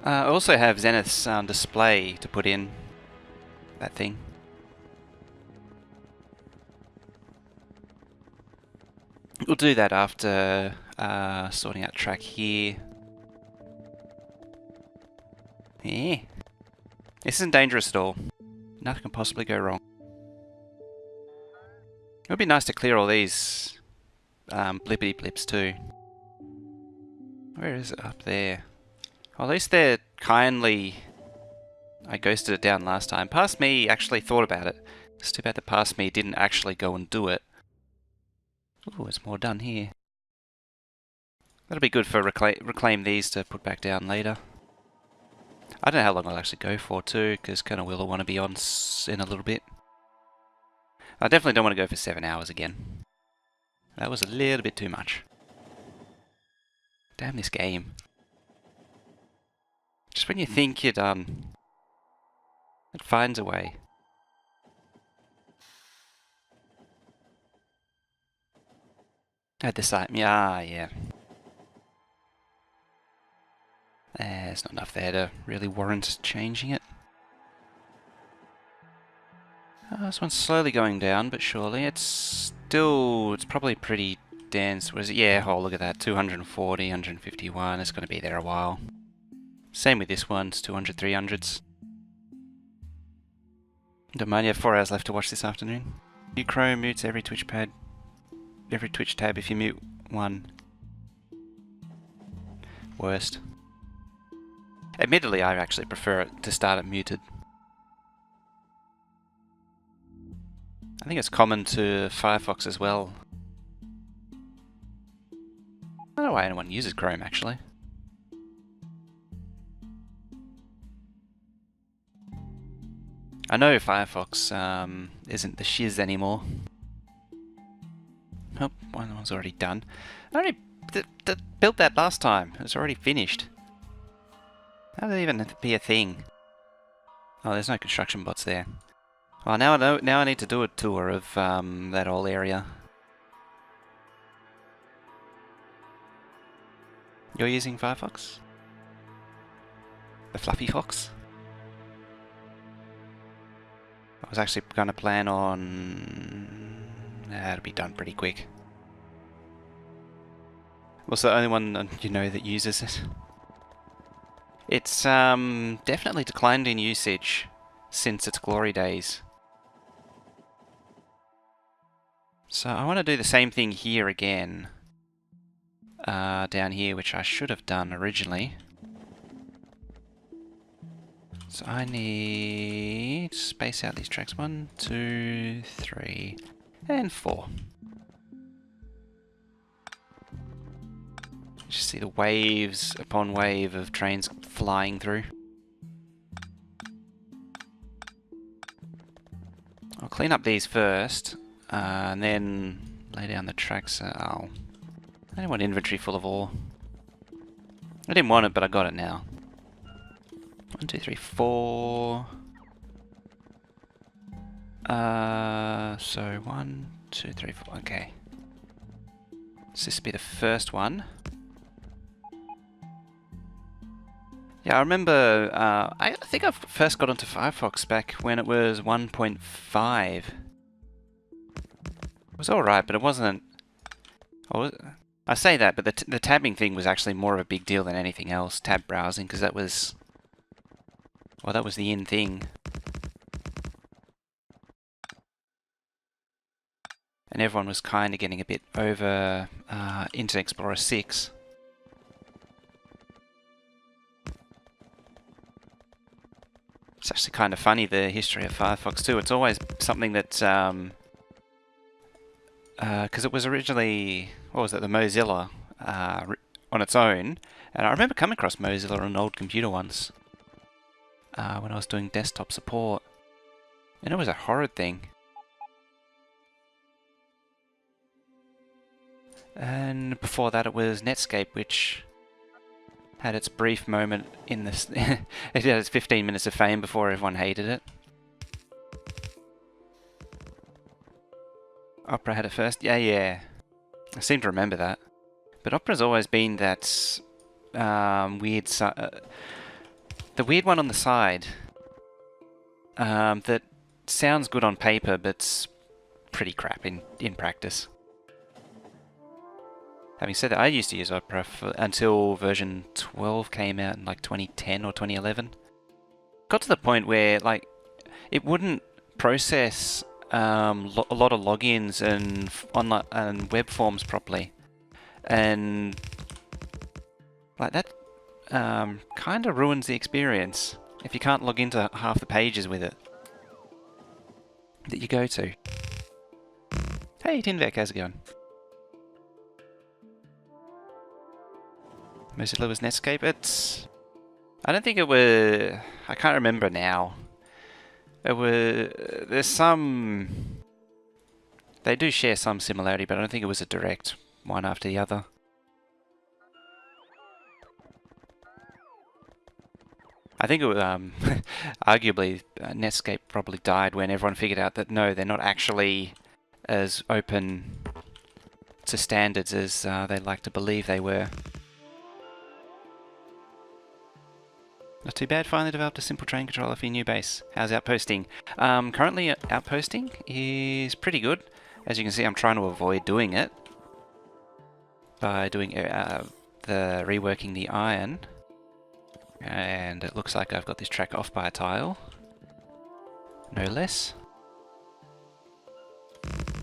I also have Zenith's display to put in. That thing. We'll do that after sorting out track here. Yeah. This isn't dangerous at all. Nothing can possibly go wrong. It would be nice to clear all these blippity blips too. Where is it? Up there. Well, at least they're kindly... I ghosted it down last time. Past Me actually thought about it. It's too bad the Past Me didn't actually go and do it. Ooh, there's more done here. That'll be good for reclaim these to put back down later. I don't know how long I'll actually go for too, because kind of will want to be on in a little bit. I definitely don't want to go for 7 hours again. That was a little bit too much. Damn this game. Just when you think you're done, it finds a way. At the site, yeah. There's not enough there to really warrant changing it. This one's slowly going down, but surely it's probably pretty dense. What is it? Yeah, oh look at that, 240, 151, it's going to be there a while. Same with this one, it's 200, 300s. Don't mind, you have 4 hours left to watch this afternoon. Mute Chrome mutes every Twitch tab if you mute one. Worst. Admittedly, I actually prefer it to start it muted. I think it's common to Firefox as well. I don't know why anyone uses Chrome actually. I know Firefox isn't the shiz anymore. Oh, one was already done. I already built that last time. It was already finished. How did it even be a thing? Oh, there's no construction bots there. Well, now I know. Now I need to do a tour of that whole area. You're using Firefox? The Fluffy Fox? I was actually going to plan on... That'll be done pretty quick. What's the only one you know that uses it? It's definitely declined in usage since its glory days. So I want to do the same thing here again. Down here, which I should have done originally. So I need to space out these tracks. 1, 2, 3, and 4. Just see the waves upon wave of trains flying through. I'll clean up these first, and then lay down the tracks. I don't want inventory full of ore. I didn't want it, but I got it now. 1, 2, 3, 4. So 1, 2, 3, 4. Okay. So this will be the first one. Yeah, I remember, I think I first got onto Firefox back when it was 1.5. It was alright, but it wasn't... I say that, but the tabbing thing was actually more of a big deal than anything else, tab browsing, because that was... Well, that was the in thing. And everyone was kind of getting a bit over Internet Explorer 6. It's actually kind of funny, the history of Firefox too. It's always something that, because it was originally, what was it, the Mozilla on its own. And I remember coming across Mozilla on an old computer once when I was doing desktop support. And it was a horrid thing. And before that it was Netscape, which had its brief moment in this. It had its 15 minutes of fame before everyone hated it. Opera had it first? Yeah. I seem to remember that. But Opera's always been that weird... the weird one on the side that sounds good on paper, but's pretty crap in practice. Having said that, I used to use Opera until version 12 came out in like 2010 or 2011. Got to the point where like it wouldn't process a lot of logins and online and web forms properly, and like that kind of ruins the experience if you can't log into half the pages with it that you go to. Hey Tinvek, how's it going? Mozilla was Netscape. I don't think it was. I can't remember now. It was. There's some. They do share some similarity, but I don't think it was a direct one after the other. I think it was, arguably Netscape probably died when everyone figured out that no, they're not actually as open to standards as they'd like to believe they were. Not too bad, finally developed a simple train controller for your new base. How's outposting? Currently outposting is pretty good. As you can see, I'm trying to avoid doing it by doing reworking the iron. And it looks like I've got this track off by a tile. No less.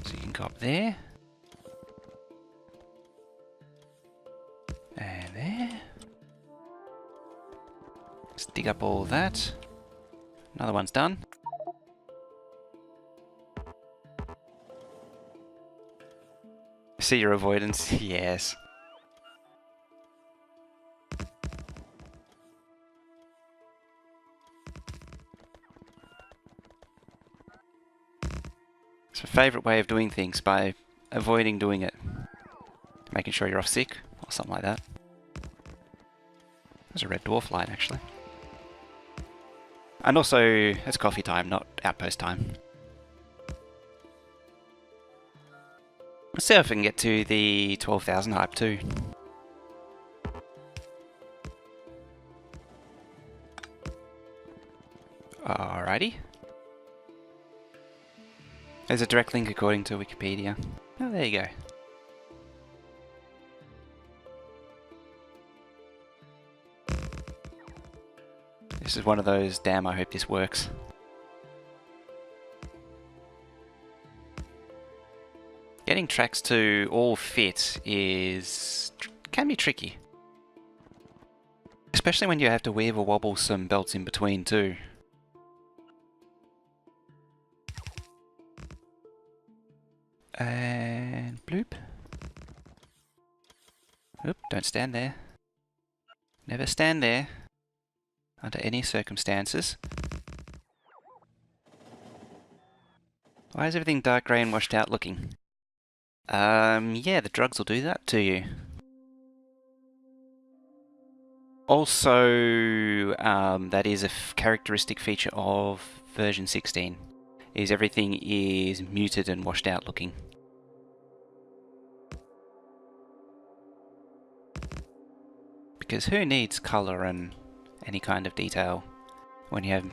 So you can go up there. And there. Let's dig up all that. Another one's done. See your avoidance? Yes. It's my favourite way of doing things, by avoiding doing it. Making sure you're off sick, or something like that. There's a red dwarf light, actually. And also, it's coffee time, not outpost time. Let's see if I can get to the 12,000 hype too. Alrighty. There's a direct link according to Wikipedia. Oh, there you go. This is one of those, damn, I hope this works. Getting tracks to all fit can be tricky. Especially when you have to weave or wobble some belts in between too. And bloop. Oop, don't stand there. Never stand there. Under any circumstances. Why is everything dark grey and washed out looking? Yeah, the drugs will do that to you. Also, that is a characteristic feature of version 16, is everything is muted and washed out looking. Because who needs colour and any kind of detail when you have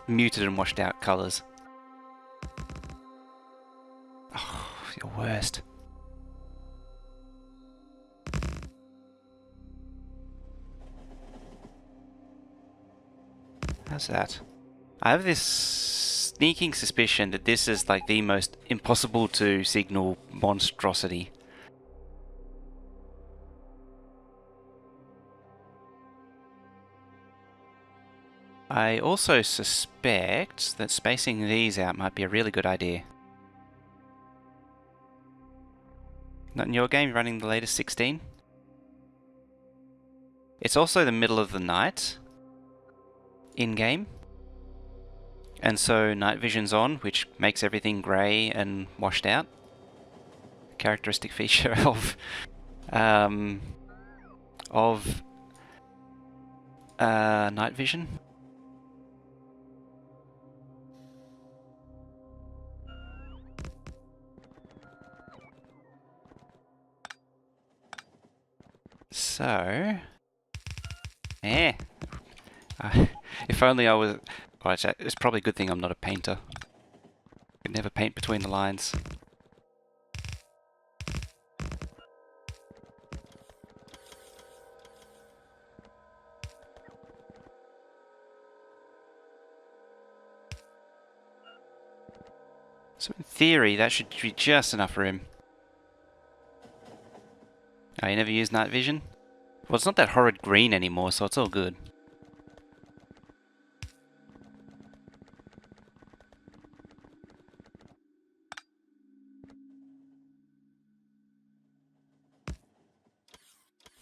muted and washed out colours? Oh, you're worst. How's that? I have this sneaking suspicion that this is like the most impossible to signal monstrosity. I also suspect that spacing these out might be a really good idea. Not in your game, running the latest 16? It's also the middle of the night in-game. And so night vision's on, which makes everything grey and washed out. Characteristic feature of night vision. So, If only I was... Well, it's probably a good thing I'm not a painter. I could never paint between the lines. So in theory, that should be just enough room. Oh, you never used night vision? Well, it's not that horrid green anymore, so it's all good.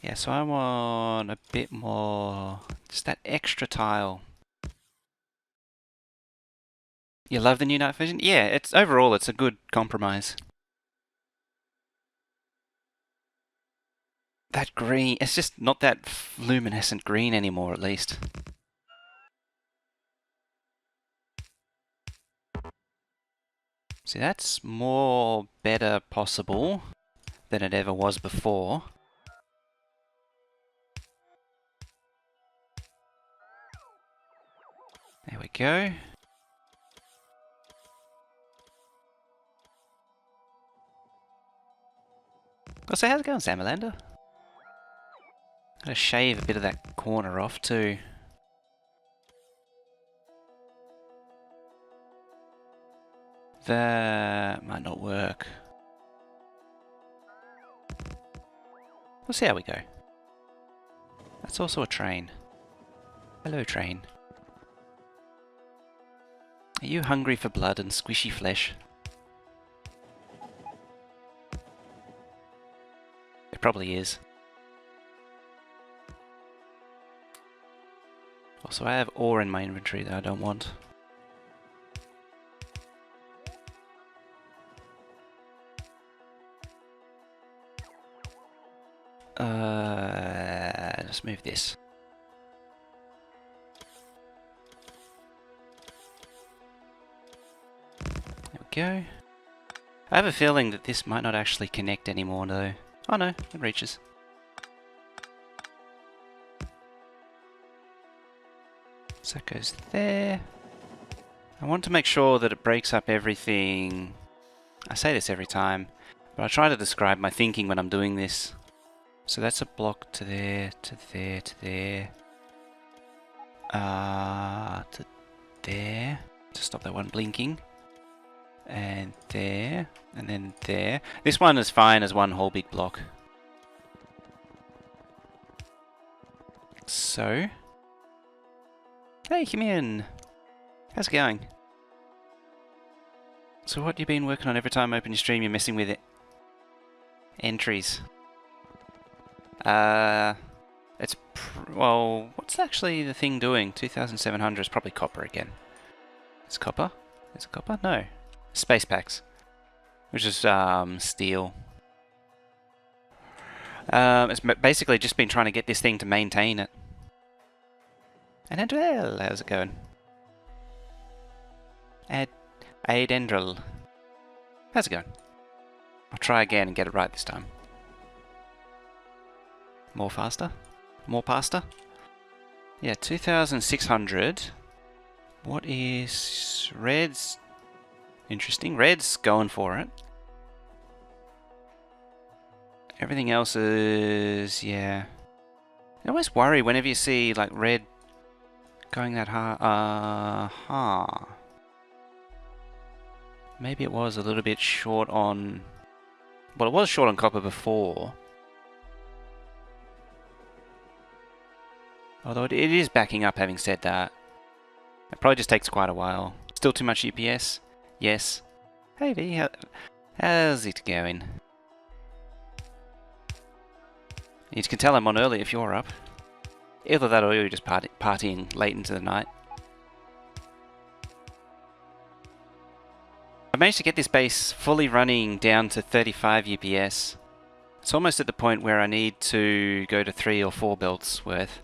Yeah, so I want a bit more... Just that extra tile. You love the new night vision? Yeah, it's overall it's a good compromise. That green, it's just not that luminescent green anymore, at least. See, that's more better possible than it ever was before. There we go. So how's it going, Samalander? Gotta shave a bit of that corner off too. That might not work. We'll see how we go. That's also a train. Hello, train. Are you hungry for blood and squishy flesh? It probably is. Also, I have ore in my inventory that I don't want. Let's move this. There we go. I have a feeling that this might not actually connect anymore though. Oh no, it reaches. So it goes there. I want to make sure that it breaks up everything. I say this every time, but I try to describe my thinking when I'm doing this. So that's a block to there, to there, to there. To there. To stop that one blinking. And there. And then there. This one is fine as one whole big block. So. Hey, come in. How's it going? So what have you been working on? Every time I open your stream, you're messing with it. Entries. Well, what's actually the thing doing? 2700 is probably copper again. It's copper? Is it copper? No. Space packs. Which is, steel. It's basically just been trying to get this thing to maintain it. And Andrel, how's it going? Adendrel. How's it going? I'll try again and get it right this time. More faster? More pasta? Yeah, 2600. What is... Red's... Interesting. Red's going for it. Everything else is... yeah. I always worry whenever you see, like, red going that hard. Maybe it was a little bit short on... Well, it was short on copper before. Although it is backing up, having said that. It probably just takes quite a while. Still too much UPS? Yes. Hey V, how's it going? You can tell I'm on early if you're up. Either that or you're just partying late into the night. I managed to get this base fully running down to 35 UPS. It's almost at the point where I need to go to 3 or 4 belts worth.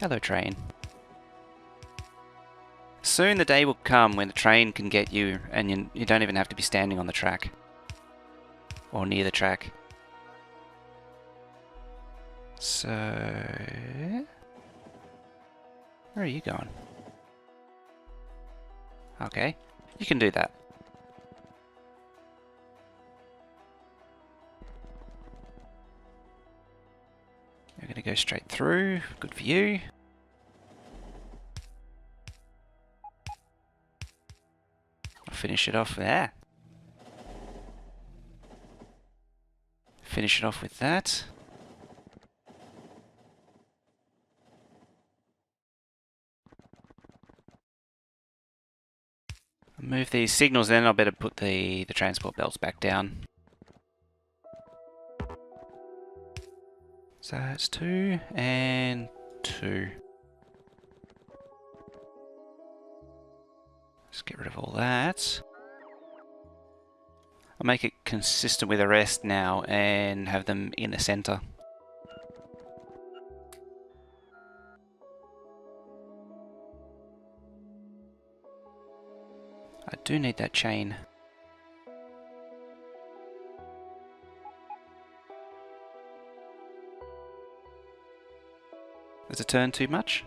Hello, train. Soon the day will come when the train can get you and you don't even have to be standing on the track. Or near the track. So... where are you going? Okay, you can do that. You're going to go straight through. Good for you. I'll finish it off there. Finish it off with that. Move these signals, then I'll better put the transport belts back down. So that's 2 and 2. Let's get rid of all that. I'll make it consistent with the rest now and have them in the center. I do need that chain. Does it turn too much?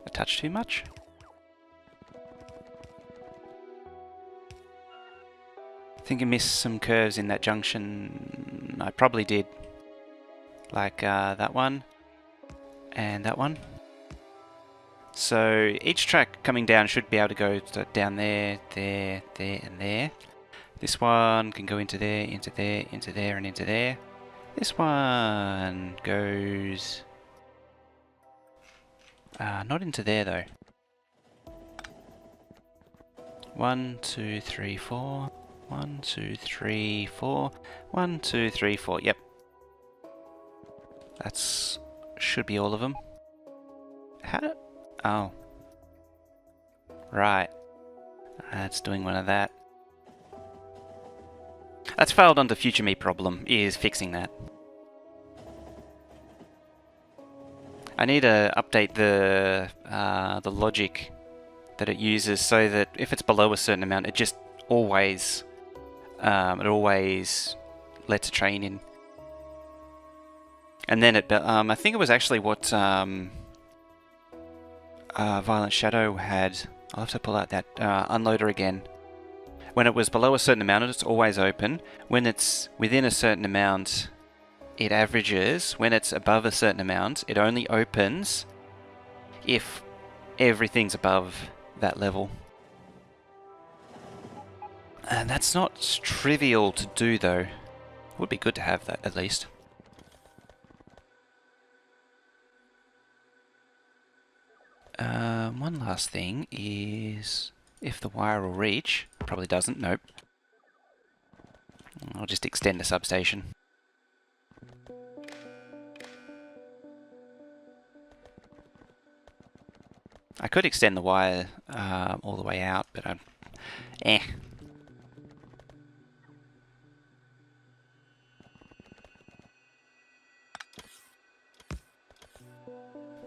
A touch too much? I think I missed some curves in that junction. I probably did. Like that one and that one. So each track coming down should be able to go down there, there, there, and there. This one can go into there, into there, into there, and into there. This one goes... not into there though. 1, 2, 3, 4. 1, 2, 3, 4. 1, 2, 3, 4. Yep. That's... should be all of them. How... oh. Right. That's doing one of that. That's failed on the future me problem, is fixing that. I need to update the logic that it uses so that if it's below a certain amount, it just always lets a train in. And then it, I think it was actually what Violent Shadow had. I'll have to pull out that unloader again. When it was below a certain amount, it's always open. When it's within a certain amount, it averages. When it's above a certain amount, it only opens if everything's above that level. And that's not trivial to do though. Would be good to have that at least. One last thing is if the wire will reach. Probably doesn't, nope. I'll just extend the substation. I could extend the wire all the way out, but I'm...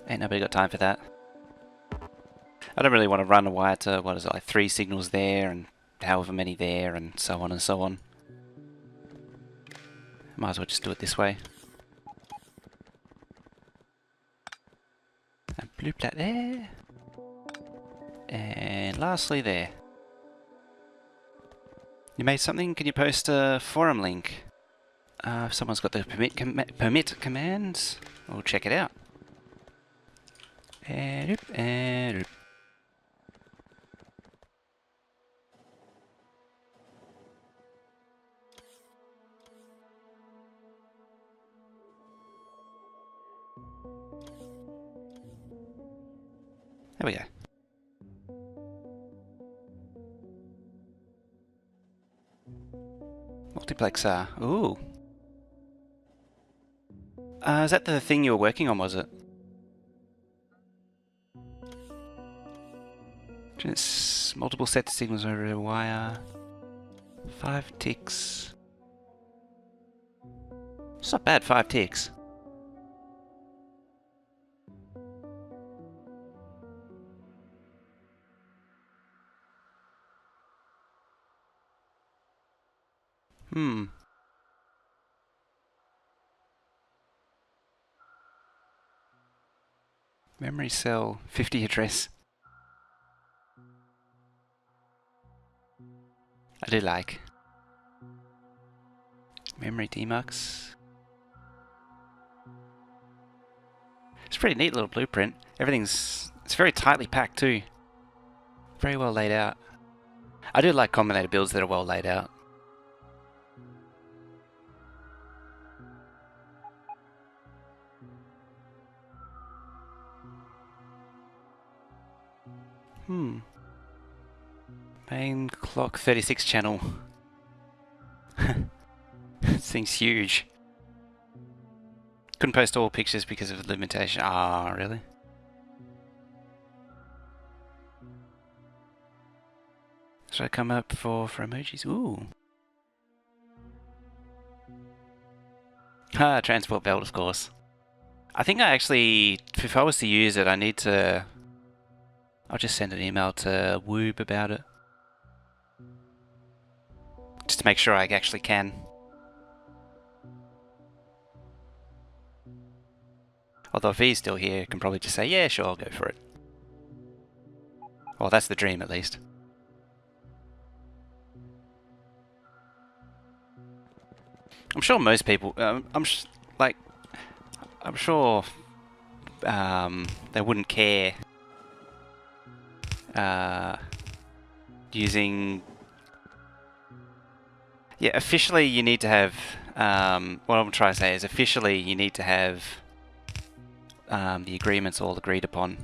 Ain't nobody got time for that. I don't really want to run a wire to, what is it, like 3 signals there and however many there and so on and so on. Might as well just do it this way. And bloop that there. And lastly there. You made something? Can you post a forum link? If someone's got the permit commands, we'll check it out. And oop, and oop. There we go. Multiplexer. Ooh. Is that the thing you were working on, was it? Just multiple sets of signals over a wire. 5 ticks. It's not bad, 5 ticks. Memory cell 50 address. I do like. Memory demux. It's a pretty neat little blueprint. It's very tightly packed too. Very well laid out. I do like combinator builds that are well laid out. Main clock 36 channel. This thing's huge. Couldn't post all pictures because of the limitation. Ah, really? Should I come up for emojis? Ooh. Ah, transport belt, of course. I think I actually, if I was to use it, I need to... I'll just send an email to Woob about it. Just to make sure I actually can. Although if he's still here, I can probably just say, yeah, sure, I'll go for it. Well, that's the dream, at least. I'm sure most people, I'm sure they wouldn't care using... Yeah, officially you need to have, what I'm trying to say is officially you need to have the agreements all agreed upon.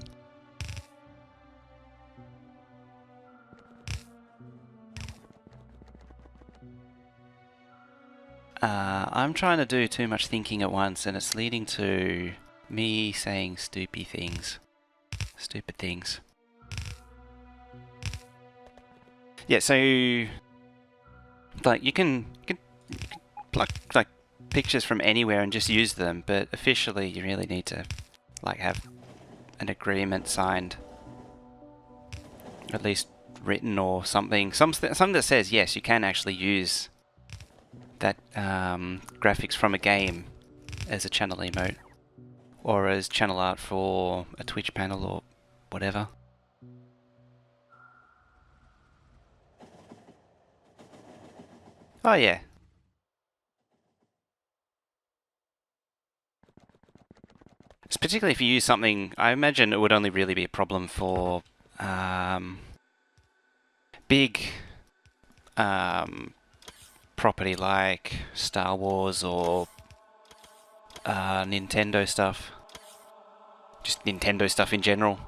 I'm trying to do too much thinking at once and it's leading to me saying stupid things. Yeah, so like you can pluck like pictures from anywhere and just use them, but officially you really need to like have an agreement signed, at least written or something, something that says yes, you can actually use that graphics from a game as a channel emote or as channel art for a Twitch panel or whatever. Oh yeah. It's particularly if you use something, I imagine it would only really be a problem for big property like Star Wars or Nintendo stuff. Just Nintendo stuff in general.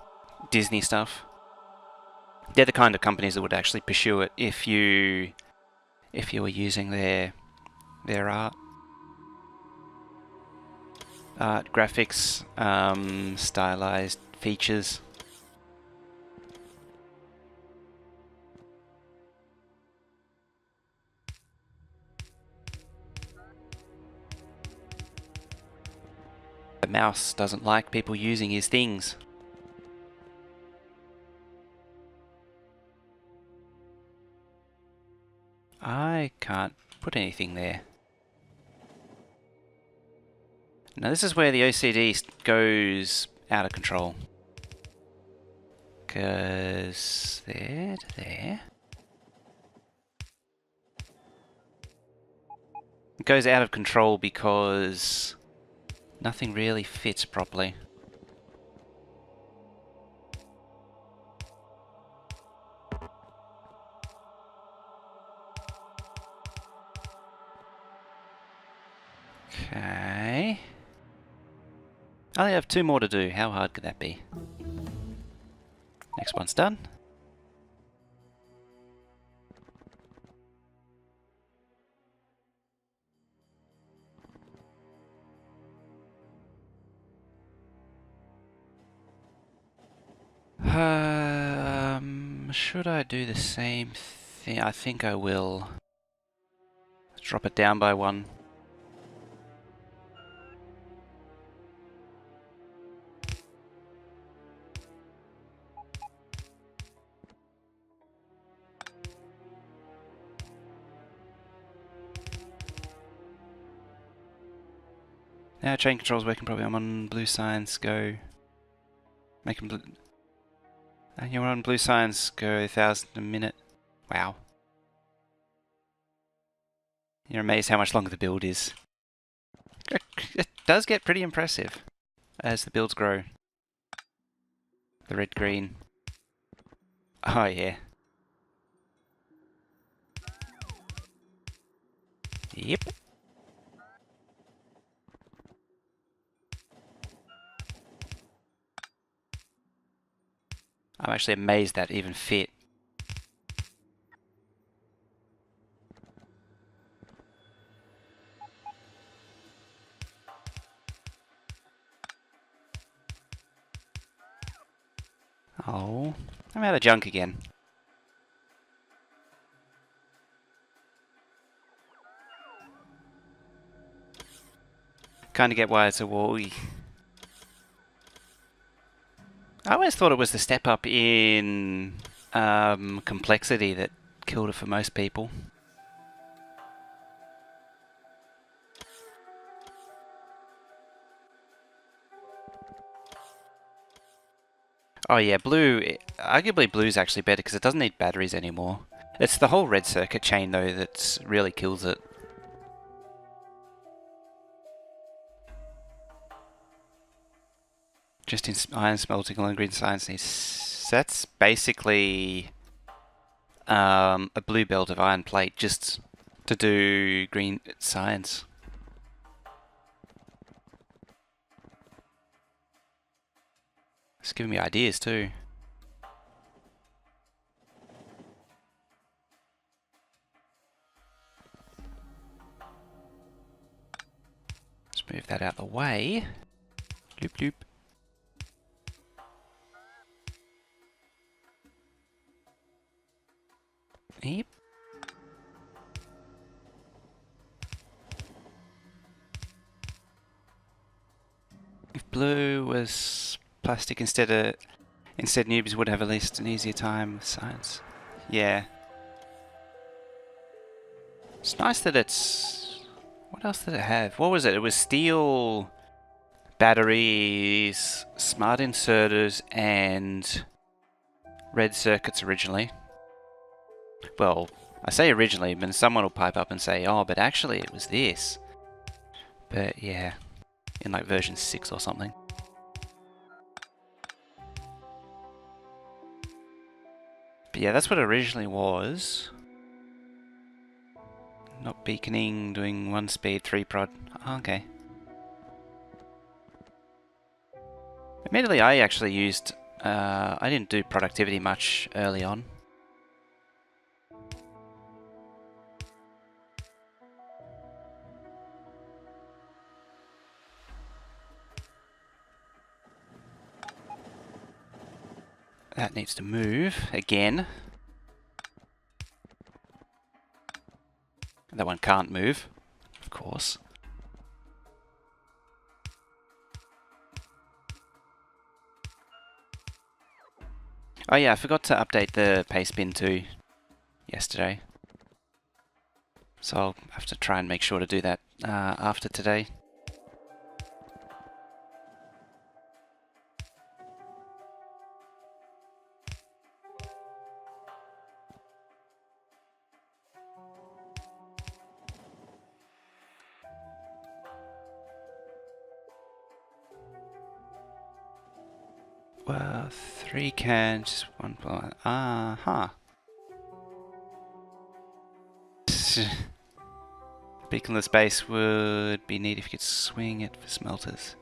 Disney stuff. They're the kind of companies that would actually pursue it if you were using their art. Art, graphics, stylized features. The mouse doesn't like people using his things. I can't put anything there. Now this is where the OCD goes out of control. Because there to there. It goes out of control because nothing really fits properly. Okay. I only have 2 more to do. How hard could that be? Next one's done. Should I do the same thing? I think I will. Drop it down by 1. Now train control's working properly. I'm on blue signs, go. Make them blue. And you're on blue signs, go 1,000 a minute. Wow. You're amazed how much longer the build is. It does get pretty impressive as the builds grow. The red-green. Oh yeah. Yep. I'm actually amazed that even fit. Oh, I'm out of junk again. Kind of get why it's a wally. I always thought it was the step up in complexity that killed it for most people. Oh yeah, blue, arguably blue's actually better because it doesn't need batteries anymore. It's the whole red circuit chain though that really kills it. Just in iron smelting along green science needs. That's basically a blue belt of iron plate just to do green science. It's giving me ideas too. Let's move that out the way. Loop loop. Yep. If blue was plastic instead noobs would have at least an easier time with science. Yeah. It's nice that it's... What else did it have? What was it? It was steel, batteries, smart inserters, and red circuits originally. Well, I say originally, but someone will pipe up and say, oh, but actually it was this. But yeah, in like version 6 or something. But yeah, that's what it originally was. Not beaconing, doing 1 speed, 3 prod. Oh, okay. Admittedly, I actually used... I didn't do productivity much early on. That needs to move again. That one can't move, of course. Oh yeah, I forgot to update the paste bin too yesterday. So I'll have to try and make sure to do that after today. Well, 3 cans, 1 blow. Huh. Beaconless base would be neat if you could swing it for smelters.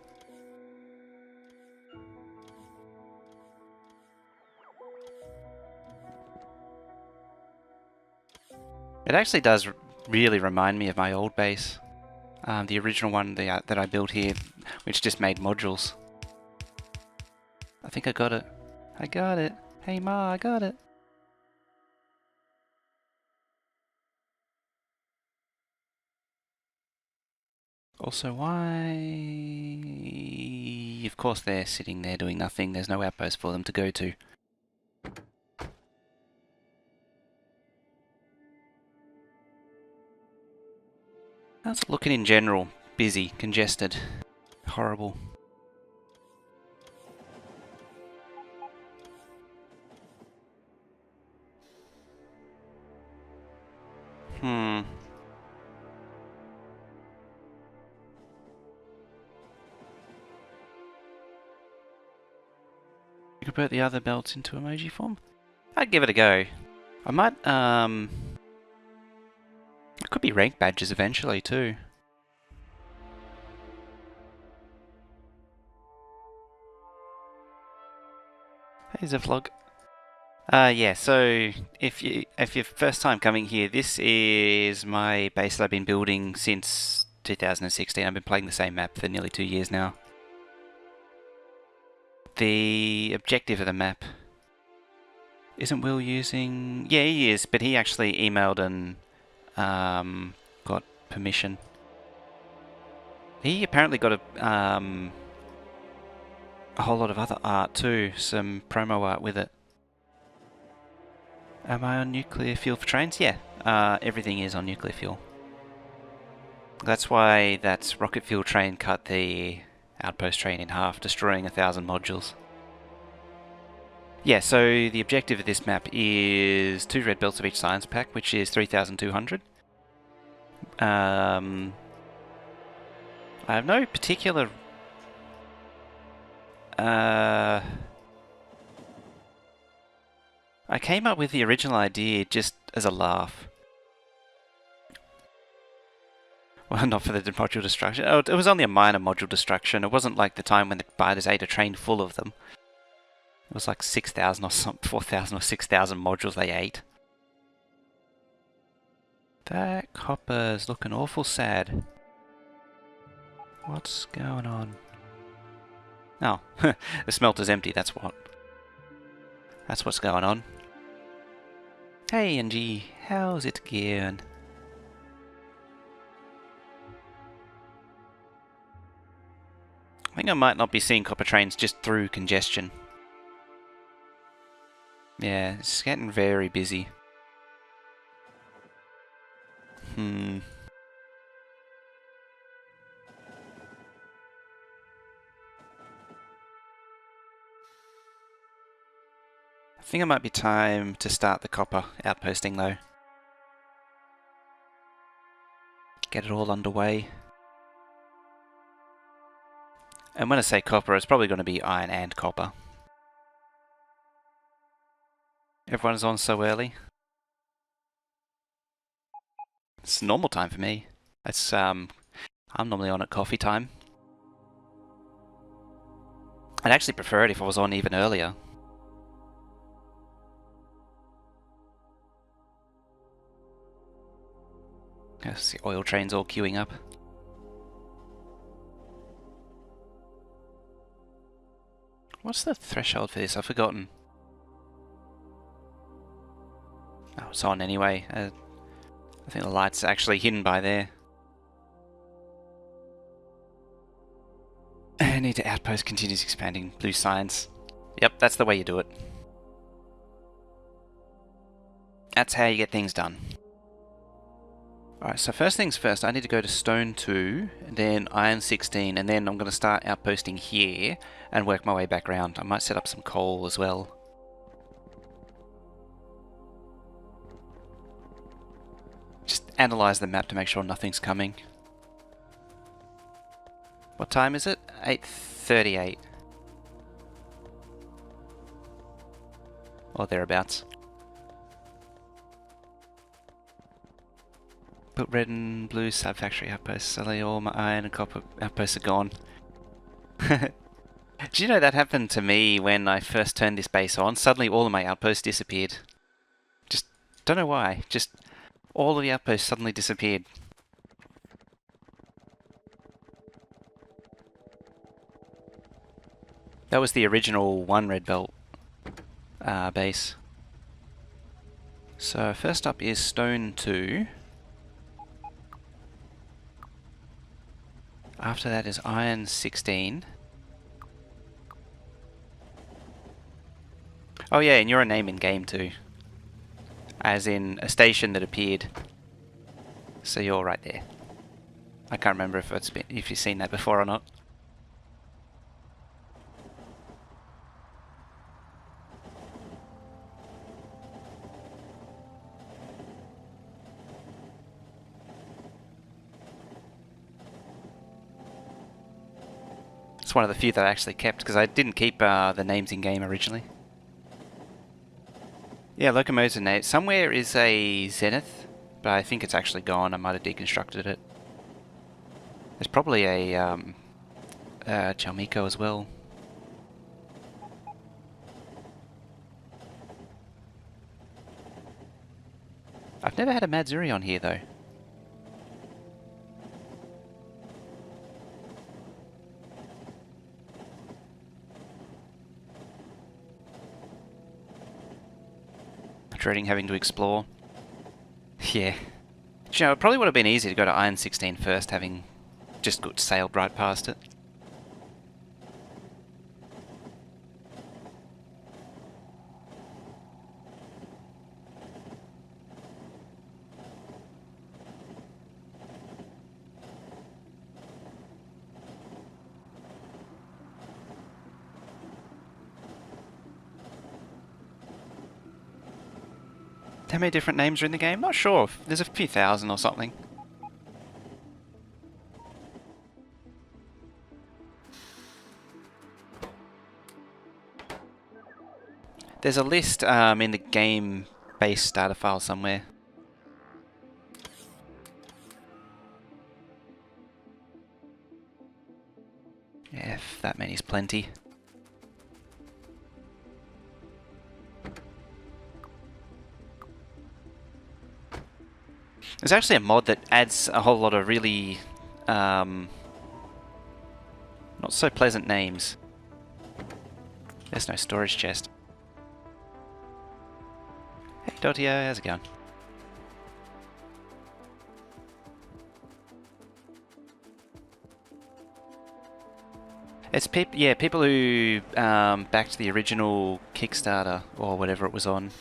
It actually does really remind me of my old base. The original one that I built here, which just made modules. I think I got it. I got it. Hey Ma, I got it. Also, why... Of course they're sitting there doing nothing. There's no outpost for them to go to. How's it looking in general? Busy, congested, horrible. Hmm. You could put the other belts into emoji form? I'd give it a go. I might, it could be rank badges eventually too. Here's a vlog. Yeah, so if you're first time coming here, this is my base that I've been building since 2016. I've been playing the same map for nearly 2 years now. The objective of the map... Isn't Will using... Yeah, he is, but he actually emailed and got permission. He apparently got a whole lot of other art too, some promo art with it. Am I on nuclear fuel for trains? Yeah, everything is on nuclear fuel. That's why that rocket fuel train cut the outpost train in half, destroying 1,000 modules. Yeah, so the objective of this map is 2 red belts of each science pack, which is 3,200. I have no particular... I came up with the original idea just as a laugh. Well, not for the module destruction. Oh, it was only a minor module destruction. It wasn't like the time when the biters ate a train full of them. It was like 6,000 or something, 4,000 or 6,000 modules they ate. That copper's looking awful sad. What's going on? Oh, the smelter's empty, that's what. That's what's going on. Hey, NG, how's it going? I think I might not be seeing copper trains just through congestion. Yeah, it's getting very busy. I think it might be time to start the copper outposting though. Get it all underway. And when I say copper, it's probably going to be iron and copper. Everyone's on so early. It's normal time for me. It's I'm normally on at coffee time. I'd actually prefer it if I was on even earlier. Yes, the oil trains all queuing up. What's the threshold for this? I've forgotten. Oh, it's on anyway. I think the light's actually hidden by there. I need to outpost continues expanding blue signs. Yep, that's the way you do it. That's how you get things done. Alright, so first things first, I need to go to stone 2, then iron 16, and then I'm going to start outposting here and work my way back around. I might set up some coal as well. Just analyze the map to make sure nothing's coming. What time is it? 8:38. Or thereabouts. Put red and blue sub-factory outposts. Suddenly all my iron and copper outposts are gone. Do you know that happened to me when I first turned this base on? Suddenly all of my outposts disappeared. Just don't know why. Just all of the outposts suddenly disappeared. That was the original 1 red belt base. So first up is stone 2. After that is iron 16. Oh yeah, and you're a name in game too. As in a station that appeared. So you're right there. I can't remember if you've seen that before or not. It's one of the few that I actually kept, because I didn't keep the names in game originally. Yeah, locomotives and names. Somewhere is a Zenith, but I think it's actually gone. I might have deconstructed it. There's probably a Chalmico as well. I've never had a Madzuri on here though. Dreading having to explore. Yeah. You know, it probably would have been easy to go to Iron 16 first, having just sailed right past it. How many different names are in the game? Not sure. There's a few thousand or something. There's a list in the game base data file somewhere. Yeah, if that many's plenty. There's actually a mod that adds a whole lot of really not so pleasant names. There's no storage chest. Hey Dotio, how's it going? It's people who backed the original Kickstarter or whatever it was on,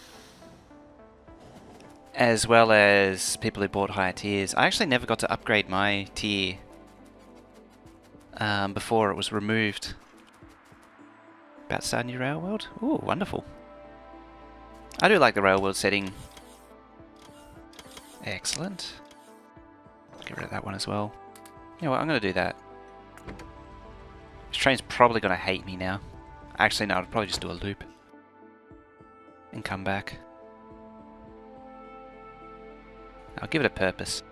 as well as people who bought higher tiers. I actually never got to upgrade my tier before it was removed. About starting your rail world? Ooh, wonderful. I do like the rail world setting. Excellent. Get rid of that one as well. You know what, I'm going to do that. This train's probably going to hate me now. Actually, no, I'll probably just do a loop. And come back. I'll give it a purpose.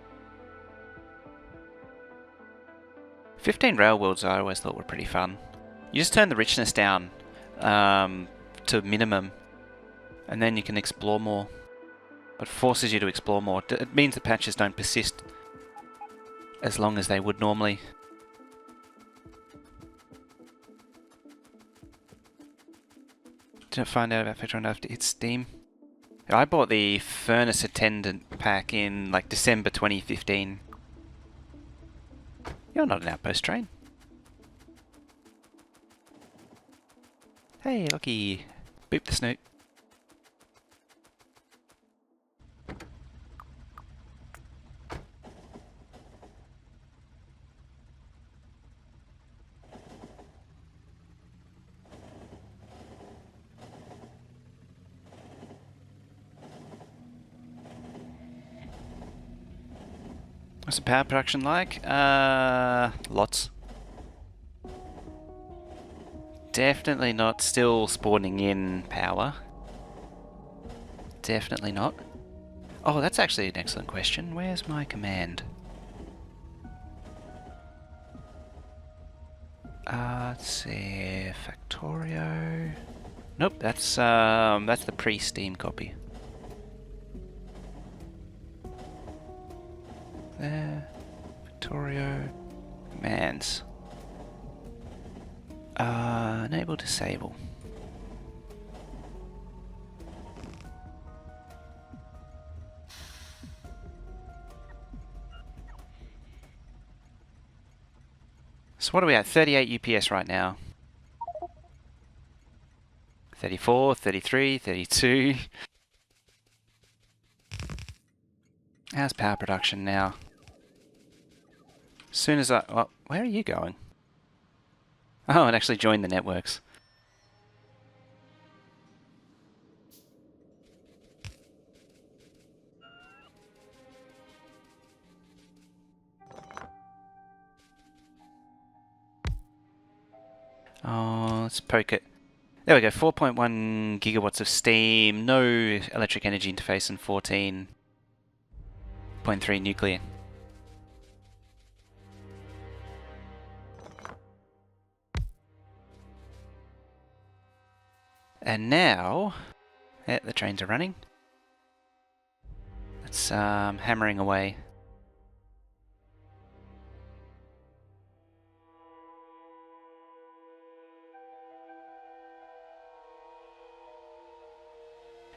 15 rail worlds I always thought were pretty fun. You just turn the richness down to minimum, and then you can explore more. It forces you to explore more. It means the patches don't persist as long as they would normally. Didn't find out about Factorio enough to hit Steam. I bought the Furnace Attendant pack in like December 2015. You're not an outpost train. Hey, Lucky. Boop the snoot. What's the power production like? Lots. Definitely not still spawning in power. Definitely not. Oh, that's actually an excellent question. Where's my command? Let's see, Factorio. Nope, that's the pre-Steam copy. There, Factorio, commands. Enable, disable. So what are we at? 38 UPS right now. 34, 33, 32. How's power production now? As soon as I... Well, where are you going? Oh, it actually joined the networks. Oh, let's poke it. There we go, 4.1 gigawatts of steam, no electric energy interface, and 14.3 nuclear. And now, yeah, the trains are running. It's hammering away.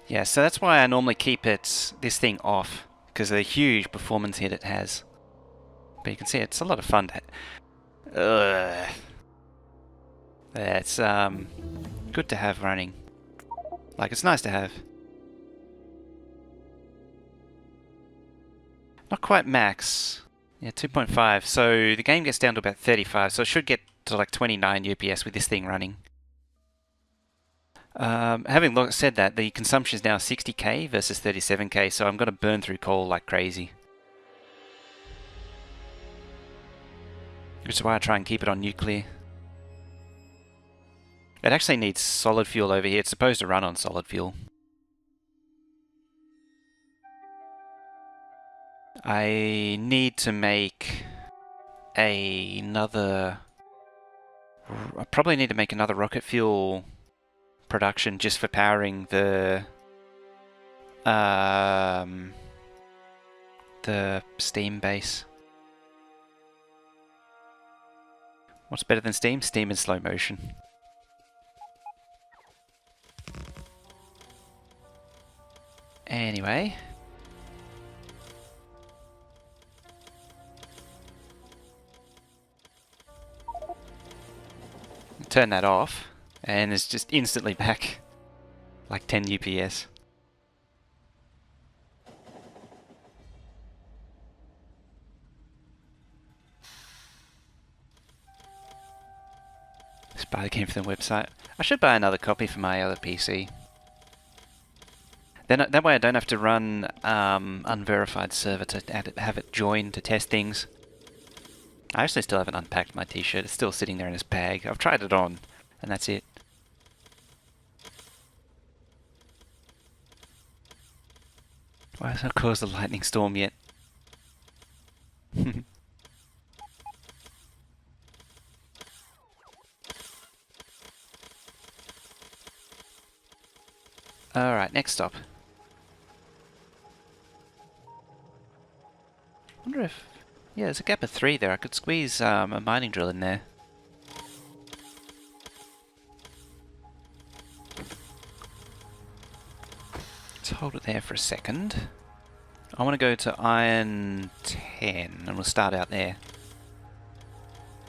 Yeah, so that's why I normally keep this thing off, because of the huge performance hit it has. But you can see it's a lot of fun to... Ugh. Yeah, it's good to have running. Like, it's nice to have. Not quite max. Yeah, 2.5. So the game gets down to about 35, so it should get to like 29 UPS with this thing running. Having said that, the consumption is now 60k versus 37k, so I'm going to burn through coal like crazy. Which is why I try and keep it on nuclear. It actually needs solid fuel over here. It's supposed to run on solid fuel. I need to make another... I probably need to make another rocket fuel production just for powering the steam base. What's better than steam? Steam in slow motion. Anyway. Turn that off, and it's just instantly back. Like 10 UPS. Just buy the game from the website. I should buy another copy for my other PC. Then that way I don't have to run unverified server to have it join to test things. I actually still haven't unpacked my t-shirt. It's still sitting there in its bag. I've tried it on, and that's it. Why has it caused a lightning storm yet? Alright, next stop. Wonder if... Yeah, there's a gap of 3 there. I could squeeze a mining drill in there. Let's hold it there for a second. I want to go to iron 10, and we'll start out there.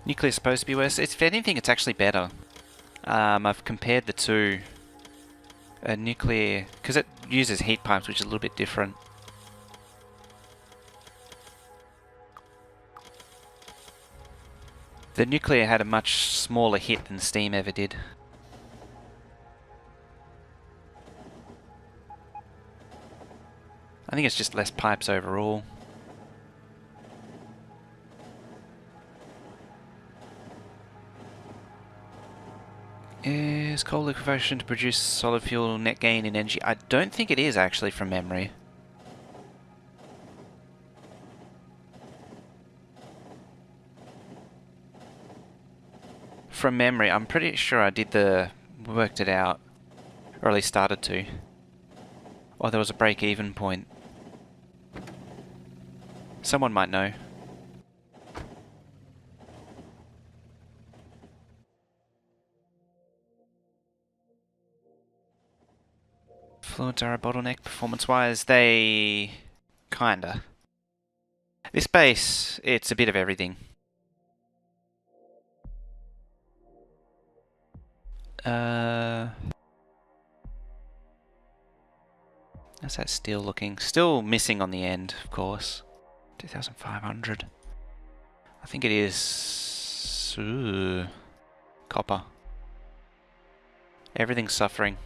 Nuclear's supposed to be worse. If anything, it's actually better. I've compared the two. Nuclear, because it uses heat pipes, which is a little bit different. The nuclear had a much smaller hit than steam ever did. I think it's just less pipes overall. Is coal liquefaction to produce solid fuel net gain in energy? I don't think it is actually, from memory. From memory, I'm pretty sure I worked it out, or at least started to. Or there was a break-even point. Someone might know. Fluids are a bottleneck performance-wise. They... kinda. This base, it's a bit of everything. How's that steel looking? Still missing on the end, of course. 2,500. I think it is... Ooh, copper. Everything's suffering.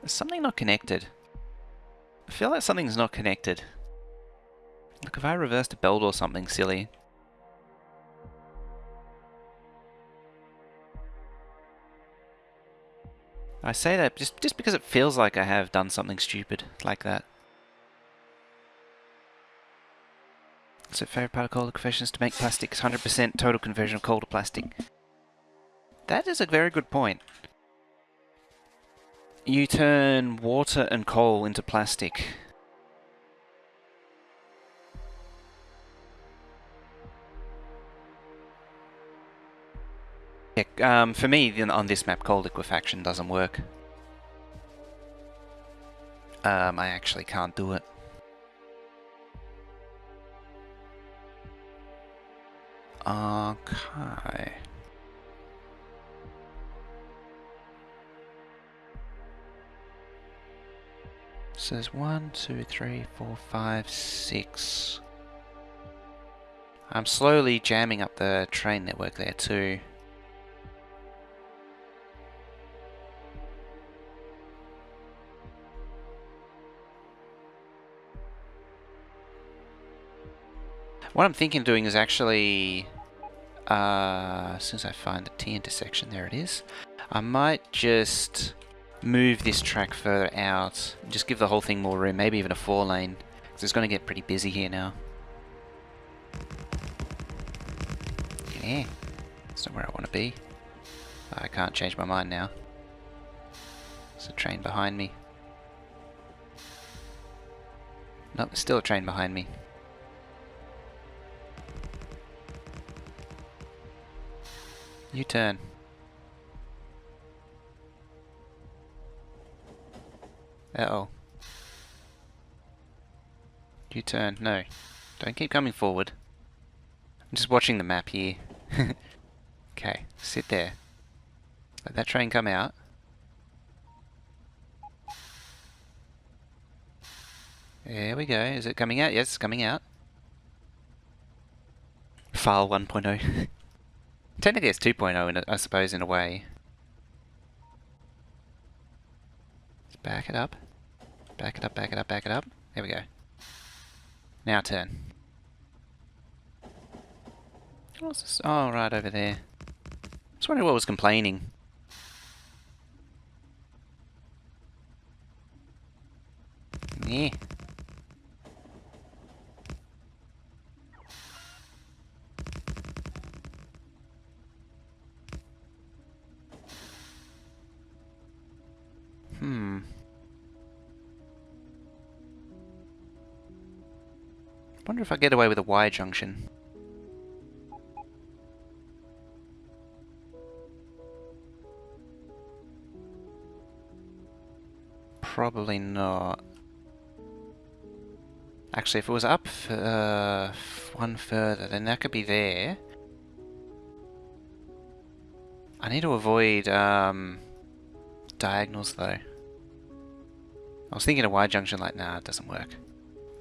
Is something not connected? I feel like something's not connected. Look, if I reversed a belt or something silly. I say that just because it feels like I have done something stupid like that. So favorite part of coal liquefaction is to make plastics 100% total conversion of coal to plastic. That is a very good point. You turn water and coal into plastic. Yeah, for me, on this map, coal liquefaction doesn't work. I actually can't do it. Okay. So there's 1, 2, 3, 4, 5, 6. I'm slowly jamming up the train network there too. What I'm thinking of doing is actually, as soon as I find the T intersection, there it is, I might just move this track further out and just give the whole thing more room, maybe even a 4-lane, because it's going to get pretty busy here now. Yeah, that's not where I want to be. I can't change my mind now. There's a train behind me. Nope, there's still a train behind me. U-turn. Uh-oh. U-turn. No. Don't keep coming forward. I'm just watching the map here. Okay, sit there. Let that train come out. There we go. Is it coming out? Yes, it's coming out. File 1.0. Technically it's 2.0, I suppose, in a way. Let's back it up. Back it up, back it up, back it up. There we go. Now turn. What's this? Oh, right over there. Just wondering what was complaining. Yeah. Wonder if I get away with a Y junction. Probably not. Actually, if it was up one further, then that could be there. I need to avoid diagonals though. I was thinking a Y junction like, nah, it doesn't work.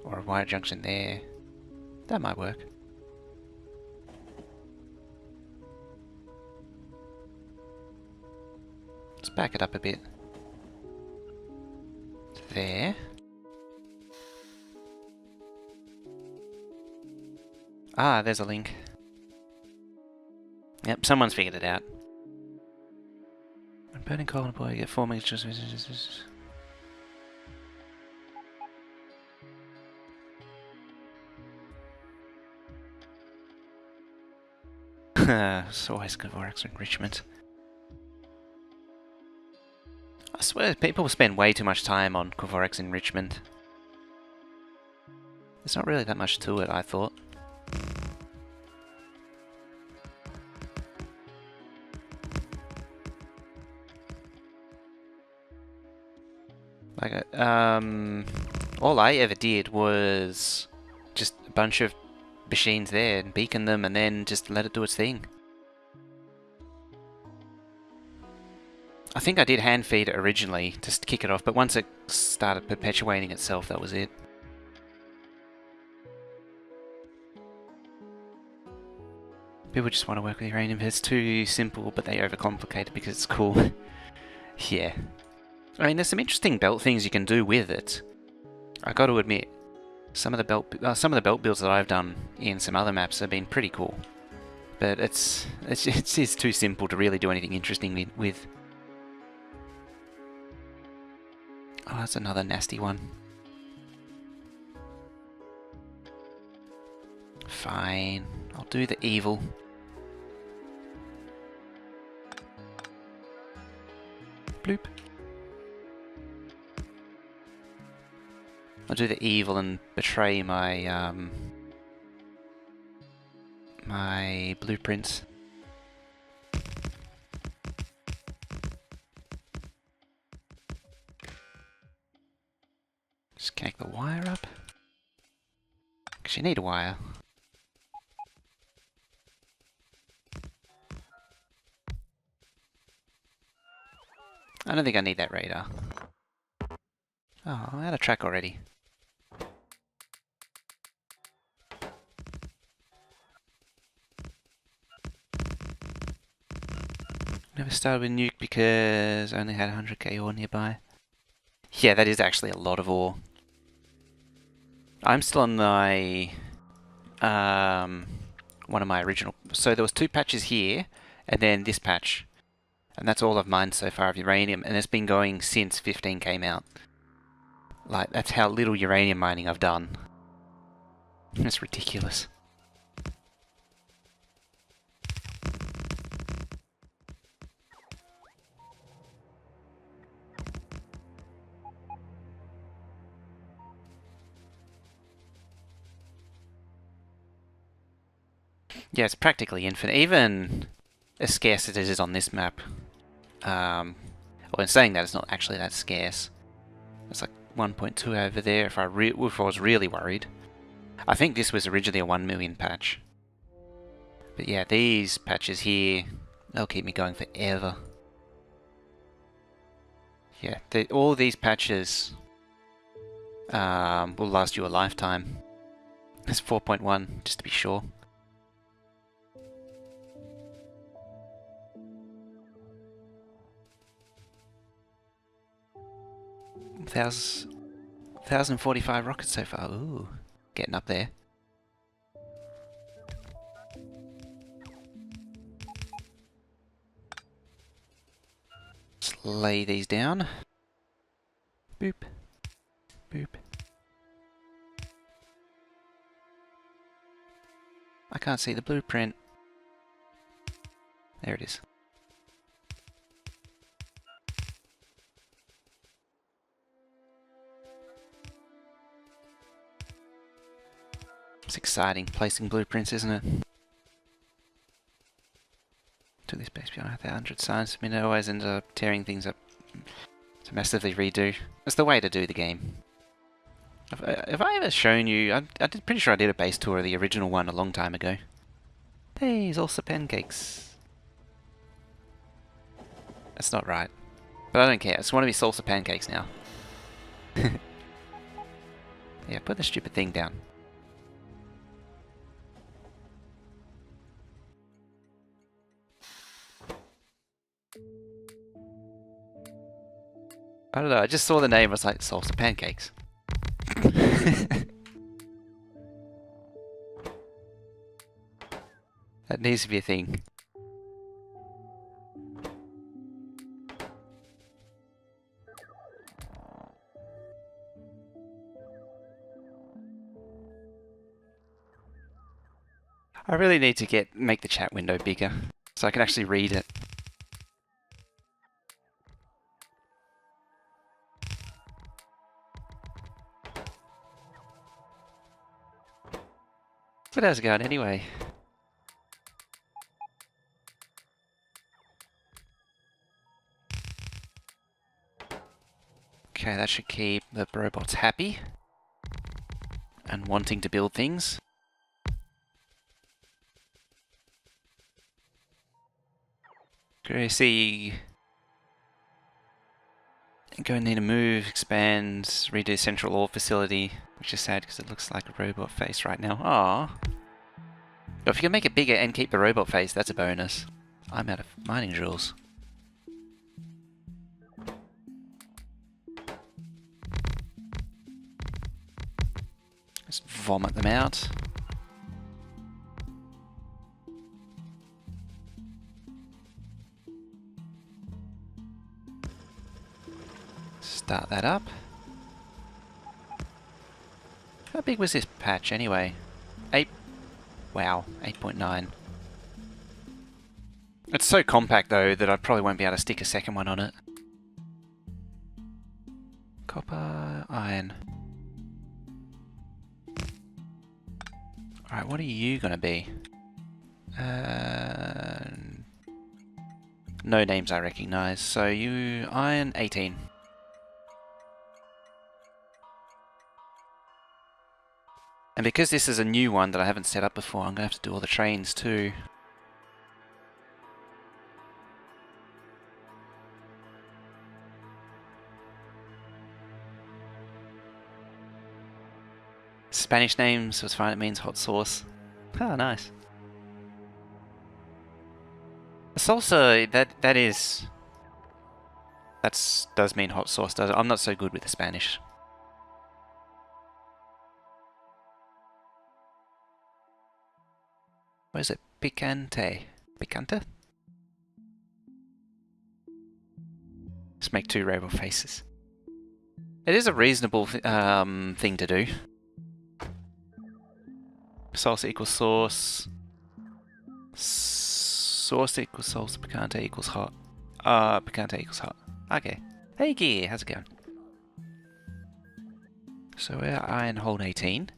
Or a Y junction there. That might work. Let's back it up a bit. There. Ah, there's a link. Yep, someone's figured it out. When burning coal and boy, you get 4 mixtures. It's always Kovarex enrichment. I swear people spend way too much time on Kovarex enrichment. There's not really that much to it, I thought. Like, all I ever did was just a bunch of machines there and beacon them and then just let it do its thing. I think I did hand feed it originally just to kick it off, but once it started perpetuating itself, that was it. People just want to work with uranium. It's too simple, but they overcomplicate it because it's cool. Yeah. I mean, there's some interesting belt things you can do with it. I got to admit, some of the belt builds that I've done in some other maps have been pretty cool, but it's too simple to really do anything interesting with. Oh, that's another nasty one. Fine, I'll do the evil. Bloop. I'll do the evil and betray my my blueprints. Just connect the wire up. Because you need a wire. I don't think I need that radar. Oh, I'm out of track already. Never started with nuke because I only had 100k ore nearby. Yeah, that is actually a lot of ore. I'm still on my one of my original. So there was 2 patches here, and then this patch, and that's all I've mined so far of uranium, and it's been going since 15 came out. Like, that's how little uranium mining I've done. It's ridiculous. Yeah, it's practically infinite. Even as scarce as it is on this map. Well, in saying that, it's not actually that scarce. It's like 1.2 over there if I was really worried. I think this was originally a 1 million patch. But yeah, these patches here, they'll keep me going forever. Yeah, all these patches will last you a lifetime. It's 4.1, just to be sure. Thousand 1,045 rockets so far. Ooh, getting up there. Just lay these down. Boop. Boop. I can't see the blueprint. There it is. It's exciting placing blueprints, isn't it? To this base beyond 100 signs. I mean, it always ends up tearing things up to massively redo. It's the way to do the game. Have I ever shown you? I'm pretty sure I did a base tour of the original one a long time ago. Hey, it's also pancakes. That's not right. But I don't care. I just want to be salsa pancakes now. Yeah, put the stupid thing down. I don't know, I just saw the name, I was like, salsa pancakes. That needs to be a thing. I really need to make the chat window bigger so I can actually read it. But how's it going anyway? Okay, that should keep the robots happy and wanting to build things. Gracie, going to need to move, expand, redo central ore facility, which is sad because it looks like a robot face right now. Aww. But if you can make it bigger and keep the robot face, that's a bonus. I'm out of mining jewels. Just vomit them out. Start that up. How big was this patch anyway? 8. Wow, 8.9. It's so compact though that I probably won't be able to stick a second one on it. Copper, iron. Alright, what are you gonna be? No names I recognise. So you, iron, 18. And because this is a new one that I haven't set up before, I'm going to have to do all the trains too. Spanish names was fine, it means hot sauce. Ah, nice. Salsa, that does mean hot sauce, does it? I'm not so good with the Spanish. What is it? Picante. Picante? Just make 2 robot faces. It is a reasonable thing to do. Salsa equals sauce. Sauce equals salsa. Picante equals hot. Picante equals hot. Okay. Hey Gear, how's it going? So we're iron hold 18.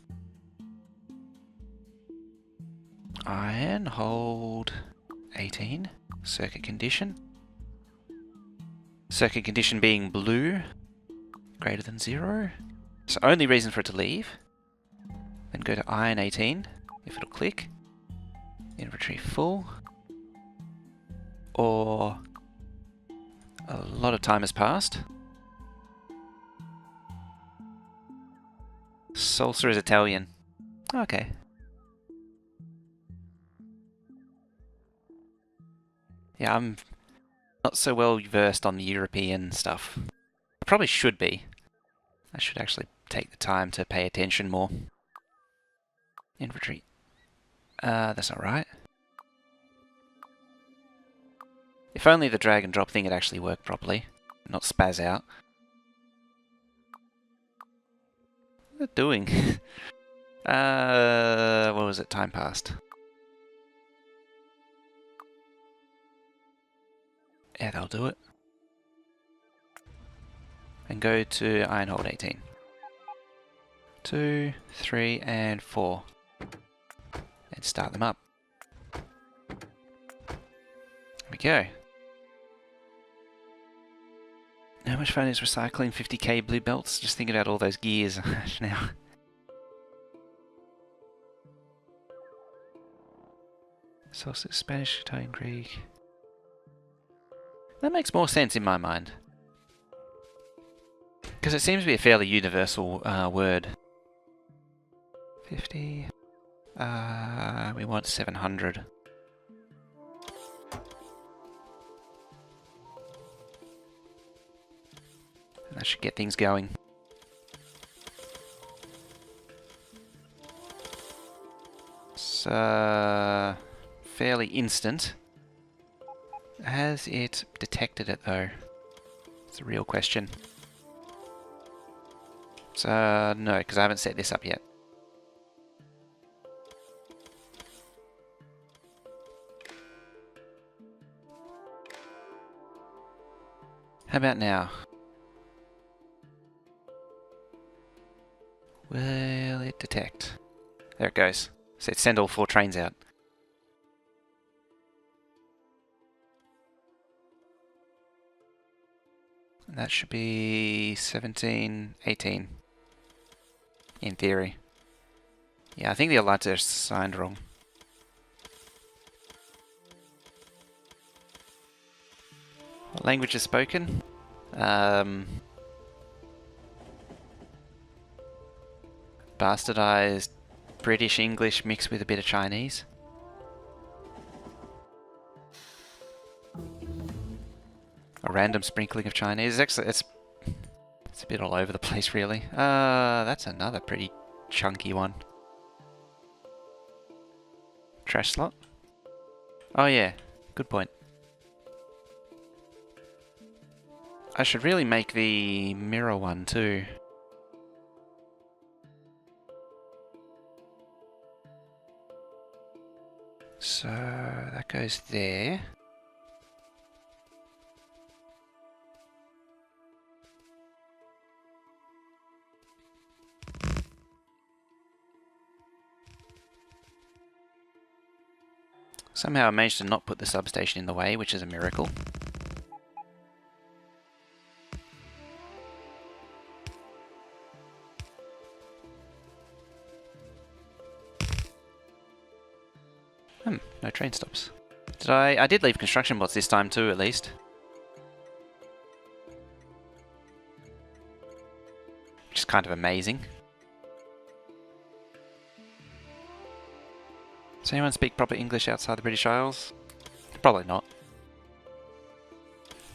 Iron hold 18. Circuit condition. Circuit condition being blue. Greater than 0. So only reason for it to leave. Then go to iron 18. If it'll click. Inventory full. Or a lot of time has passed. Salsa is Italian. Okay. Yeah, I'm not so well versed on the European stuff. I probably should be. I should actually take the time to pay attention more. Inventory. That's not right. If only the drag and drop thing had actually worked properly, not spaz out. What are they doing? What was it? Time passed. Yeah, that'll do it. And go to iron hold 18. 2, 3, and 4. And start them up. There we go. How much fun is recycling 50k blue belts? Just think about all those gears now. Sausage, Spanish, Italian, Greek. That makes more sense in my mind. Because it seems to be a fairly universal word. 50. We want 700. And that should get things going. It's fairly instant. Has it detected it though? It's a real question. So no, because I haven't set this up yet. How about now? Will it detect? There it goes. So it send all 4 trains out. And that should be 17, 18. In theory. Yeah, I think the alerts are signed wrong. What language is spoken? Bastardized British English mixed with a bit of Chinese. A random sprinkling of Chinese. It's a bit all over the place, really. That's another pretty chunky one. Trash slot? Oh yeah, good point. I should really make the mirror one too. So that goes there. Somehow I managed to not put the substation in the way, which is a miracle. No train stops. I did leave construction bots this time too, at least. Which is kind of amazing. Does anyone speak proper English outside the British Isles? Probably not.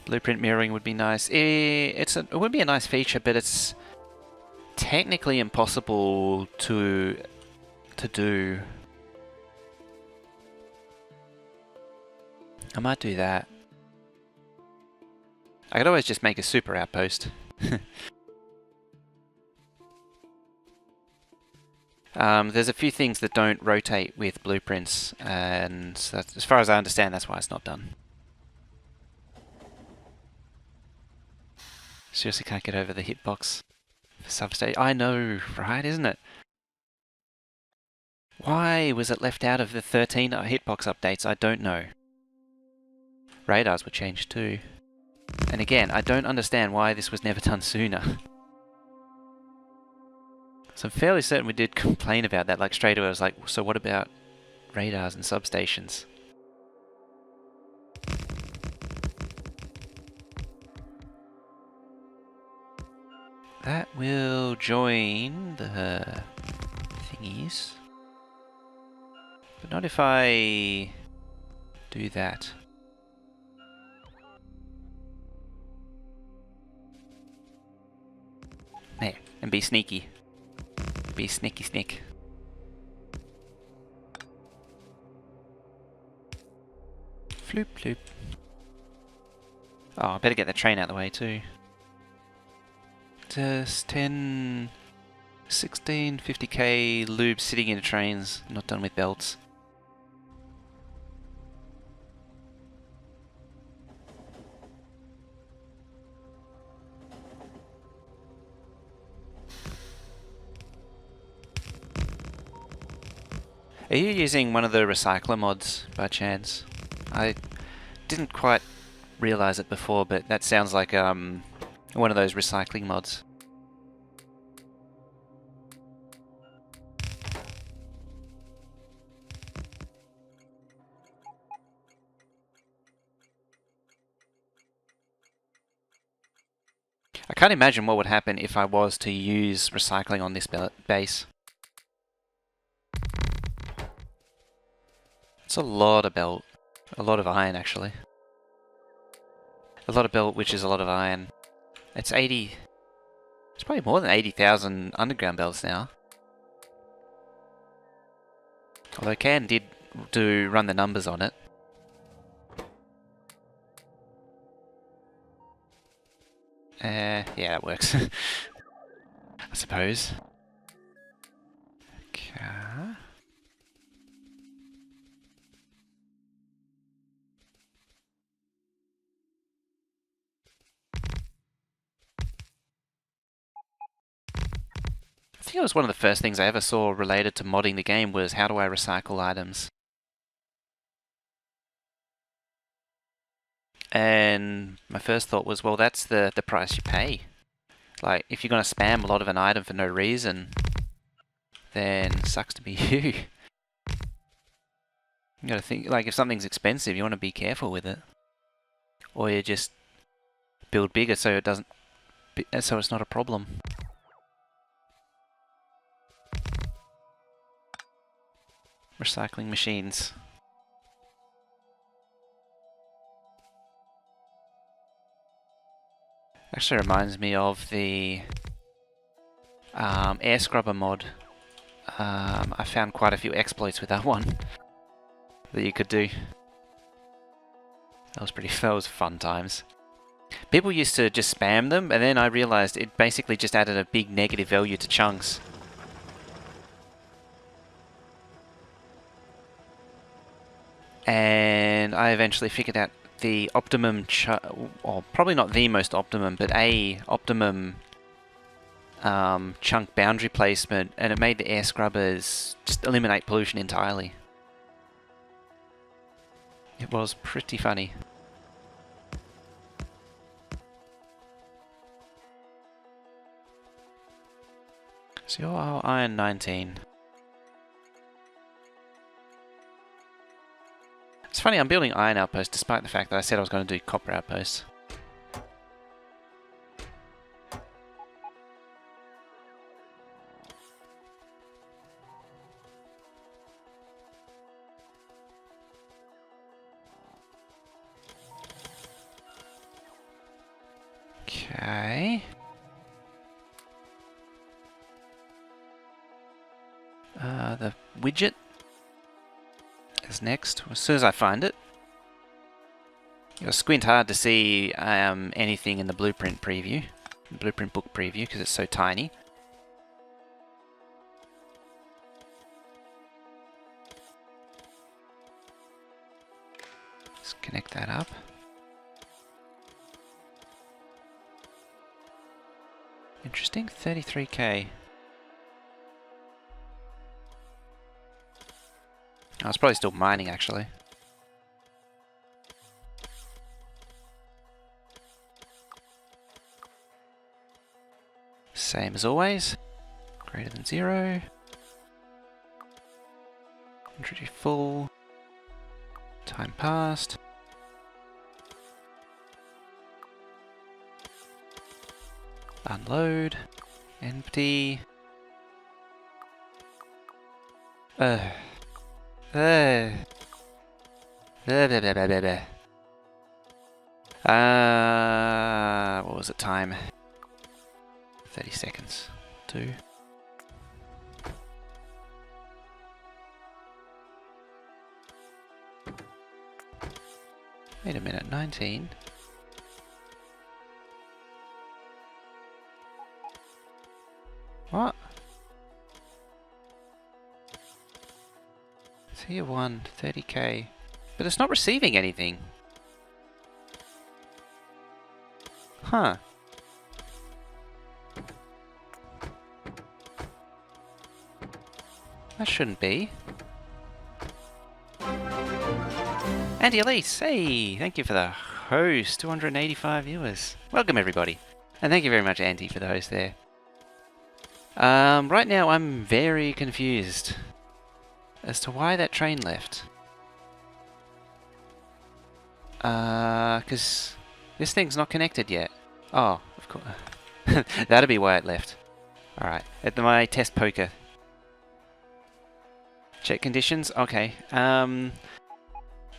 Blueprint mirroring would be nice. It would be a nice feature, but it's technically impossible to do. I might do that. I could always just make a super outpost. There's a few things that don't rotate with blueprints, and that's, as far as I understand, that's why it's not done. Seriously can't get over the hitbox for substation. I know, right, isn't it? Why was it left out of the 13 hitbox updates? I don't know. Radars were changed too. And again, I don't understand why this was never done sooner. So I'm fairly certain we did complain about that, like straight away. I was like, so what about radars and substations? That will join the thingies. But not if I do that. There, and be sneaky. Be sneaky sneak. Floop floop. Oh, I better get the train out of the way too. Just 10, 16, 50k lube sitting in the trains, not done with belts. Are you using one of the recycler mods by chance? I didn't quite realize it before, but that sounds like one of those recycling mods. I can't imagine what would happen if I was to use recycling on this base. It's a lot of belt. A lot of iron, actually. A lot of belt, which is a lot of iron. It's 80... It's probably more than 80,000 underground belts now. Although Can did run the numbers on it. Yeah, that works. I suppose. Okay. I think it was one of the first things I ever saw related to modding the game was how do I recycle items? And my first thought was, well, that's the price you pay. Like, if you're going to spam a lot of an item for no reason, then sucks to be you. You gotta think, like, if something's expensive, you want to be careful with it. Or you just build bigger so it doesn't, so it's not a problem. Recycling machines. Actually reminds me of the air scrubber mod. I found quite a few exploits with that one that you could do. That was fun times. People used to just spam them, and then I realized it basically just added a big negative value to chunks. And I eventually figured out the optimum, or probably not the most optimum, but a optimum chunk boundary placement, and it made the air scrubbers just eliminate pollution entirely. It was pretty funny. So you're iron 19. It's funny, I'm building iron outposts despite the fact that I said I was going to do copper outposts. Okay. The widget is next, as soon as I find it. You'll squint hard to see anything in the blueprint preview, blueprint book preview, because it's so tiny. Let's connect that up. Interesting, 33k. I was probably still mining, actually. Same as always. Greater than 0. Inventory full. Time passed. Unload. Empty. What was it? Time? 30 seconds. 2. Wait a minute, 19. What? Tier 1, 30k. But it's not receiving anything. Huh. That shouldn't be. Andy Elise, hey! Thank you for the host. 285 viewers. Welcome everybody. And thank you very much, Andy, for the host there. Right now I'm very confused as to why that train left. Because this thing's not connected yet. Oh, of course. That'd be why it left. Alright, at my test poker. Check conditions? Okay.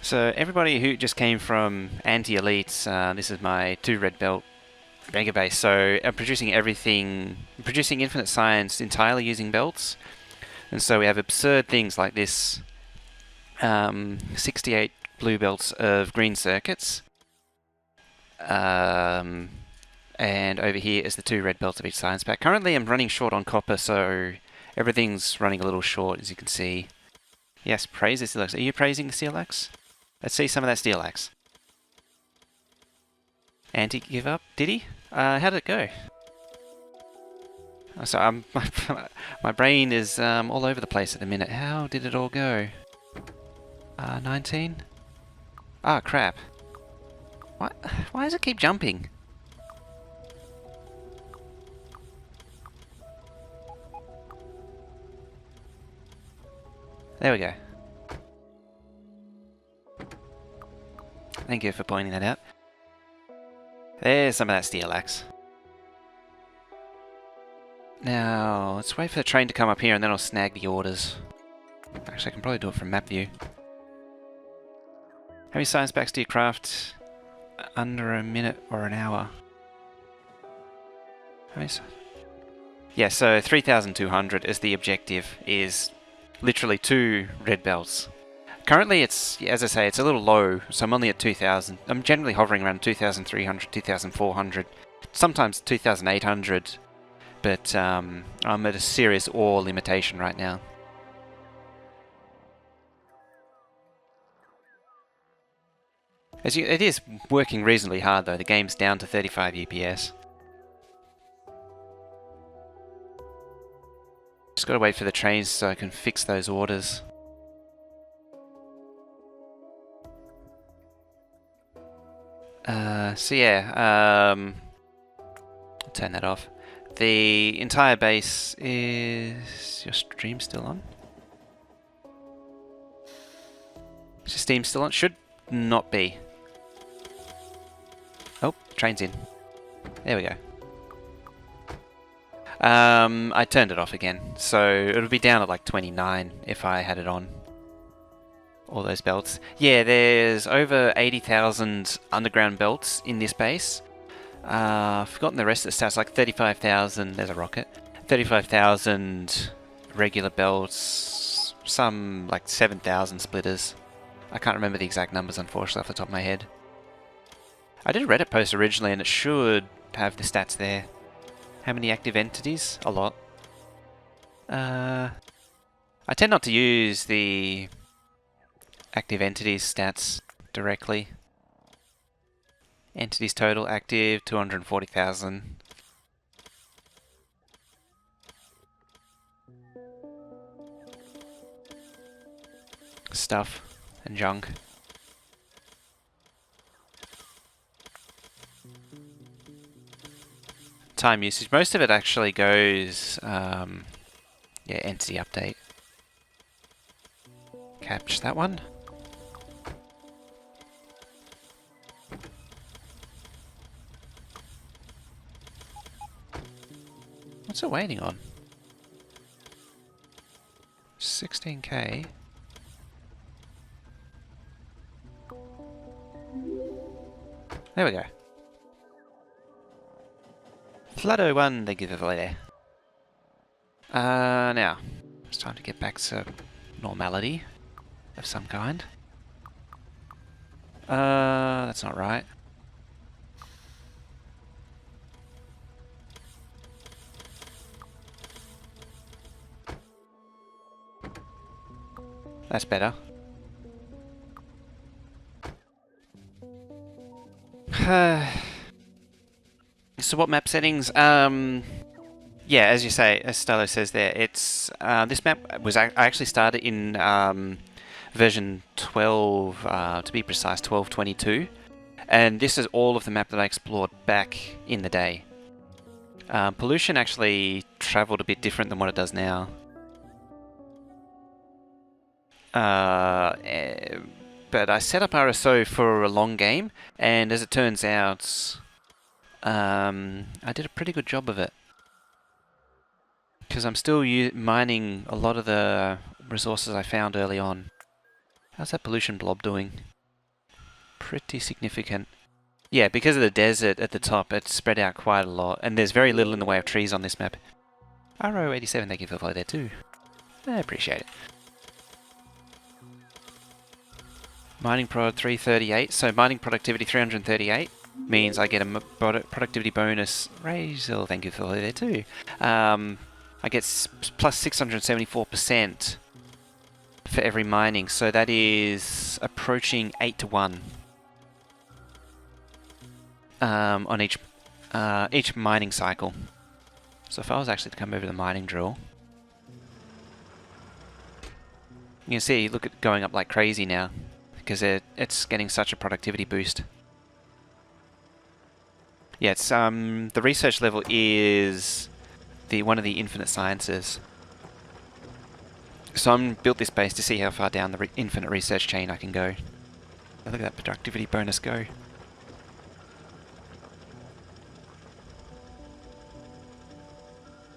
So everybody who just came from anti-elites, this is my 2 red belt mega base. So I'm producing everything, producing infinite science entirely using belts. And so we have absurd things like this 68 blue belts of green circuits. And over here is the 2 red belts of each science pack. Currently I'm running short on copper, so everything's running a little short, as you can see. Yes, praise the steel axe. Are you praising the steel axe? Let's see some of that steel axe. Anti give up? Did he? How did it go? Oh, so my brain is all over the place at the minute. How did it all go? 19? Ah, crap. What? Why does it keep jumping? There we go. Thank you for pointing that out. There's some of that steel axe. Now, let's wait for the train to come up here and then I'll snag the orders. Actually, I can probably do it from map view. How many science packs do you craft under a minute or an hour? How many? Yeah, so 3,200 is the objective, is literally 2 red belts. Currently, it's, as I say, it's a little low, so I'm only at 2,000. I'm generally hovering around 2,300, 2,400, sometimes 2,800, but I'm at a serious ore limitation right now. It is working reasonably hard though. The game's down to 35 UPS. Just gotta wait for the trains so I can fix those orders. So yeah, I'll turn that off. The entire base is... Your stream still on? Is your Steam still on? Should not be. Oh, train's in. There we go. I turned it off again, so it'll be down at like 29 if I had it on. All those belts. Yeah, there's over 80,000 underground belts in this base. I've forgotten the rest of the stats, like 35,000, there's a rocket. 35,000 regular belts, some like 7,000 splitters. I can't remember the exact numbers, unfortunately, off the top of my head. I did a Reddit post originally and it should have the stats there. How many active entities? A lot. I tend not to use the active entities stats directly. Entities total active, 240,000. Stuff and junk. Time usage. Most of it actually goes, yeah, entity update. Catch that one. What's it waiting on? 16k. There we go. Flado 1, thank you for the there. Now, it's time to get back to normality of some kind. That's not right. That's better. So what map settings? Yeah, as you say, as Stylo says there, it's this map was I actually started in version 12, to be precise, 12.22, and this is all of the map that I explored back in the day. Pollution actually travelled a bit different than what it does now. But I set up RSO for a long game, and as it turns out, I did a pretty good job of it. Because I'm still mining a lot of the resources I found early on. How's that pollution blob doing? Pretty significant. Yeah, because of the desert at the top, it's spread out quite a lot, and there's very little in the way of trees on this map. RO87, thank you for the follow there too. I appreciate it. Mining prod 338, so mining productivity 338 means I get a productivity bonus. Razel, thank you for the there too. I get plus 674% for every mining, so that is approaching 8 to 1 on each mining cycle. So if I was actually to come over the mining drill, you can see, look at going up like crazy now, because it's getting such a productivity boost. Yeah, it's the research level is one of the infinite sciences. So I'm built this base to see how far down the infinite research chain I can go. Look at that productivity bonus go.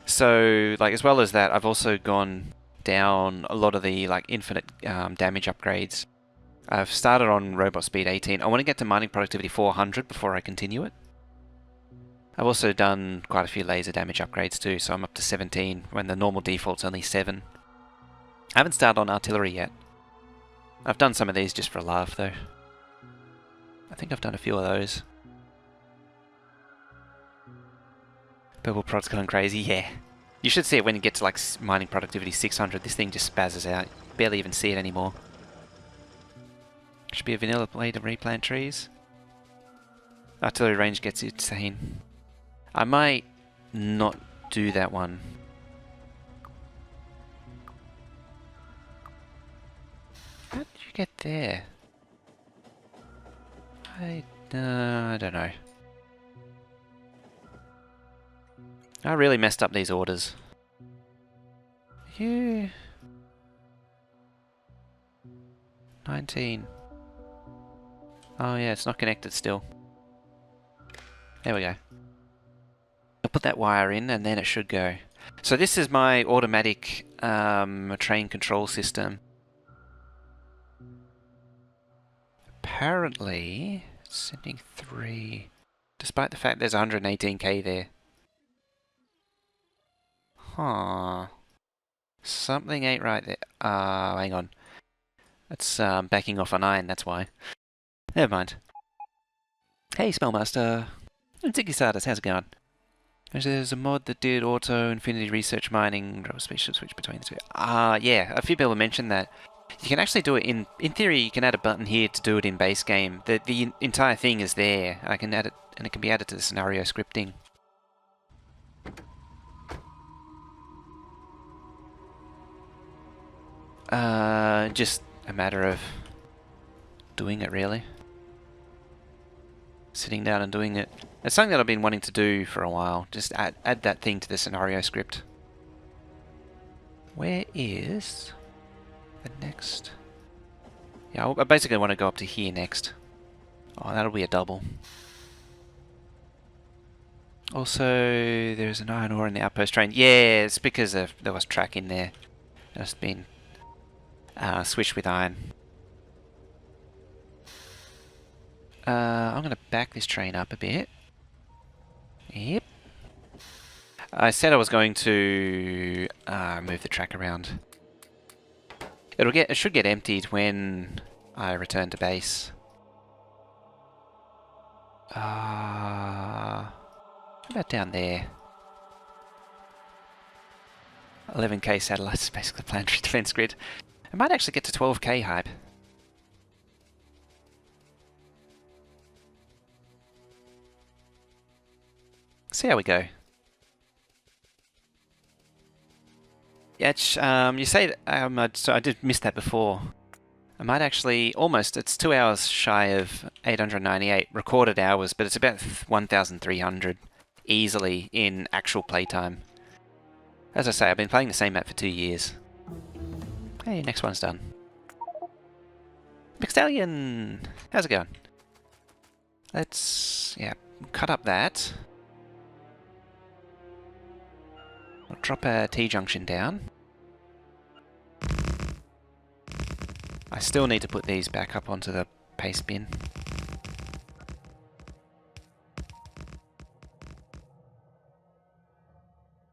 So, like, as well as that, I've also gone down a lot of the like infinite damage upgrades. I've started on robot speed 18. I want to get to mining productivity 400 before I continue it. I've also done quite a few laser damage upgrades too, so I'm up to 17 when the normal default's only 7. I haven't started on artillery yet. I've done some of these just for a laugh though. I think I've done a few of those. Purple prod's gone crazy, yeah. You should see it when you get to like mining productivity 600. This thing just spazzes out. You barely even see it anymore. Should be a vanilla way to replant trees. Artillery range gets insane. I might not do that one. How did you get there? I don't know. I really messed up these orders. You... 19. Oh yeah, it's not connected still. There we go. I'll put that wire in and then it should go. So this is my automatic train control system. Apparently, it's sending 3, despite the fact there's 118k there. Huh. Something ain't right there. Hang on. It's backing off a 9, that's why. Never mind. Hey, Spellmaster. Ziggy Sardus, how's it going? There's a mod that did auto infinity research mining, drop a spaceship switch between the two. Yeah, a few people mentioned that. You can actually do it in theory, you can add a button here to do it in base game. The entire thing is there. I can add it, and it can be added to the scenario scripting. Just a matter of doing it, really. Sitting down and doing it. It's something that I've been wanting to do for a while. Just add that thing to the scenario script. Where is the next? Yeah, I basically want to go up to here next. Oh, that'll be a double. Also, there's an iron ore in the outpost train. Yeah, it's because there was track in there. It's been switched with iron. I'm going to back this train up a bit. Yep. I said I was going to move the track around. It should get emptied when I return to base. How about down there? 11k satellites, basically planetary defense grid. I might actually get to 12k hype. See how we go. Yeah, you say that, so I did miss that before. I might actually, almost, it's 2 hours shy of 898 recorded hours, but it's about 1,300 easily in actual playtime. As I say, I've been playing the same map for 2 years. Hey, next one's done. Mixstallion! How's it going? Let's, yeah, cut up that. I'll drop a T-junction down. I still need to put these back up onto the paste bin.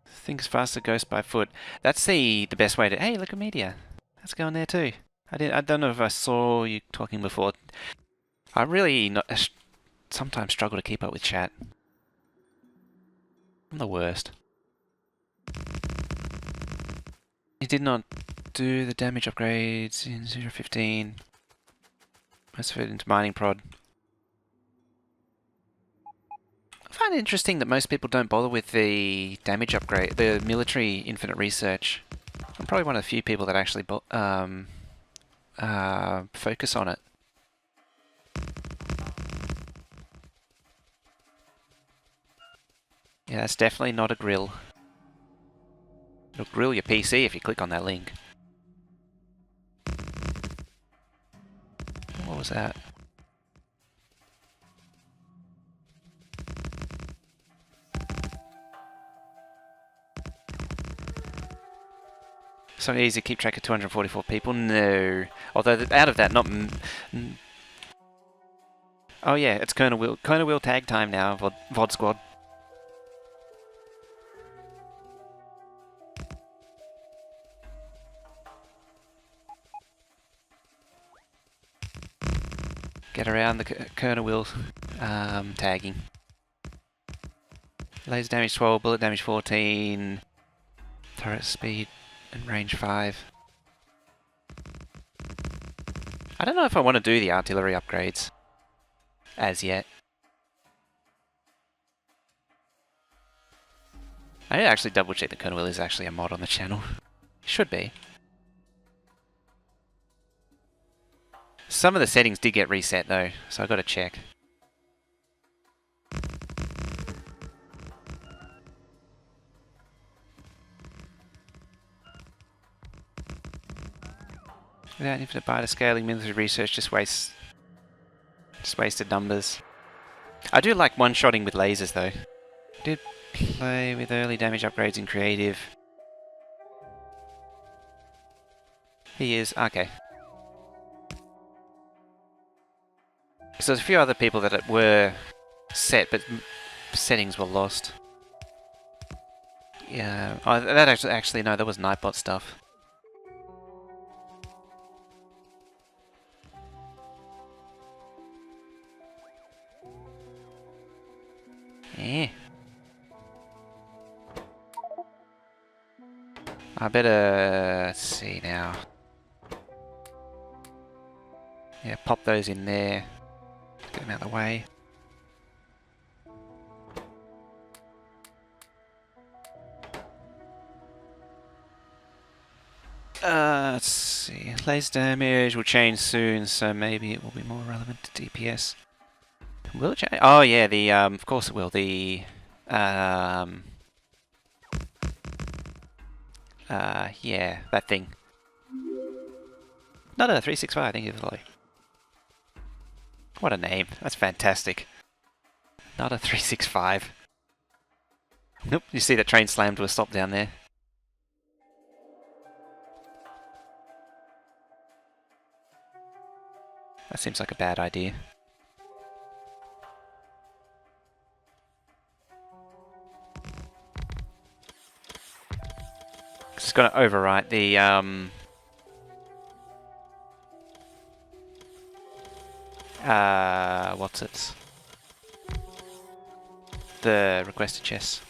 Things faster, ghost by foot. That's the best way to... Hey, look at media. That's going there too. I don't know if I saw you talking before. I really sometimes struggle to keep up with chat. I'm the worst. You did not do the damage upgrades in 0.15. Most of it into mining prod. I find it interesting that most people don't bother with the damage upgrade, the military infinite research. I'm probably one of the few people that actually focus on it. Yeah, that's definitely not a grill. It'll grill your PC if you click on that link. What was that? So easy to keep track of 244 people? No. Although out of that, not... Oh yeah, it's Colonel Will tag time now, VOD squad. Get around the Kerner wheel tagging. Laser damage 12, bullet damage 14, turret speed and range 5. I don't know if I want to do the artillery upgrades as yet. I need to actually double check the Kerner wheel is actually a mod on the channel. Should be. Some of the settings did get reset though, so I got to check. Without infinite beta scaling, military research just wasted numbers. I do like one-shotting with lasers though. Did play with early damage upgrades in creative. He is okay. So there's a few other people that were set, but settings were lost. Yeah, oh, that actually no, that was Nightbot stuff. Yeah. I better let's see now. Yeah, pop those in there. Get them out of the way. Let's see. Laser damage will change soon, so maybe it will be more relevant to DPS. Will it change? Oh yeah, the of course it will. The yeah, that thing. Not a 365, I think it's like. What a name! That's fantastic. Not a 365. Nope. You see that train slammed to a stop down there. That seems like a bad idea. It's going to overwrite the what's it? The requested chess.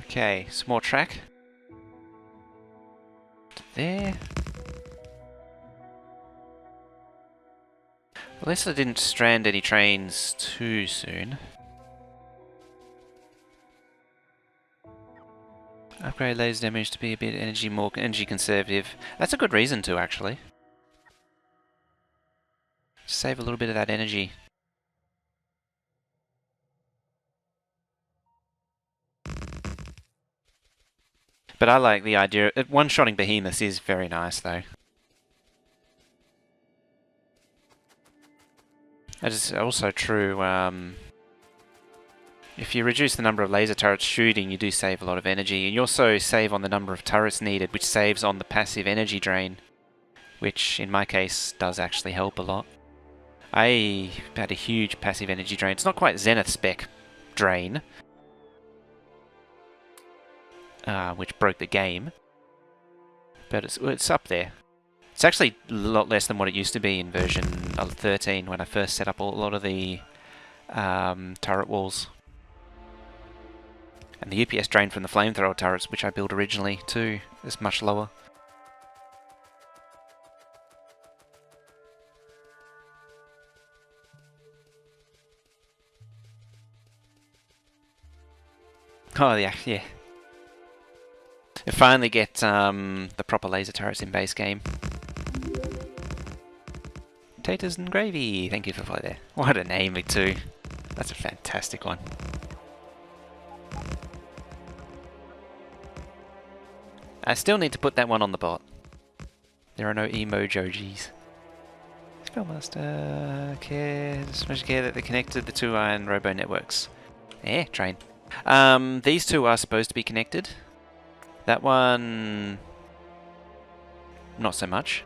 Okay, some more track. There. Well, at least I didn't strand any trains too soon. Upgrade laser damage to be a bit more energy conservative. That's a good reason to, actually. Save a little bit of that energy. But I like the idea. One-shotting behemoths is very nice, though. That is also true. If you reduce the number of laser turrets shooting, you do save a lot of energy. And you also save on the number of turrets needed, which saves on the passive energy drain. Which, in my case, does actually help a lot. I had a huge passive energy drain. It's not quite Zenith spec drain, which broke the game. But it's up there. It's actually a lot less than what it used to be in version 13 when I first set up a lot of the turret walls. And the UPS drain from the flamethrower turrets, which I built originally too, is much lower. Oh yeah, yeah. You finally get the proper laser turrets in base game. Taters and gravy, thank you for following there. What a name too. That's a fantastic one. I still need to put that one on the bot. There are no emojis. Spellmaster care that they connected the two iron robo networks. Eh, train. These two are supposed to be connected. That one, not so much.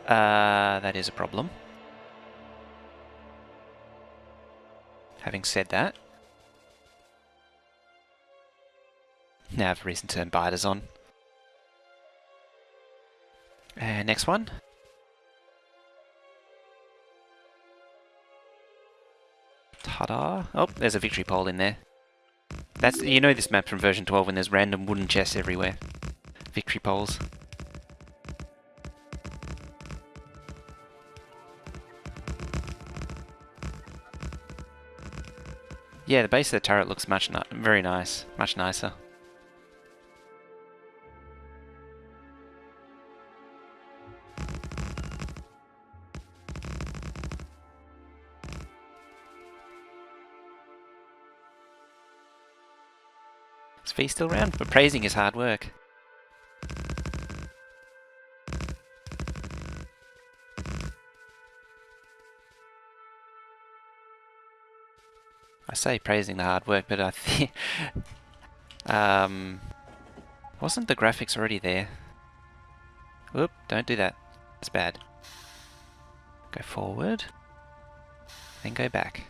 That is a problem. Having said that, Now I have a reason to turn biters on. And next one. Ta-da! Oh, there's a victory pole in there. That's, you know this map from version 12 when there's random wooden chests everywhere. Victory poles. Yeah, the base of the turret looks very nice. Much nicer. Is V still around? We're praising his hard work. I say praising the hard work, but I think... wasn't the graphics already there? Whoop, don't do that. It's bad. Go forward. Then go back.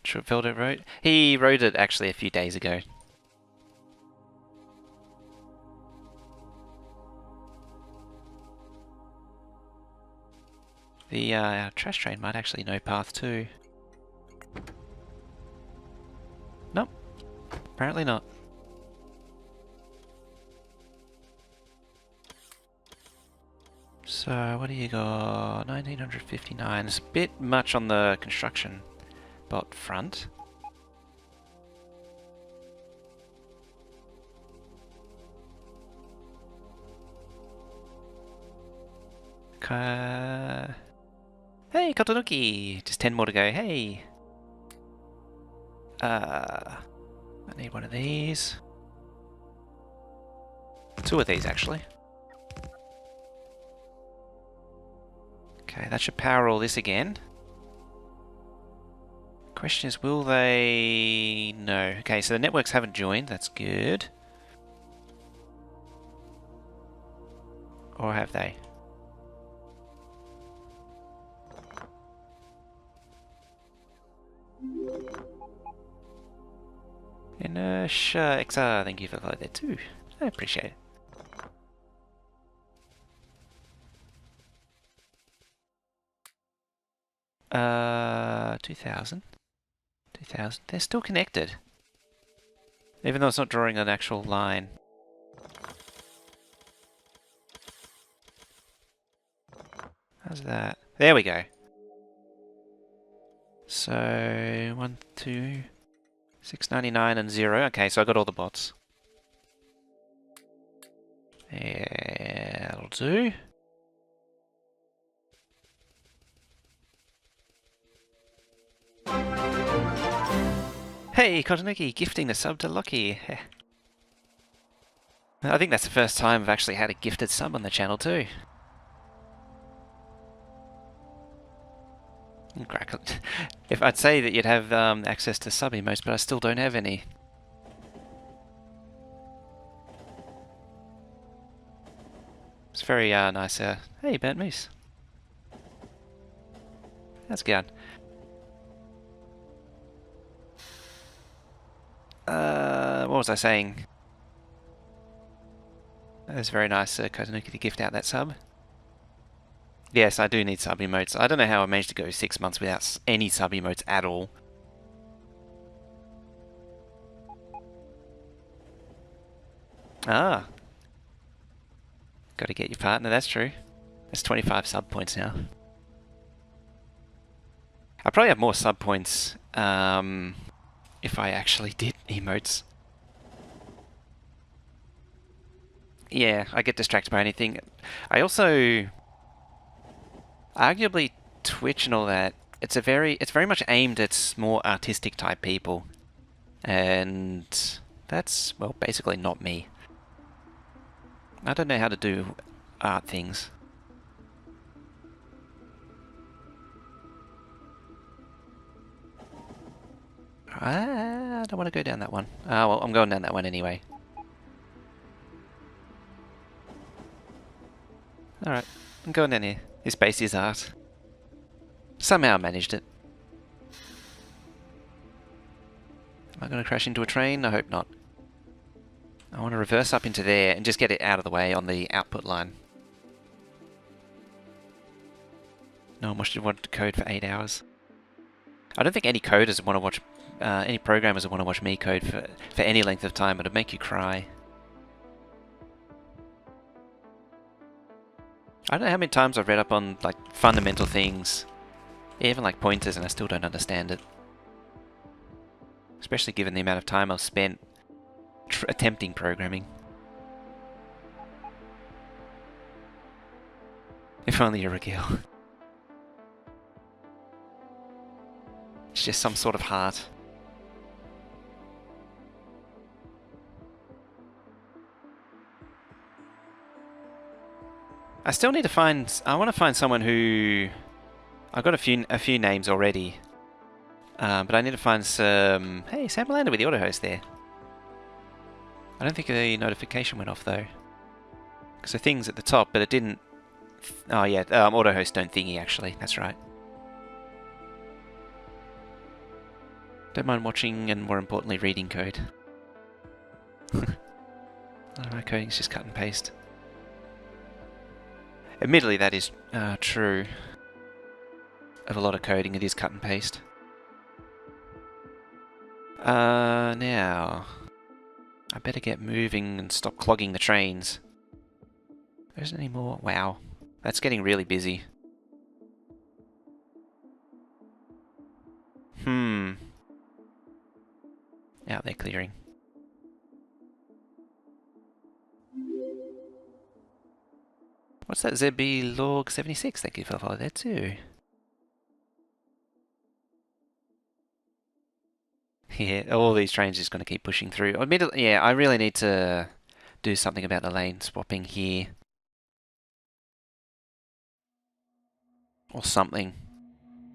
Schroepfelder wrote? He wrote it actually a few days ago. The trash train might actually know path too. Nope. Apparently not. So, what do you got? 1959. It's a bit much on the construction bot front. Hey, Kotonuki! Just 10 more to go. Hey! I need one of these. 2 of these, actually. Okay, that should power all this again. Question is, will they... No. Okay, so the networks haven't joined. That's good. Or have they? Inertia XR, thank you for the like there too. I appreciate it. 2000. They're still connected. Even though it's not drawing an actual line. How's that? There we go. So, 1, 2, 699 and 0. Okay, so I got all the bots. Yeah, that'll do. Hey, Kotonuki, gifting the sub to Lockie. I think that's the first time I've actually had a gifted sub on the channel too. If I'd say that you'd have access to sub emotes, but I still don't have any. It's very nice. Hey, Burnt Moose. How's it going? What was I saying? That was very nice, Kotonuki, to gift out that sub. Yes, I do need sub emotes. I don't know how I managed to go 6 months without any sub emotes at all. Ah. Got to get your partner, that's true. That's 25 sub points now. I probably have more sub points if I actually did emotes. Yeah, I get distracted by anything. I also... Arguably, Twitch and all that, it's very much aimed at more artistic type people. And that's, well, basically not me. I don't know how to do art things. I don't want to go down that one. Ah, well, I'm going down that one anyway. Alright, I'm going down here. This base is art. Somehow managed it. Am I going to crash into a train? I hope not. I want to reverse up into there and just get it out of the way on the output line. No one wanted to code for 8 hours. I don't think any coders want to watch, any programmers want to watch me code for any length of time. It'd make you cry. I don't know how many times I've read up on like fundamental things, even like pointers, and I still don't understand it. Especially given the amount of time I've spent attempting programming. If only you're a girl. It's just some sort of heart. I still need to find... I want to find someone who... I've got a few names already. But I need to find some... Hey, Sam landed with the auto host there. I don't think the notification went off though. Because the thing's at the top, but it didn't... Oh yeah, auto host don't thingy actually, that's right. Don't mind watching and more importantly reading code. My coding's just cut and paste. Admittedly that is true. Of a lot of coding, it is cut and paste. Now... I better get moving and stop clogging the trains. There isn't any more... Wow. That's getting really busy. Out there clearing. What's that? ZB log 76? Thank you for the follow there too. Yeah, all these trains are just going to keep pushing through. Admittedly, yeah, I really need to do something about the lane swapping here. Or something.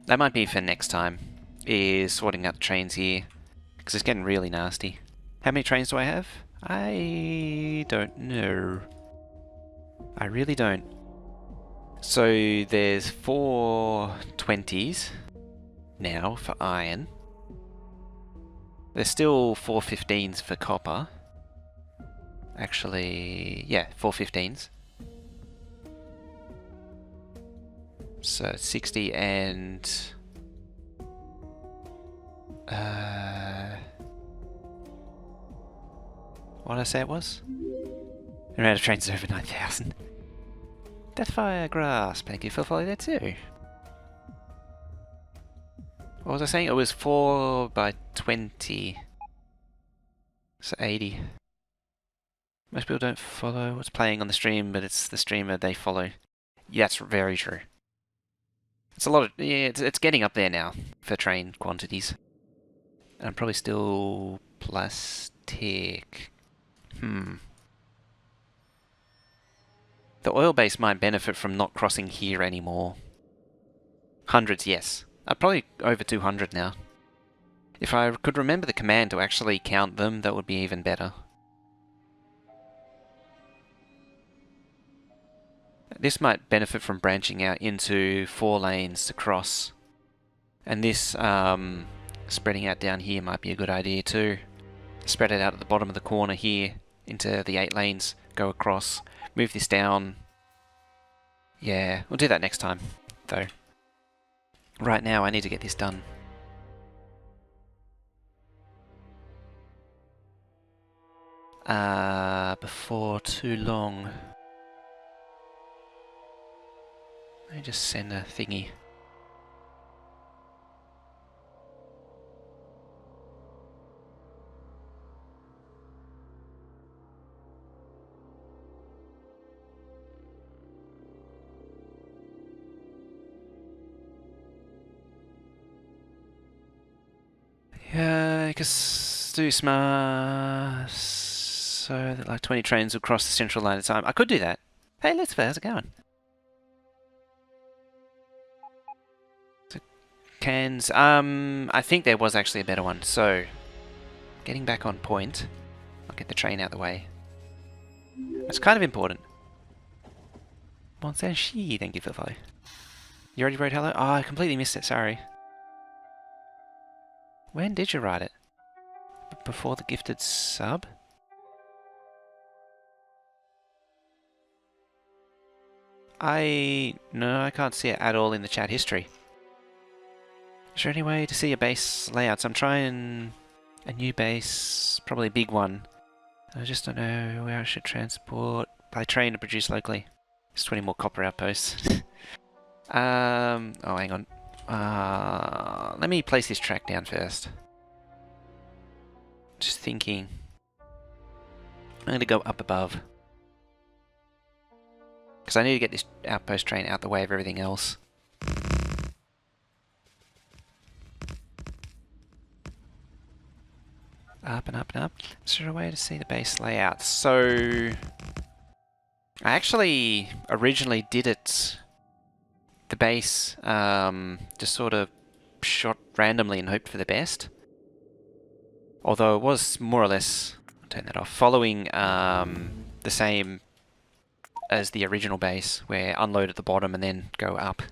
That might be for next time, is sorting out the trains here. Because it's getting really nasty. How many trains do I have? I don't know. I really don't. So there's 4 20s now for iron. There's still 4 15s for copper. Actually, yeah, 4 15s. So 60 and... what did I say it was? The amount of trains is over 9,000. Deathfire Grasp, thank you for following that too. What was I saying? It was 4 by 20. So 80. Most people don't follow what's playing on the stream, but it's the streamer they follow. Yeah, that's very true. It's a lot of... Yeah, it's getting up there now for train quantities. And I'm probably still plastic. The oil base might benefit from not crossing here anymore. Hundreds, yes. Probably over 200 now. If I could remember the command to actually count them, that would be even better. This might benefit from branching out into 4 lanes to cross. And this spreading out down here might be a good idea too. Spread it out at the bottom of the corner here into the 8 lanes, go across, move this down. Yeah, we'll do that next time though. Right now I need to get this done. Before too long. Let me just send a thingy. Yeah, I guess do smart so that like 20 trains will cross the central line at a time. I could do that. Hey, let's how's it going? So, cans. I think there was actually a better one. So, getting back on point. I'll get the train out of the way. That's kind of important. Monsanshi, thank you for the follow. You already wrote hello? Oh, I completely missed it, sorry. When did you write it? Before the gifted sub? No, I can't see it at all in the chat history. Is there any way to see your base layouts? I'm trying a new base, probably a big one. I just don't know where I should transport by train to produce locally. There's 20 more copper outposts. Oh, hang on. Let me place this track down first. Just thinking. I'm going to go up above. Because I need to get this outpost train out the way of everything else. Up and up and up. Is there a way to see the base layout? So, I actually originally did it, the base, just sort of shot randomly and hoped for the best. Although it was more or less, I'll turn that off, following the same as the original base, where unload at the bottom and then go up.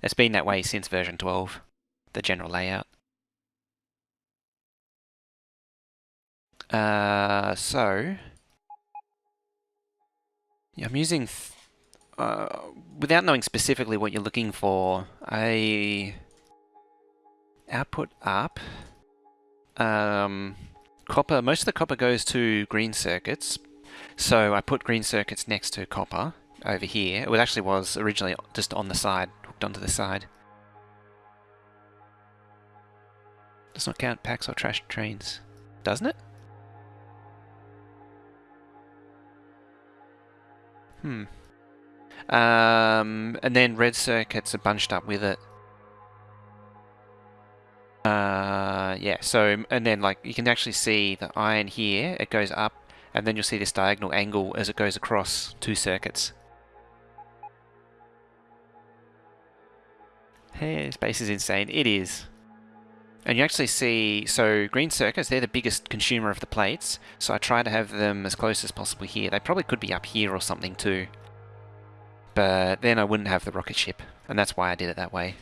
It's been that way since version 12, the general layout. So, yeah, I'm using, without knowing specifically what you're looking for, output up. Copper, most of the copper goes to green circuits, so I put green circuits next to copper over here. It actually was originally just on the side, hooked onto the side. Does not count packs or trash trains, doesn't it? And then red circuits are bunched up with it. Yeah, so, and then like, you can actually see the iron here, it goes up, and then you'll see this diagonal angle as it goes across two circuits. Hey, space is insane. It is. And you actually see, so green circuits, they're the biggest consumer of the plates, so I try to have them as close as possible here. They probably could be up here or something too. But then I wouldn't have the rocket ship, and that's why I did it that way.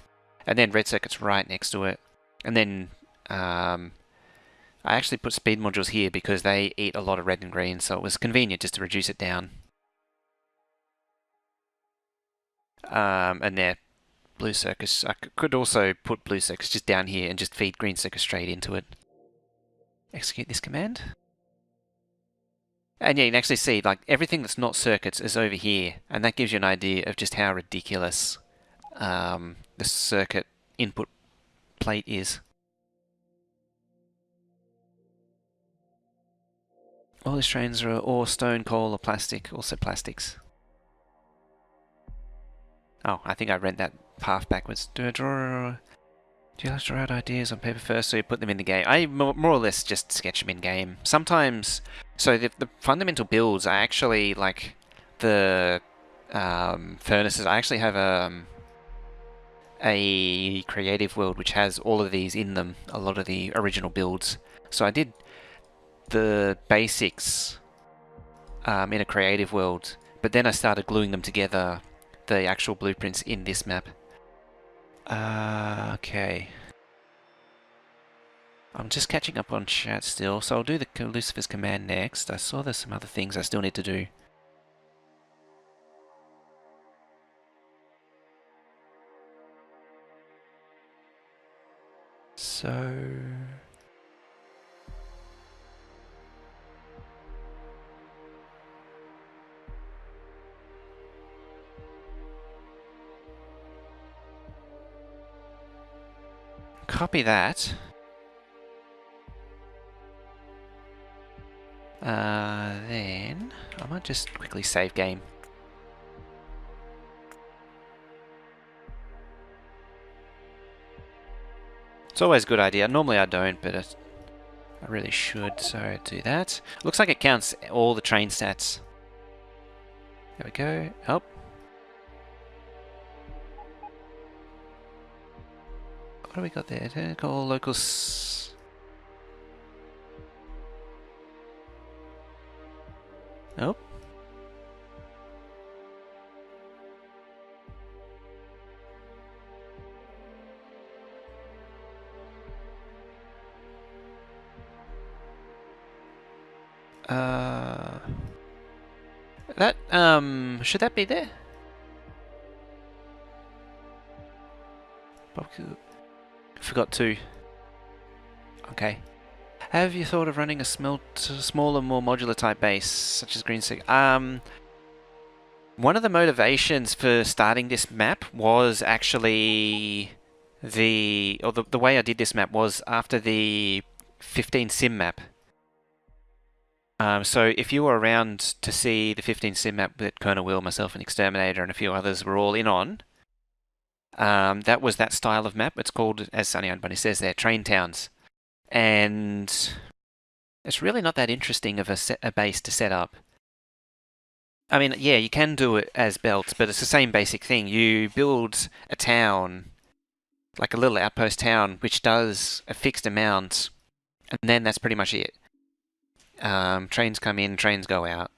And then red circuit's right next to it. And then I actually put speed modules here because they eat a lot of red and green, so it was convenient just to reduce it down. And there, blue circus. I could also put blue circus just down here and just feed green circus straight into it. Execute this command. And yeah, you can actually see, like, everything that's not circuits is over here, and that gives you an idea of just how ridiculous the circuit input plate is. All these trains are ore, stone, coal, or plastic, also plastics. Oh, I think I read that path backwards. Do you like to write ideas on paper first, so you put them in the game? I more or less just sketch them in game. Sometimes, so the fundamental builds, I actually like the furnaces. I actually have a creative world which has all of these in them, a lot of the original builds. So I did the basics in a creative world, but then I started gluing them together, the actual blueprints in this map. Okay. I'm just catching up on chat still, so I'll do the Lucifer's command next. I saw there's some other things I still need to do. So... copy that. Then I might just quickly save game. It's always a good idea. Normally I don't, but I really should, so do that. Looks like it counts all the train stats. There we go. Oh. What do we got there? Technical locals. Oh. That, should that be there? Forgot to. Okay. Have you thought of running a smaller, more modular type base, such as Green Sig? One of the motivations for starting this map was actually the way I did this map was after the 15 sim map. So if you were around to see the 15 sim map that Colonel Will, myself, and Exterminator, and a few others were all in on, that was that style of map. It's called, as Sunny Eyed Bunny says there, Train Towns. And it's really not that interesting of a base to set up. I mean, yeah, you can do it as belts, but it's the same basic thing. You build a town, like a little outpost town, which does a fixed amount, and then that's pretty much it. Trains come in, trains go out.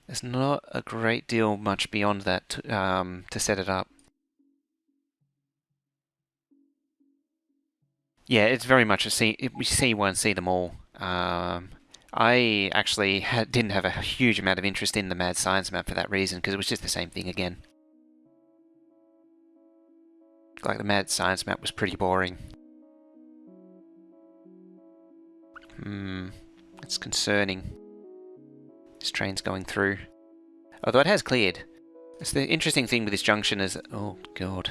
There's not a great deal much beyond that to set it up. Yeah, it's very much a see one, see them all. I actually didn't have a huge amount of interest in the Mad Science map for that reason, because it was just the same thing again. Like, the Mad Science map was pretty boring. It's concerning. This train's going through. Although it has cleared. It's the interesting thing with this junction is... Oh, God.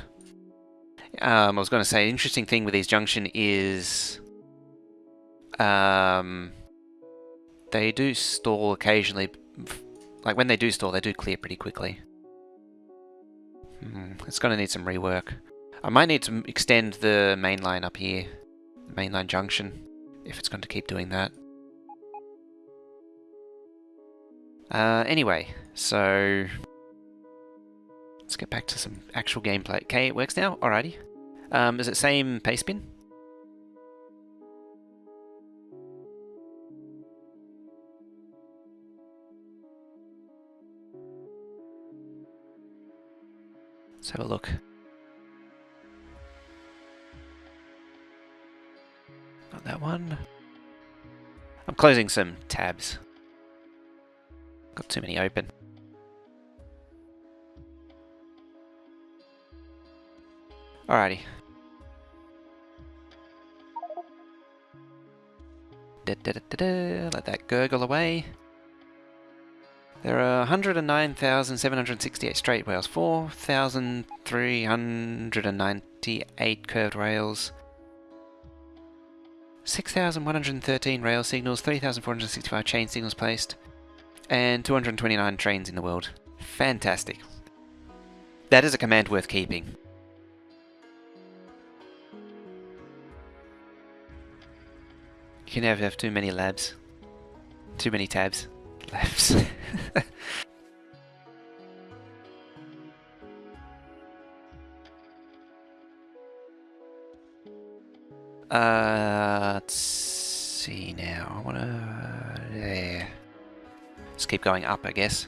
I was going to say, the interesting thing with these junction is... they do stall occasionally. Like, when they do stall, they do clear pretty quickly. It's going to need some rework. I might need to extend the main line up here. The main line junction. If it's going to keep doing that. Anyway, so... let's get back to some actual gameplay. Okay, it works now? Alrighty. Is it same pace bin? Let's have a look. Not that one. I'm closing some tabs. Got too many open. Alrighty. Let that gurgle away. There are 109,768 straight rails, 4,398 curved rails, 6,113 rail signals, 3,465 chain signals placed, and 229 trains in the world. Fantastic. That is a command worth keeping. You can never have too many labs. Too many tabs. Labs. Let's see now. I wanna... there. Just keep going up, I guess.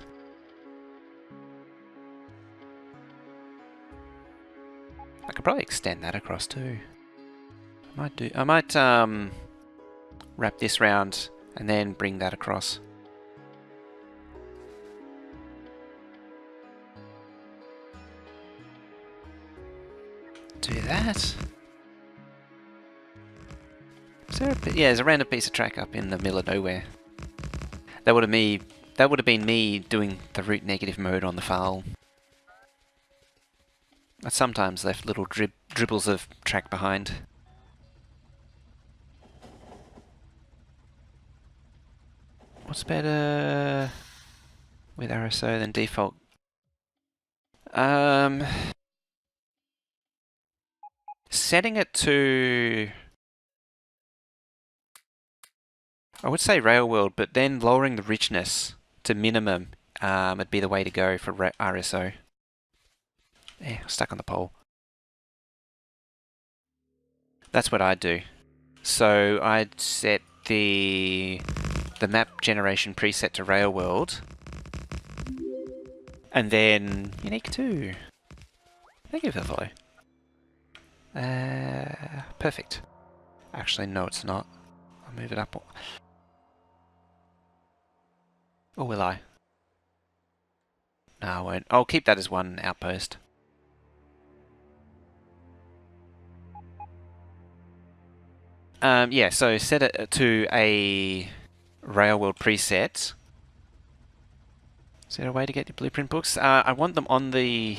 I could probably extend that across too. I might wrap this round and then bring that across. Do that. Is there there's a random piece of track up in the middle of nowhere. That would have been me doing the route negative mode on the foul. I sometimes left little dribbles of track behind. What's better with RSO than default? Setting it to... I would say Rail World, but then lowering the richness to minimum would be the way to go for RSO. Yeah, stuck on the pole. That's what I'd do. So I'd set the map generation preset to Rail World, and then unique too. Thank you for the follow. Perfect. Actually, no, it's not. I'll move it up. Or will I? No, I won't. I'll keep that as one outpost. Yeah, so set it to a Railworld preset. Is there a way to get your blueprint books? I want them on the...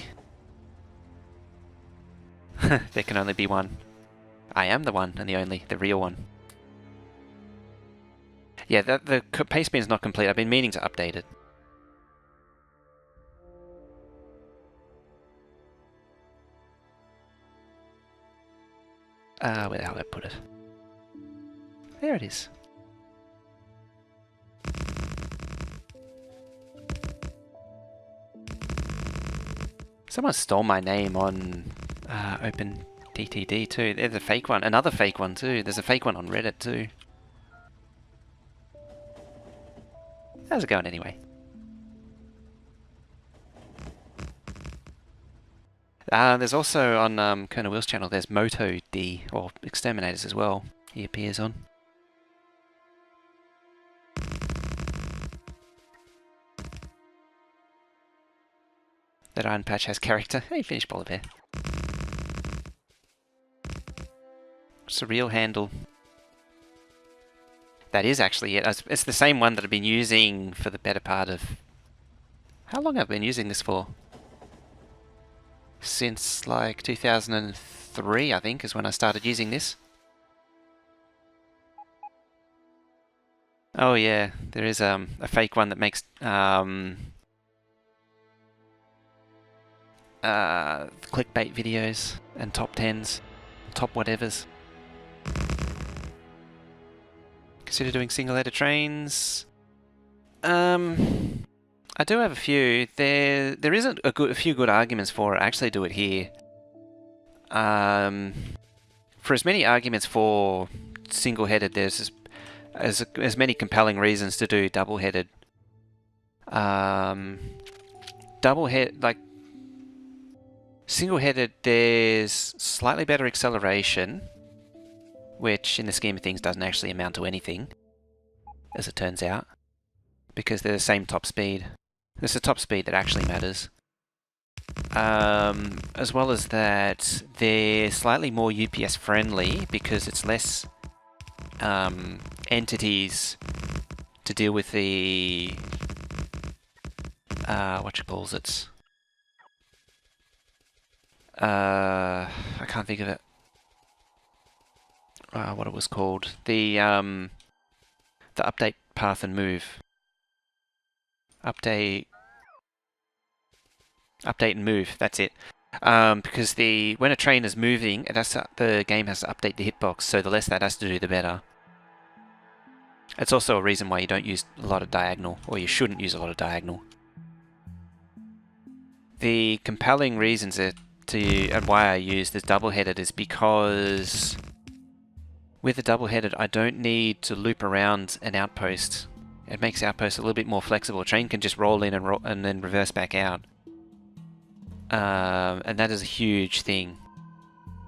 There can only be one. I am the one and the only, the real one. Yeah, the paste bin is not complete. I've been meaning to update it. Where the hell did I put it? There it is. Someone stole my name on OpenDTD too. There's a fake one. Another fake one too. There's a fake one on Reddit too. How's it going anyway? There's also on Colonel Will's channel, there's Moto D, or Exterminators as well, he appears on. That Iron Patch has character. Hey, finished Polar Bear. It's a real handle. That is actually it. It's the same one that I've been using for the better part of... How long have I been using this for? Since like 2003, I think, is when I started using this. Oh yeah, there is a fake one that makes clickbait videos and top 10s, top whatevers. Consider doing single-header trains. I do have a few. There isn't a few good arguments for it. I actually do it here. For as many arguments for single-headed, there's as many compelling reasons to do double-headed. Like single-headed, there's slightly better acceleration, which in the scheme of things doesn't actually amount to anything, as it turns out, because they're the same top speed. It's the top speed that actually matters. As well as that, they're slightly more UPS friendly because it's less entities to deal with the I can't think of it. What it was called. The update path and move. Update and move, that's it. Because when a train is moving, the game has to update the hitbox, so the less that has to do, the better. It's also a reason why you don't use a lot of diagonal, or you shouldn't use a lot of diagonal. The compelling reasons and why I use this double-headed is because with the double-headed, I don't need to loop around an outpost. It makes the outpost a little bit more flexible. A train can just roll in and then reverse back out. And that is a huge thing.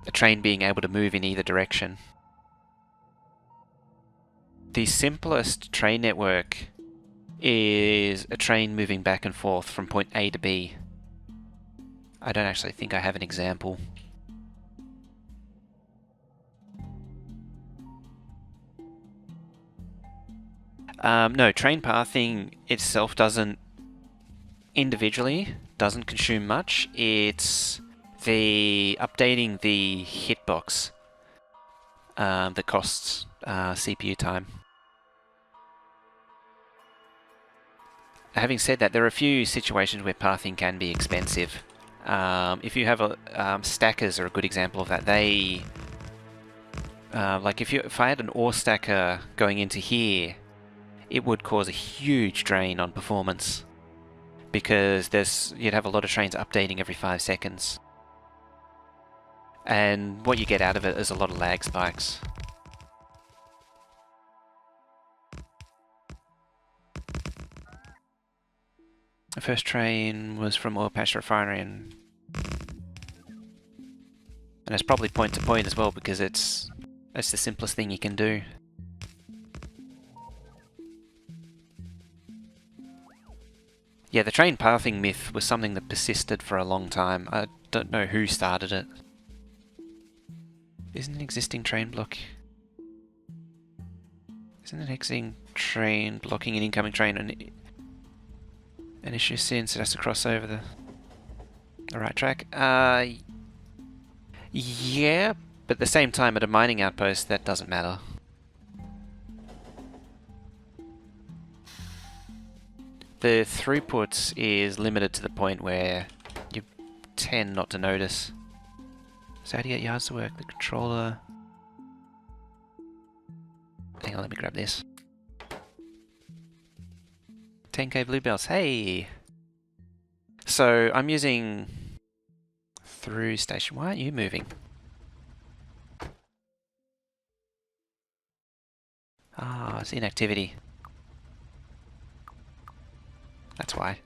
A train being able to move in either direction. The simplest train network is a train moving back and forth from point A to B. I don't actually think I have an example. No, train pathing itself individually doesn't consume much. It's updating the hitbox that costs CPU time. Having said that, there are a few situations where pathing can be expensive. If you have stackers are a good example of that. They like if I had an ore stacker going into here, it would cause a huge drain on performance because you'd have a lot of trains updating every 5 seconds. And what you get out of it is a lot of lag spikes. The first train was from Oil Patch Refinery and it's probably point to point as well because it's the simplest thing you can do. Yeah, the train pathing myth was something that persisted for a long time. I don't know who started it. Isn't an existing train block... Isn't an exiting train blocking an incoming train an issue since it has to cross over the right track? Yeah, but at the same time at a mining outpost that doesn't matter. The throughput is limited to the point where you tend not to notice. So how do you get yards to work? The controller... Hang on, let me grab this. 10k bluebells, hey! So I'm using through station. Why aren't you moving? Ah, it's inactivity. That's why.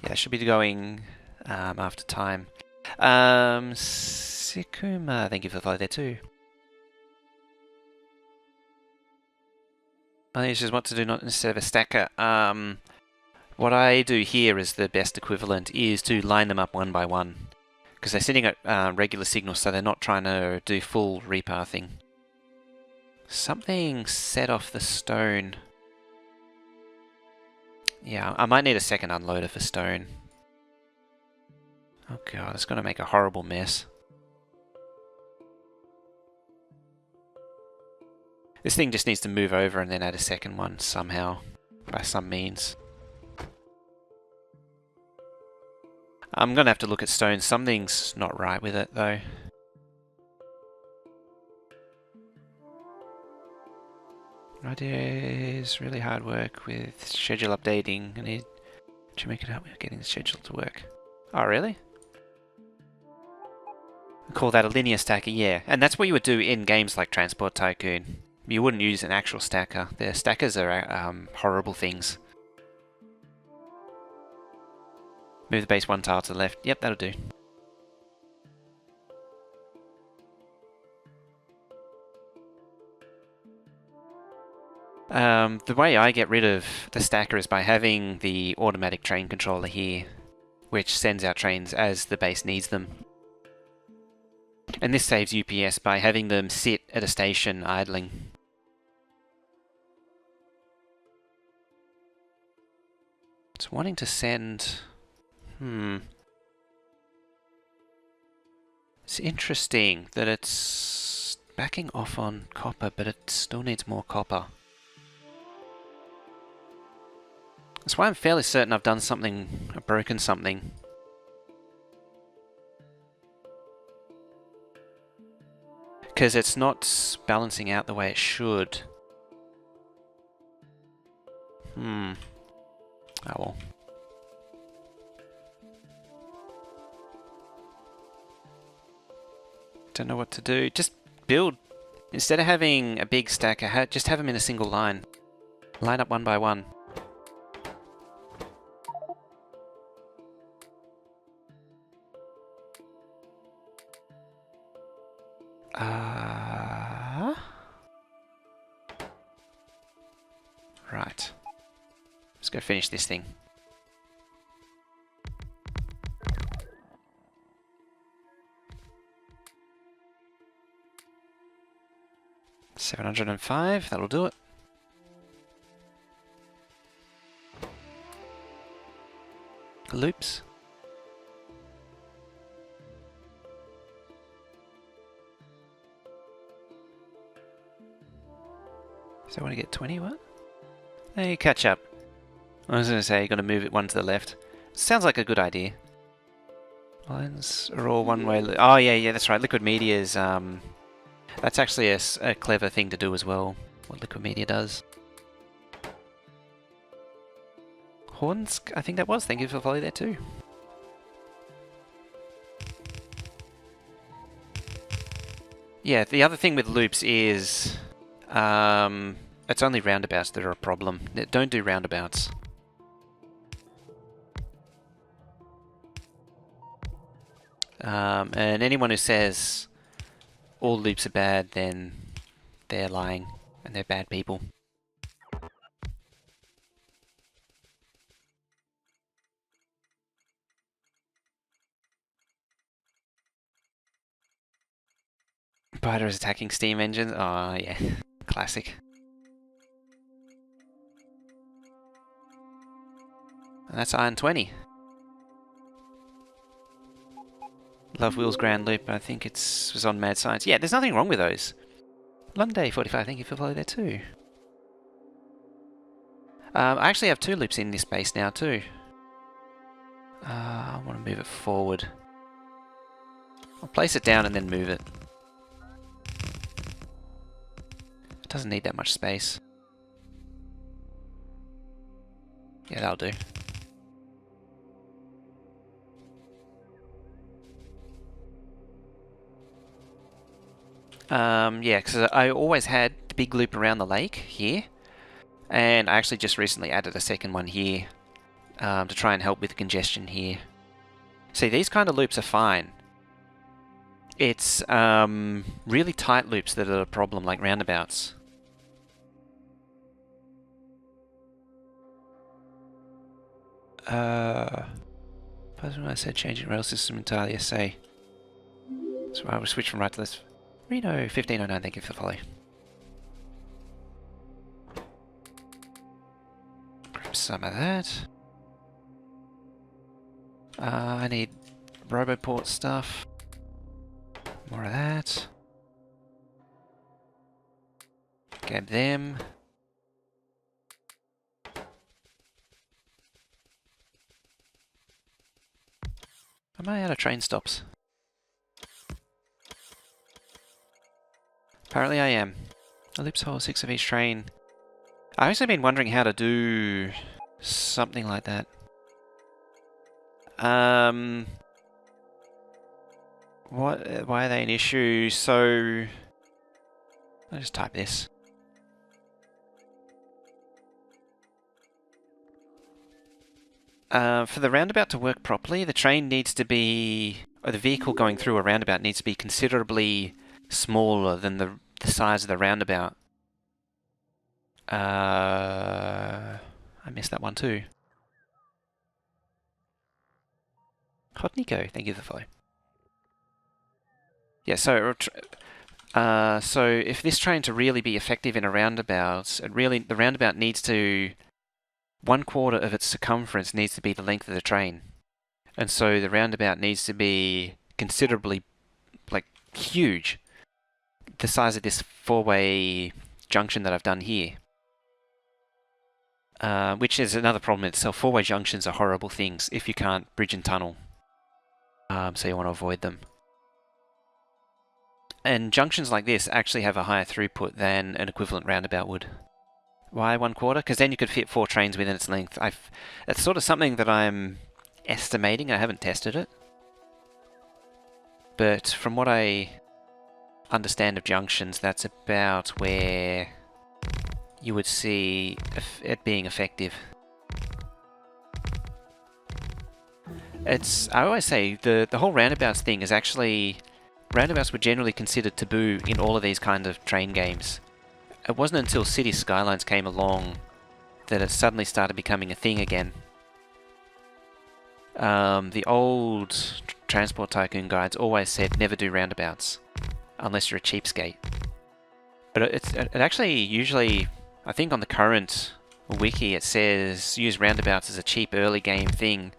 Yeah, I should be going after time. Sikuma, thank you for the follow there too. I think it's just what to do, not instead of a stacker. What I do here is the best equivalent is to line them up one by one. Because they're sitting at regular signals, so they're not trying to do full repathing. Something set off the stone. Yeah, I might need a second unloader for stone. Oh god, it's going to make a horrible mess. This thing just needs to move over and then add a second one somehow, by some means. I'm going to have to look at stone. Something's not right with it though. Idea is really hard work with schedule updating. I need to make it up with getting the schedule to work. Oh really? I call that a linear stacker, yeah. And that's what you would do in games like Transport Tycoon. You wouldn't use an actual stacker. The stackers are horrible things. Move the base one tile to the left. Yep, that'll do. The way I get rid of the stacker is by having the automatic train controller here, which sends out trains as the base needs them. And this saves UPS by having them sit at a station idling. It's wanting to send... It's interesting that it's backing off on copper, but it still needs more copper. That's why I'm fairly certain I've done something, I've broken something. Because it's not balancing out the way it should. Oh well. Don't know what to do. Just build. Instead of having a big stacker, just have them in a single line. Line up one by one. Right. Let's go finish this thing. $705, that'll do it. Loops. So I want to get 20, what? Hey, catch up. I was going to say, you got to move it one to the left. Sounds like a good idea. Lines are all one way. Oh, yeah, that's right. Liquid media is, that's actually a clever thing to do as well, what liquid media does. Horns, I think that was. Thank you for the follow there too. Yeah, the other thing with loops is it's only roundabouts that are a problem. Don't do roundabouts. And anyone who says all loops are bad, then they're lying and they're bad people. Spider is attacking steam engines. Oh yeah, classic. And that's iron 20. Love Wheels Grand Loop. I think it was on Mad Science. Yeah, there's nothing wrong with those. Lunday 45. Thank you for following there too. I actually have 2 loops in this base now too. I want to move it forward. I'll place it down and then move it. It doesn't need that much space. Yeah, that'll do. Yeah, because I always had the big loop around the lake here, and I actually just recently added a second one here to try and help with congestion here. See, these kind of loops are fine. It's really tight loops that are a problem, like roundabouts. When I said changing rail system entirely, say. So I will switch from right to left. Reno 1509, thank you for the follow. Grab some of that. I need Roboport stuff. More of that. Grab them. Am I out of train stops? Apparently I am. Ellipse 6 of each train. I've actually been wondering how to do something like that. Why are they an issue? So I'll just type this. For the roundabout to work properly, the train needs to be, or the vehicle going through a roundabout needs to be considerably smaller than the size of the roundabout. I missed that one too. Hot Nico, thank you for the follow. Yeah, so if this train to really be effective in a roundabout, the roundabout needs to, 1/4 of its circumference needs to be the length of the train. And so the roundabout needs to be considerably, like, huge. The size of this 4-way junction that I've done here. Which is another problem in itself. 4-way junctions are horrible things if you can't bridge and tunnel. So you want to avoid them. And junctions like this actually have a higher throughput than an equivalent roundabout would. Why 1/4? Because then you could fit 4 trains within its length. It's sort of something that I'm estimating. I haven't tested it. But from what I understand of junctions, that's about where you would see it being effective. I always say the whole roundabouts thing is actually, roundabouts were generally considered taboo in all of these kind of train games. It wasn't until City Skylines came along that it suddenly started becoming a thing again. The old Transport Tycoon guides always said never do roundabouts unless you're a cheapskate. But it actually usually, I think on the current wiki it says use roundabouts as a cheap early game thing,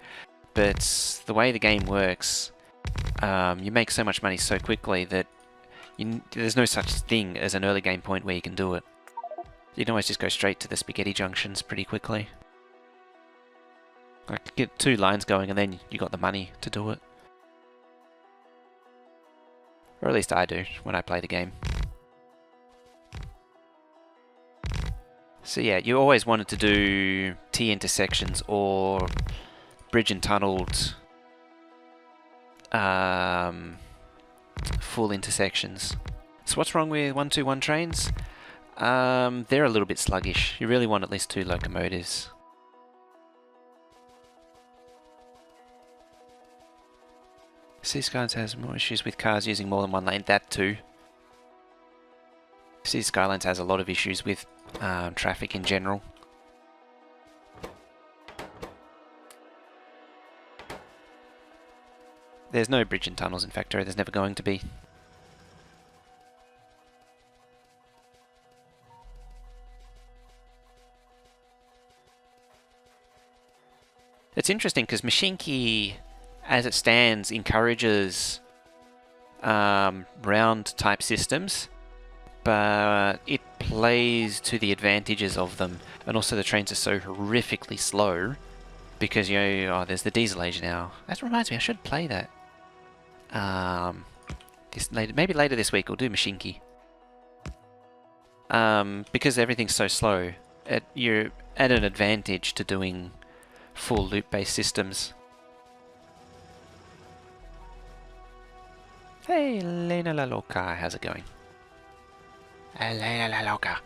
but the way the game works, you make so much money so quickly that there's no such thing as an early game point where you can do it. You can always just go straight to the spaghetti junctions pretty quickly. Like, get 2 lines going and then you got the money to do it. Or at least I do when I play the game. So yeah, you always wanted to do T intersections or bridge and tunneled full intersections. So what's wrong with 121 trains? They're a little bit sluggish. You really want at least 2 locomotives. Sea Skies has more issues with cars using more than one lane. That too. Cities Skylines has a lot of issues with traffic in general. There's no bridge and tunnels in Factorio, there's never going to be. It's interesting because Machinki, as it stands, encourages round type systems, but it plays to the advantages of them, and also the trains are so horrifically slow because, you know, oh, there's the diesel age now. That reminds me, I should play that. Maybe later this week we'll do Machinki. Because everything's so slow, you're at an advantage to doing full loop-based systems. Hey, Elena La Loca, how's it going? Elena La Loca.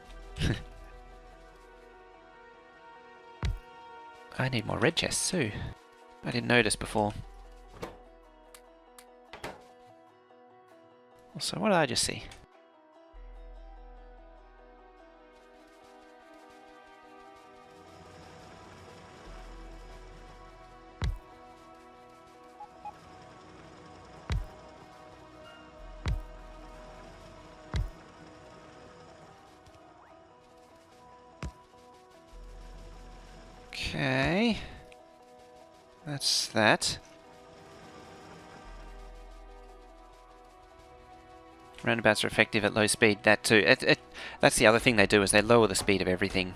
I need more red chests too. I didn't notice before. Also, what did I just see? Okay, that's that. Roundabouts are effective at low speed, that too. That's the other thing they do, is they lower the speed of everything.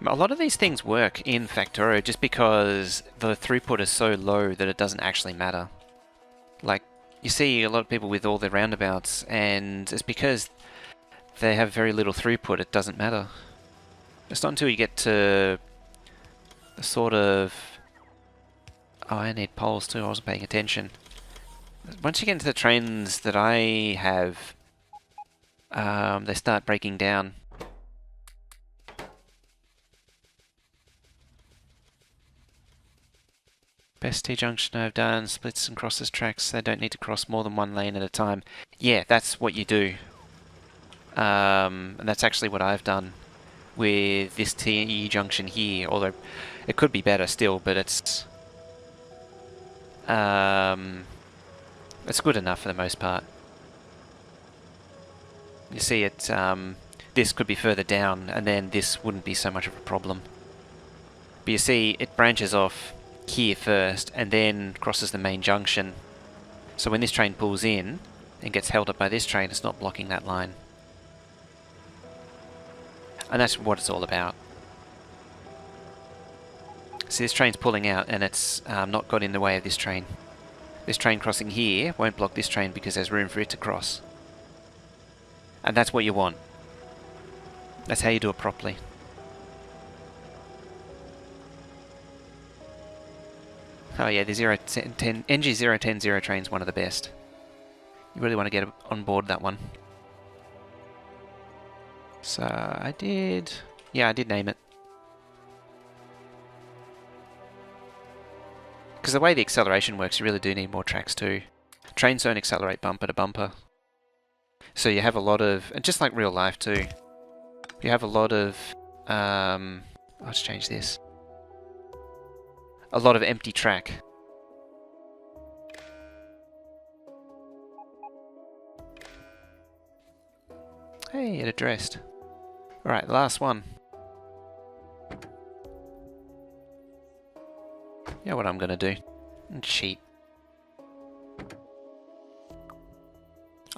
A lot of these things work in Factorio just because the throughput is so low that it doesn't actually matter. Like, you see a lot of people with all their roundabouts, and it's because they have very little throughput, it doesn't matter. It's not until you get to the sort of... Oh, I need poles too, I wasn't paying attention. Once you get into the trains that I have, they start breaking down. Best T-junction I've done, splits and crosses tracks. They don't need to cross more than one lane at a time. Yeah, that's what you do. And that's actually what I've done with this T-junction here, although it could be better still, but it's good enough for the most part. You see it, this could be further down, and then this wouldn't be so much of a problem. But you see, it branches off here first, and then crosses the main junction. So when this train pulls in, and gets held up by this train, it's not blocking that line. And that's what it's all about. See, this train's pulling out, and it's not got in the way of this train. This train crossing here won't block this train because there's room for it to cross. And that's what you want. That's how you do it properly. Oh yeah, the NG0100 train's one of the best. You really want to get on board that one. So I did name it. Because the way the acceleration works, you really do need more tracks too. Trains don't accelerate bumper to bumper. So you have a lot of, and just like real life too, you have a lot of, let's change this. A lot of empty track. Hey, it addressed. Alright, last one. You know what I'm gonna do? Cheat.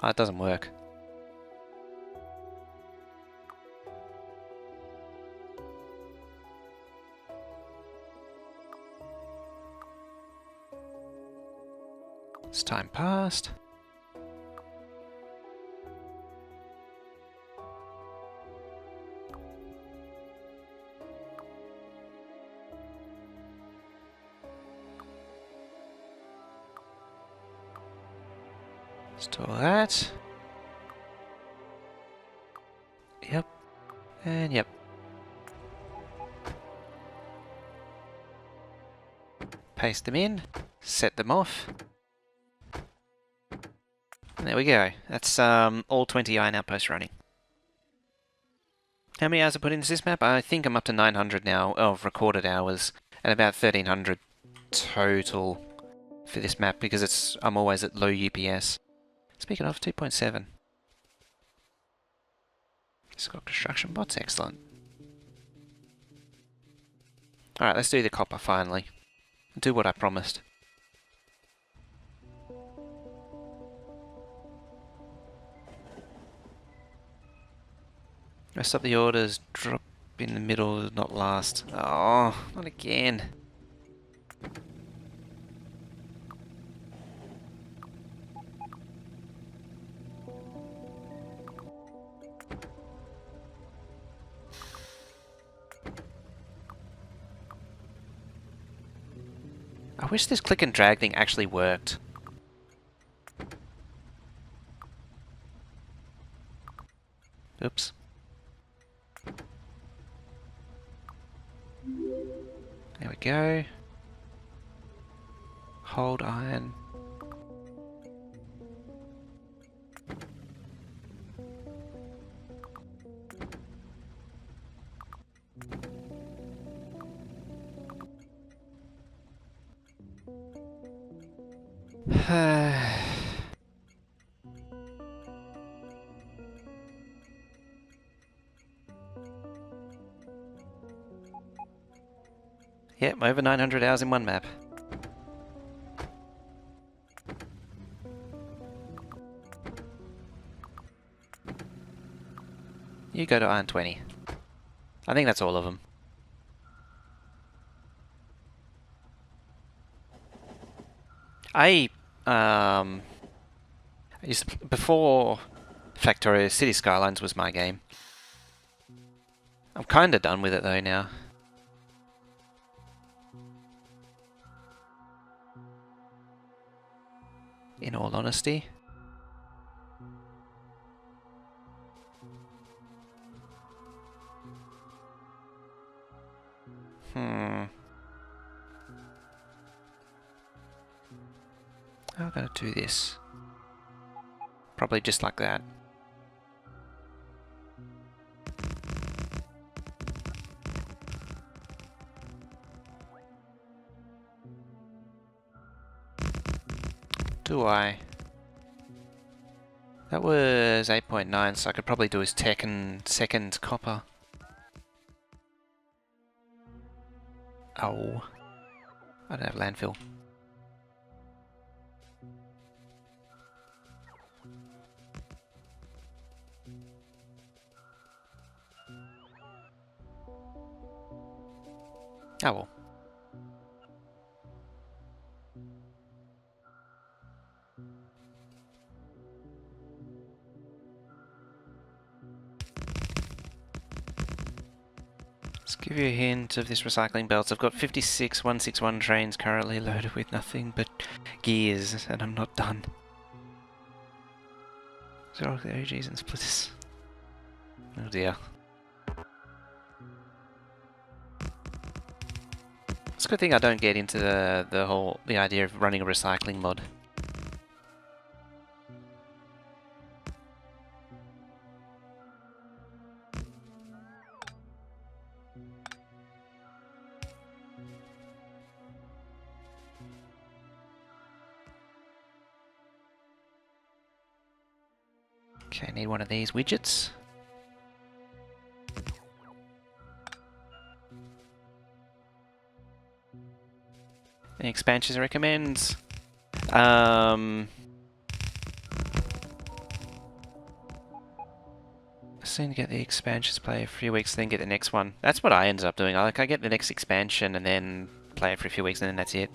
Oh, it doesn't work. As time passed. Store that. Yep. And yep. Paste them in. Set them off. And there we go. That's all 20 iron outposts running. How many hours I put into this map? I think I'm up to 900 now of recorded hours and about 1300 total for this map because I'm always at low UPS. Speaking of, 2.7. It's got construction bots, excellent. Alright, let's do the copper finally. Do what I promised. Rest up the orders, drop in the middle, not last. Oh, not again. I wish this click and drag thing actually worked. Oops. There we go. Hold iron. Yep, over 900 hours in one map. You go to iron 20. I think that's all of them. Before Factorio, City Skylines was my game. I'm kinda done with it though now. In all honesty. How am I gonna do this? Probably just like that. Do I? That was 8.9, so I could probably do his tech and second copper. Oh. I don't have landfill. Oh well. Let's give you a hint of this recycling belts. I've got 56 161 trains currently loaded with nothing but gears, and I'm not done. Zero OGs and splitters. Oh dear. It's a good thing I don't get into the idea of running a recycling mod. Okay, need one of these widgets. Any expansions I recommend? Soon get the expansions, play for a few weeks, then get the next one. That's what I ended up doing. I get the next expansion and then play it for a few weeks and then that's it.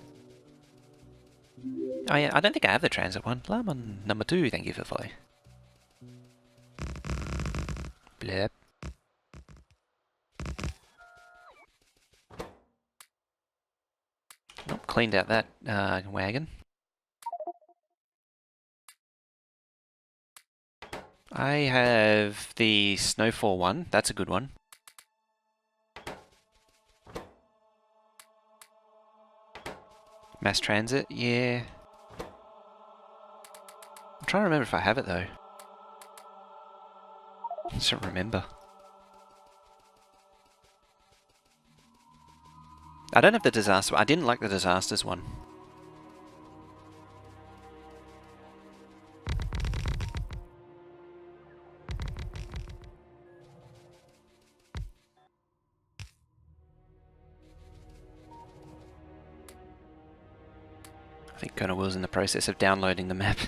Oh yeah, I don't think I have the transit one. I'm on number 2, thank you for the follow. Blep. Nope, cleaned out that wagon. I have the Snowfall one. That's a good one. Mass transit, yeah. I'm trying to remember if I have it though. I just don't remember. I don't have the disaster. I didn't like the disasters one. I think Colonel Will's in the process of downloading the map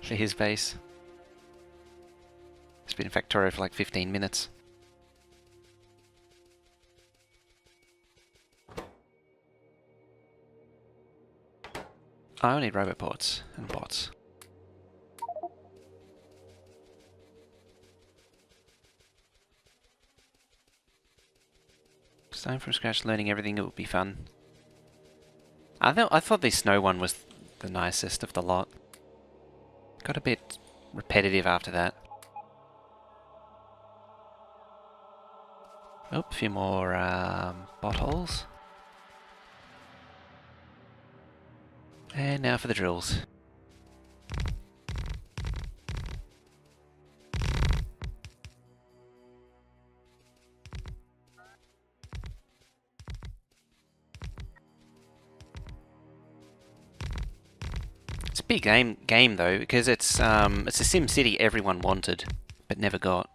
for his base. It's been in Factorio for like 15 minutes. I need roboports and bots. Starting from scratch, learning everything, it would be fun. I thought the snow one was the nicest of the lot. Got a bit repetitive after that. Oh, a few more bot holes. And now for the drills. It's a big game though, because it's a Sim City everyone wanted, but never got.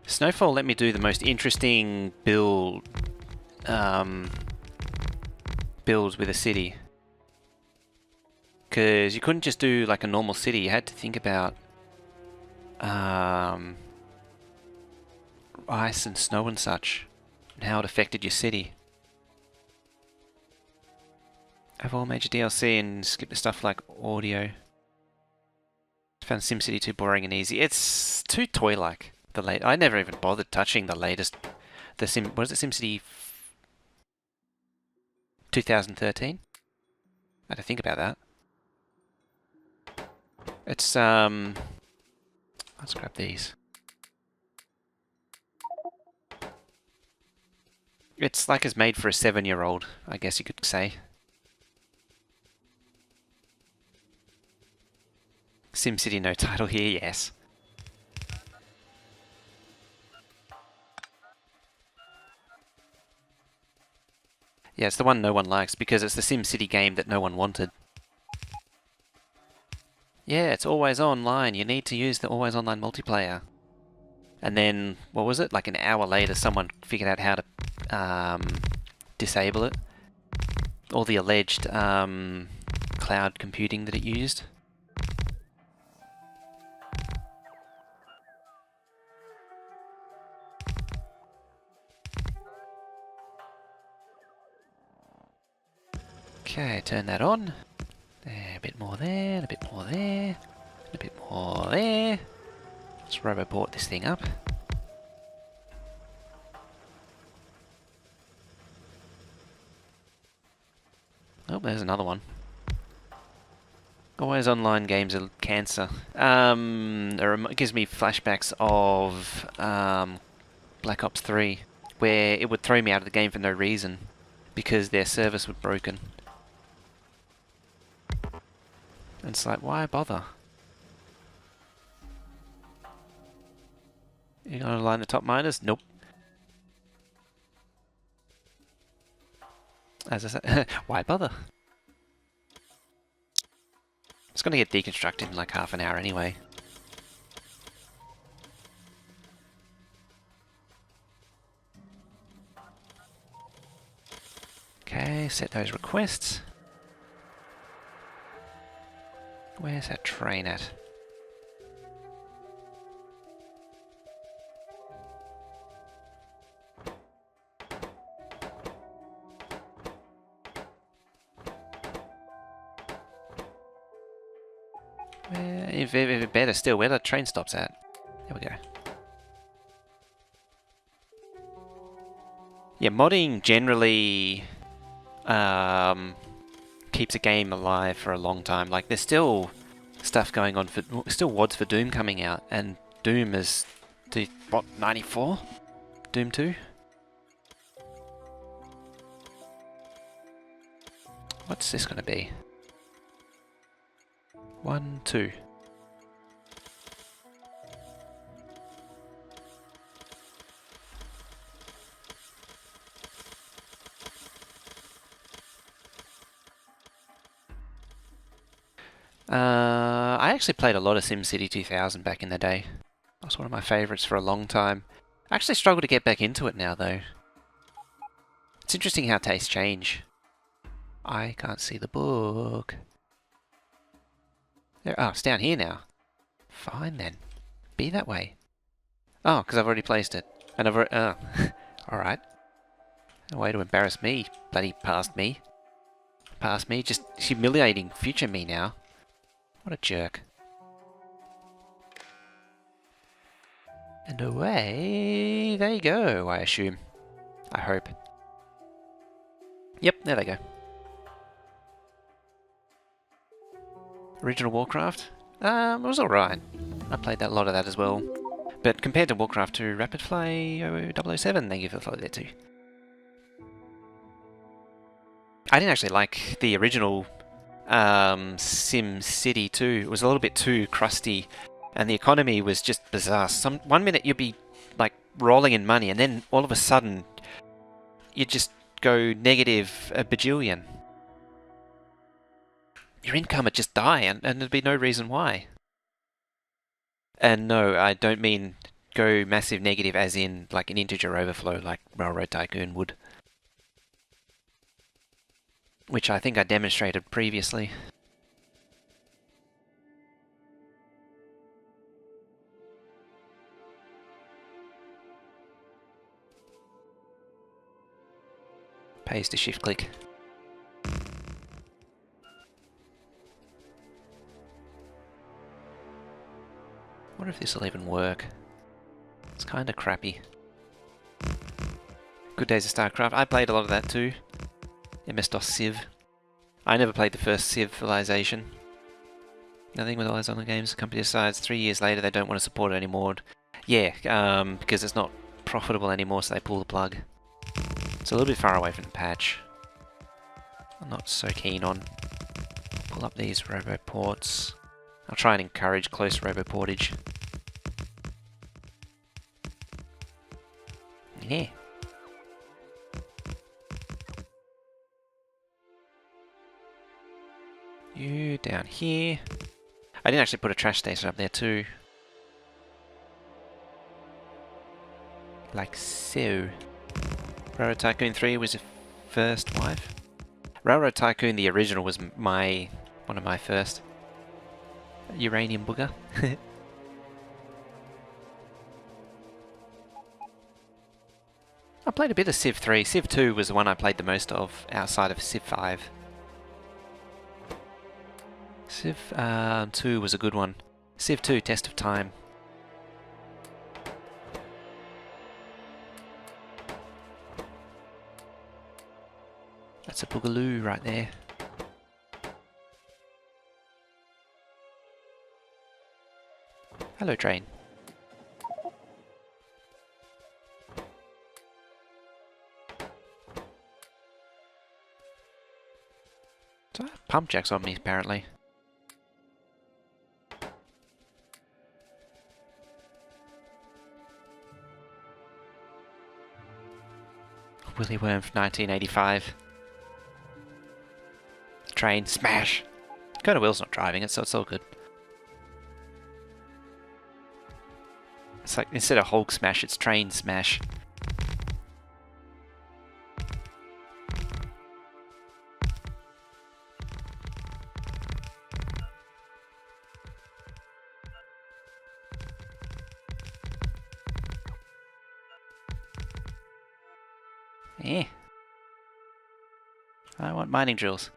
Snowfall let me do the most interesting builds with a city. Because you couldn't just do like a normal city, you had to think about ice and snow and such, and how it affected your city. Have all major DLC and skip the stuff like audio. Found SimCity too boring and easy. It's too toy-like. I never even bothered touching the latest. What is it? SimCity 2013? I had to think about that. It's let's grab these. It's like it's made for a 7-year-old, I guess you could say. SimCity no title here, yes. Yeah, it's the one no one likes because it's the SimCity game that no one wanted. Yeah, it's always online. You need to use the always online multiplayer. And then, what was it? Like an hour later, someone figured out how to disable it. All the alleged cloud computing that it used. Okay, turn that on. There, a bit more there, and a bit more there, and a bit more there. Let's roboport this thing up. Oh, there's another one. Always online games are cancer. It gives me flashbacks of Black Ops 3, where it would throw me out of the game for no reason, because their service was broken. And it's like, why bother? You gonna align the top miners? Nope. As I said, why bother? It's gonna get deconstructed in like half an hour anyway. Okay, set those requests. Where's that train at? If better still, where the train stops at. There we go. Yeah, modding generally keeps a game alive for a long time. Like, there's still stuff going on for... Still WODs for Doom coming out, and Doom is... what, 94? Doom 2? What's this going to be? 1, 2. I actually played a lot of SimCity 2000 back in the day. That was one of my favourites for a long time. I actually struggle to get back into it now, though. It's interesting how tastes change. I can't see the book. There, oh, it's down here now. Fine then. Be that way. Oh, because I've already placed it. And I've already... Oh. Alright. No way to embarrass me. Bloody past me. Past me. Just humiliating future me now. What a jerk. And away they go, I assume. I hope. Yep, there they go. Original Warcraft? It was alright. I played a lot of that as well. But compared to Warcraft 2, Rapid Fly 007, thank you for the follow there too. I didn't actually like the original Sim City 2. It was a little bit too crusty, and the economy was just bizarre. One minute you'd be like rolling in money, and then all of a sudden you'd just go negative a bajillion. Your income would just die, and there'd be no reason why. And no, I don't mean go massive negative as in like an integer overflow like Railroad Tycoon would. Which I think I demonstrated previously. Pays to shift click. Wonder if this will even work. It's kind of crappy. Good Days of StarCraft. I played a lot of that too. MS-DOS Civ. I never played the first Civilization. Nothing with all those other games. The company decides 3 years later they don't want to support it anymore. Yeah, because it's not profitable anymore, so they pull the plug. It's a little bit far away from the patch. I'm not so keen on. Pull up these roboports. I'll try and encourage close roboportage. Yeah. You down here. I didn't actually put a trash station up there too. Like so. Railroad Tycoon 3 was your first wife? Railroad Tycoon, the original, was one of my first. Uranium booger. I played a bit of Civ 3. Civ 2 was the one I played the most of outside of Civ 5. Civ 2 was a good one. Civ 2, Test of Time. That's a boogaloo right there. Hello, train. So I have pump jacks on me, apparently. Willy Worm from 1985. Train smash! Colonel Will's not driving it, so it's all good. It's like, instead of Hulk smash, it's train smash. Eh. I want mining drills.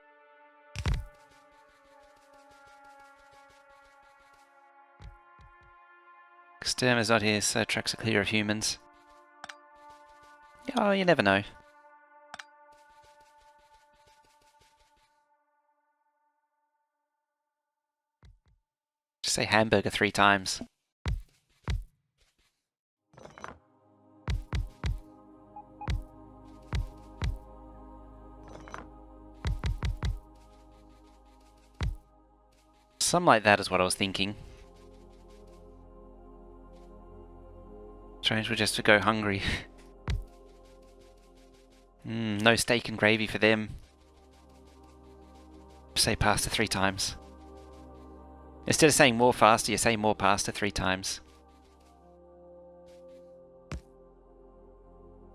Sturm not here, so tracks are clear of humans. Oh, you never know. Just say hamburger 3 times. Something like that is what I was thinking. Trains were just to go hungry. No steak and gravy for them. Say pasta 3 times. Instead of saying more faster, you say more pasta 3 times.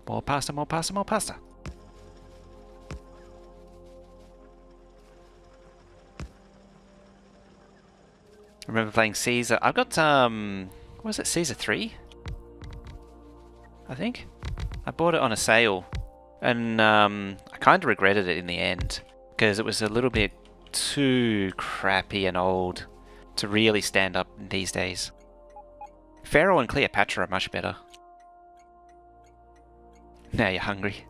More pasta, more pasta, more pasta. Remember playing Caesar. I've got, what was it, Caesar 3? I think. I bought it on a sale. And I kind of regretted it in the end. Because it was a little bit too crappy and old to really stand up these days. Pharaoh and Cleopatra are much better. Now you're hungry.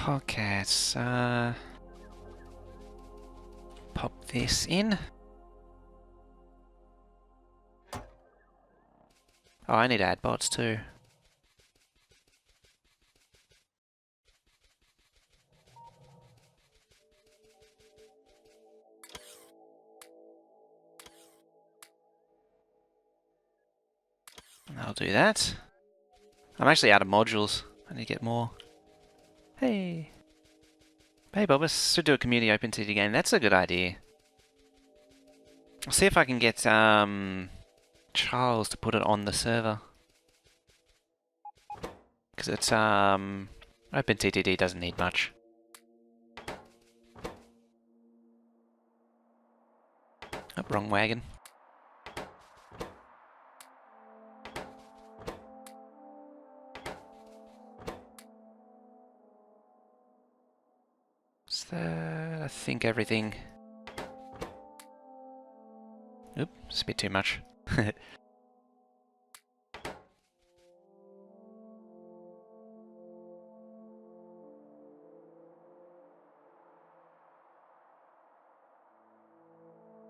Okay, let's pop this in. Oh, I need to add bots too. I'll do that. I'm actually out of modules. I need to get more. Hey. Hey Bobus, should do a community open city game. That's a good idea. I'll see if I can get Charles to put it on the server. Because it's OpenTTD doesn't need much. Oh, wrong wagon. Is that, I think everything. Oop, it's a bit too much. You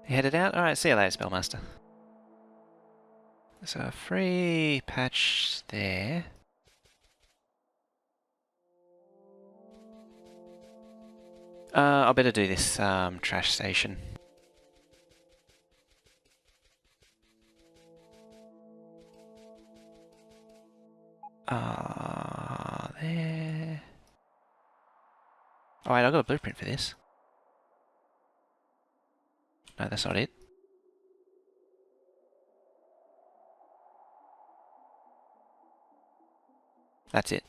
headed out? Alright, see you later, Spellmaster. So a free patch there. I'll better do this trash station. There. Alright, I've got a blueprint for this. No, that's not it. That's it.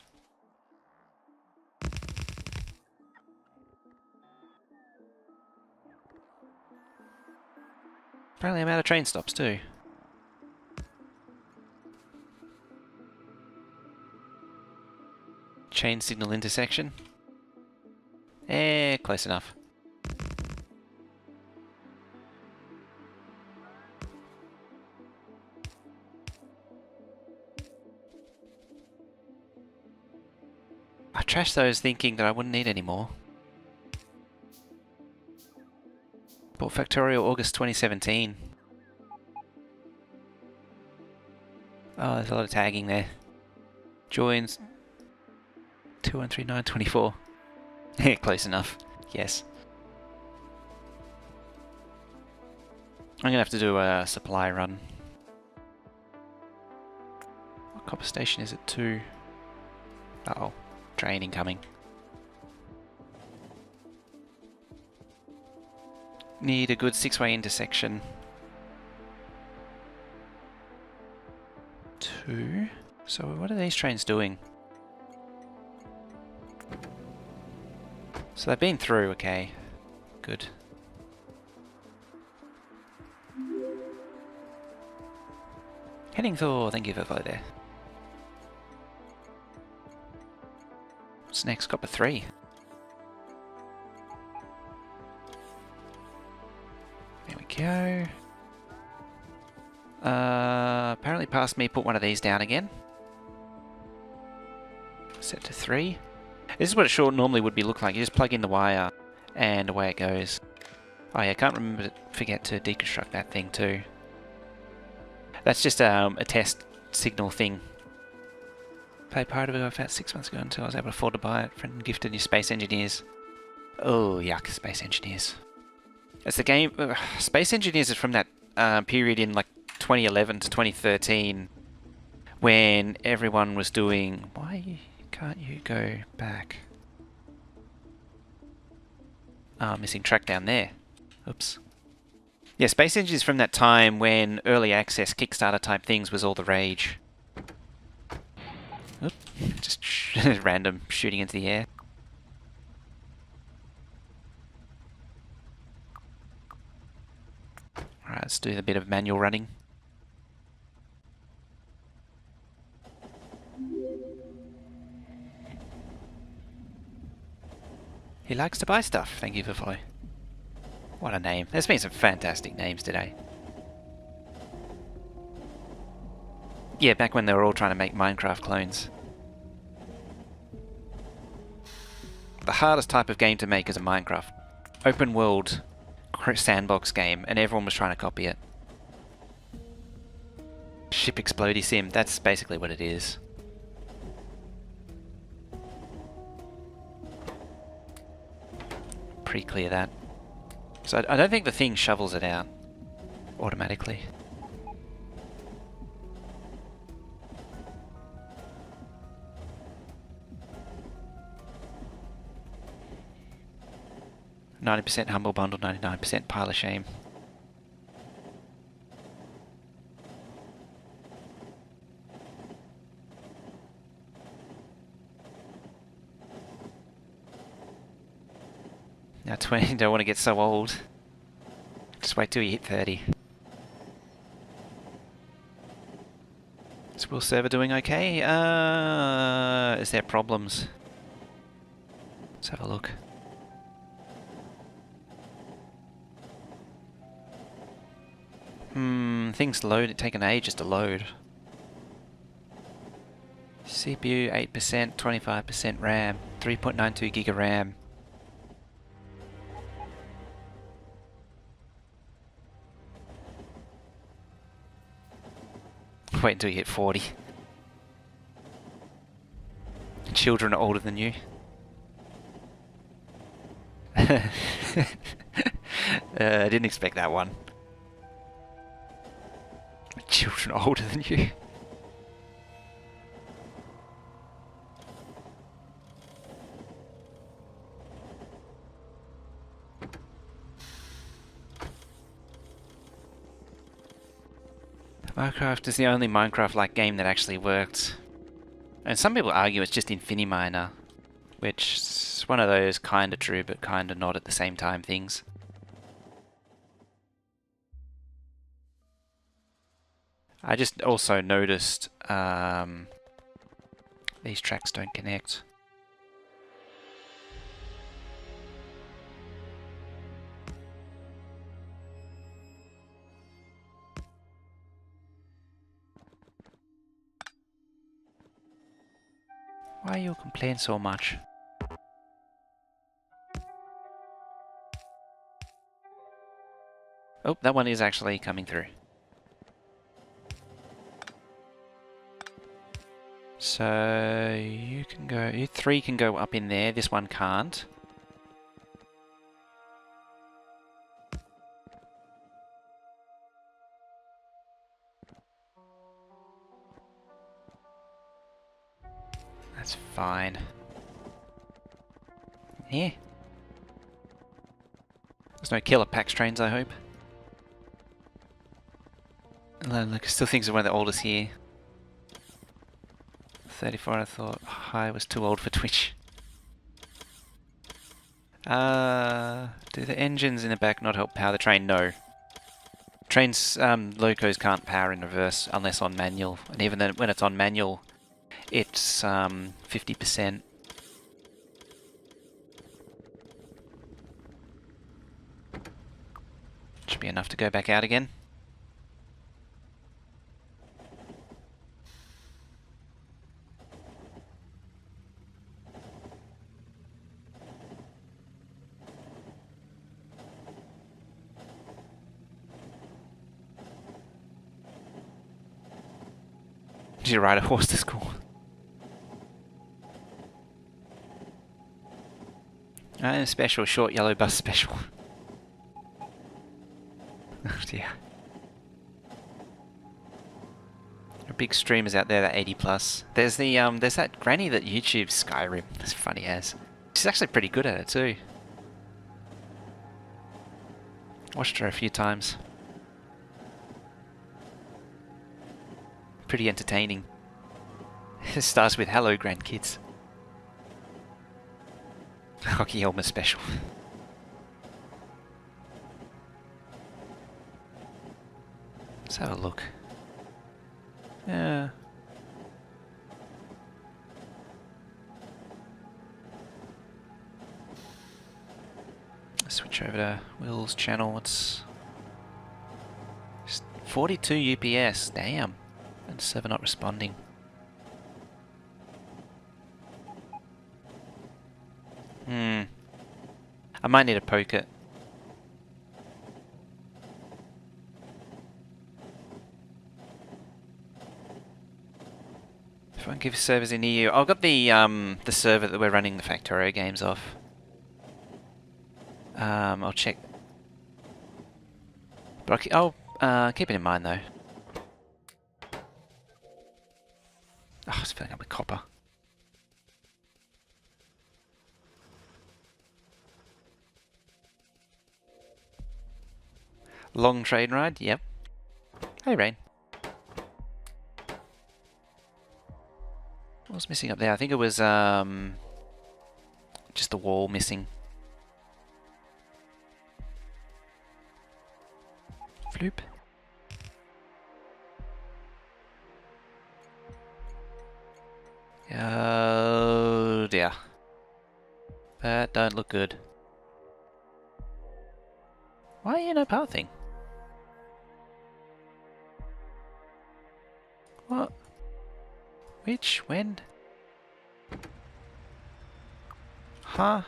Apparently I'm out of train stops too. Chain signal intersection. Close enough. I trashed those thinking that I wouldn't need any more. Bought Factorio August 2017. Oh, there's a lot of tagging there. Joins 213924. Close enough. Yes. I'm gonna have to do a supply run. What copper station is it to? Uh-oh. Train incoming. Need a good 6-way intersection. 2. So what are these trains doing? So they've been through, okay. Good. Heading Thor, thank you for follow there. What's next? Copper 3. There we go. Apparently past me, put one of these down again. Set to 3. This is what it sure normally would be look like. You just plug in the wire and away it goes. Oh yeah, I can't remember to forget to deconstruct that thing too. That's just a test signal thing. Played part of it about 6 months ago until I was able to afford to buy it. Friend gifted you Space Engineers. Oh, yuck, Space Engineers. It's the game... Space Engineers is from that period in like 2011 to 2013 when everyone was doing... Why can't you go back? Oh, missing track down there. Oops. Yeah, Space Engineers is from that time when early access Kickstarter type things was all the rage. Oop, just random shooting into the air. Alright, let's do a bit of manual running. He likes to buy stuff. Thank you for following. What a name. There's been some fantastic names today. Yeah, back when they were all trying to make Minecraft clones. The hardest type of game to make is a Minecraft open world sandbox game, and everyone was trying to copy it. Ship Explodey Sim, that's basically what it is. Pre-clear that. So I don't think the thing shovels it out automatically. %, humble bundle, 99% pile of shame. Now 20, don't want to get so old. Just wait till you hit 30. Is Will server doing okay? Is there problems? Let's have a look. Things load, take an ages to load. CPU 8%, 25% RAM, 3.92 gig of RAM. Wait until you hit 40. Children are older than you. I didn't expect that one. Children are older than you. Minecraft is the only Minecraft-like game that actually worked. And some people argue it's just Infiniminer, which is one of those kinda true but kinda not at the same time things. I just also noticed these tracks don't connect. Why you complain so much? Oh, that one is actually coming through. So you can go, you three can go up in there, this one can't. That's fine. Yeah. There's no killer PAX trains, I hope. Look, I still think it's one of the oldest here. 34, I thought I was too old for Twitch. Do the engines in the back not help power the train? No. Trains, locos can't power in reverse unless on manual, and even then when it's on manual, it's 50%. Should be enough to go back out again. Did you ride a horse to school? Special, short yellow bus special. Oh dear. There are big streamers out there that 80 plus. There's the there's that granny that YouTubes Skyrim. That's funny as. She's actually pretty good at it too. Watched her a few times. Pretty entertaining. It starts with hello grandkids. Hockey helmet special. Let's have a look. Yeah. Switch over to Will's channel. It's 42 UPS. Damn. And server not responding. I might need to poke it. If I can give servers in EU. I've got the server that we're running the Factorio games off. I'll check. But I'll keep it in mind though. Oh, it's filling up with copper. Long train ride? Yep. Hey, Rain. What was missing up there? I think it was just the wall missing. Floop. Oh dear. That don't look good. Why are you no pathing? What? Which? When? Huh?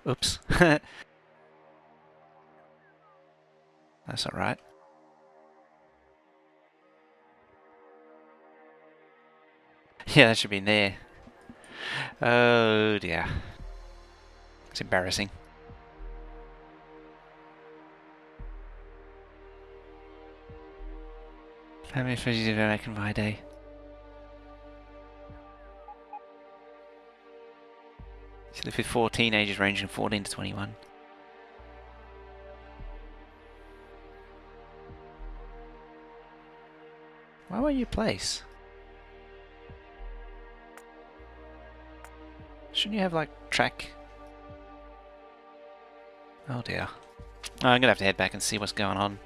Oops. That's not right. Yeah, that should be in there. Oh dear. It's embarrassing. How many fishes did I make in my day? She lived with 4 teenagers ranging from 14 to 21. Why won't you place? Shouldn't you have like track? Oh dear. Oh, I'm gonna have to head back and see what's going on.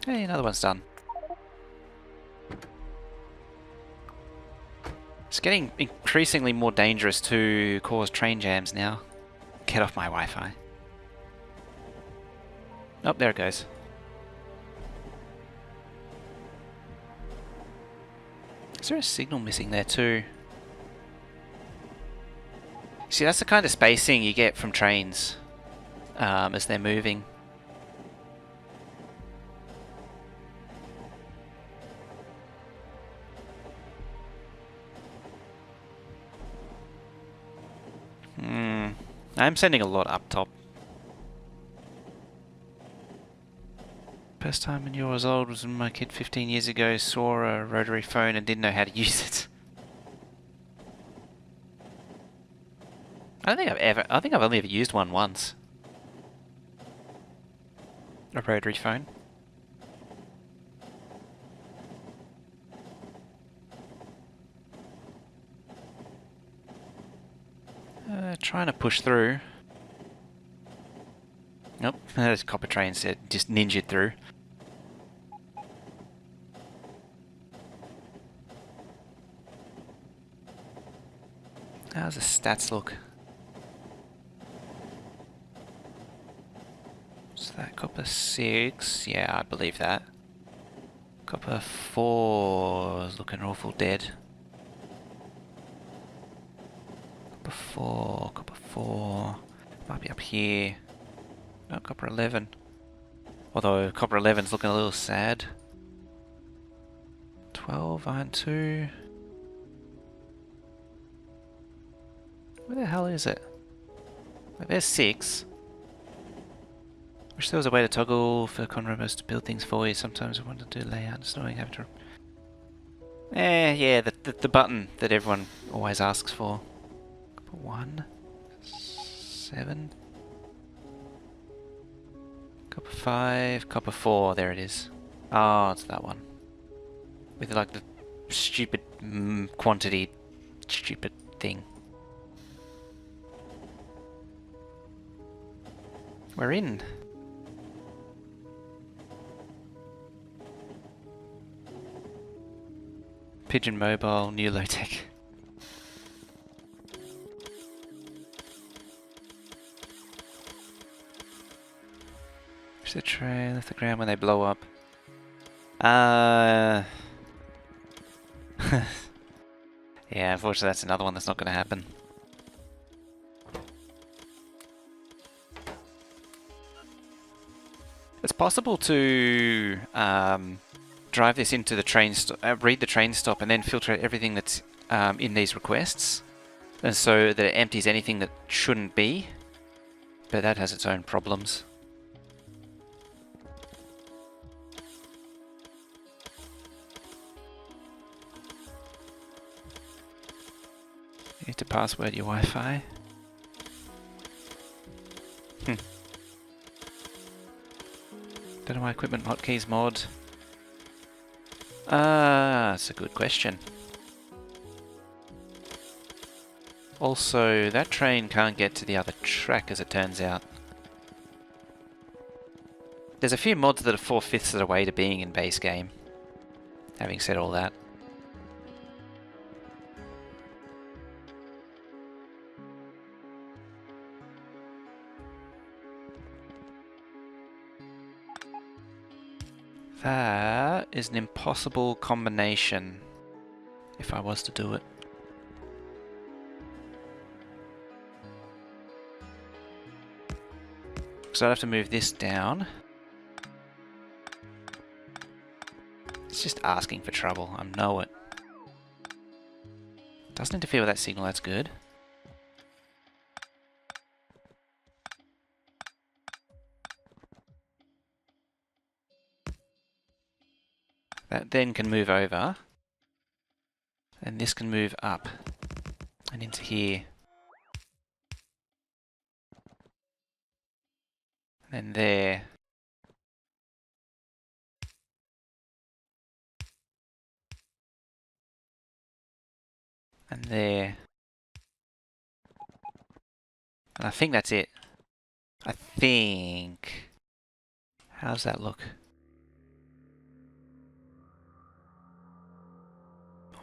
Hey, another one's done. It's getting increasingly more dangerous to cause train jams now. Get off my Wi-Fi. Oh, there it goes. Is there a signal missing there too? See, that's the kind of spacing you get from trains as they're moving. I'm sending a lot up top. First time when you was old was when my kid 15 years ago saw a rotary phone and didn't know how to use it. I think I've only ever used one once. A rotary phone. Trying to push through. Nope, there's copper trains that just ninjaed through. How's the stats look? What's that? Copper 6? Yeah, I believe that. Copper 4 is looking awful dead. Copper 4, might be up here. No, copper 11. Although copper 11's looking a little sad. 12, iron 2. Where the hell is it? Like, there's 6. Wish there was a way to toggle for conrobos to build things for you. Sometimes I want to do layout, just knowing how to... yeah, the button that everyone always asks for. 1, 7, copper 5, copper 4, there it is. Oh, it's that one. With like the stupid quantity, stupid thing. We're in. Pigeon Mobile, new low-tech. Push the train, lift the ground when they blow up. Yeah, unfortunately that's another one that's not going to happen. It's possible to drive this into the train read the train stop and then filter everything that's in these requests, and so that it empties anything that shouldn't be, but that has its own problems. You need to password your Wi-Fi. Don't know my equipment hotkeys mod. That's a good question. Also, that train can't get to the other track as it turns out. There's a few mods that are 4/5 of the way to being in base game. Having said all that. That is an impossible combination if I was to do it. So I'd have to move this down. It's just asking for trouble, I know it. Doesn't interfere with that signal, that's good. That then can move over, and this can move up and into here. And then there. And there. And I think that's it. I think. How's that look?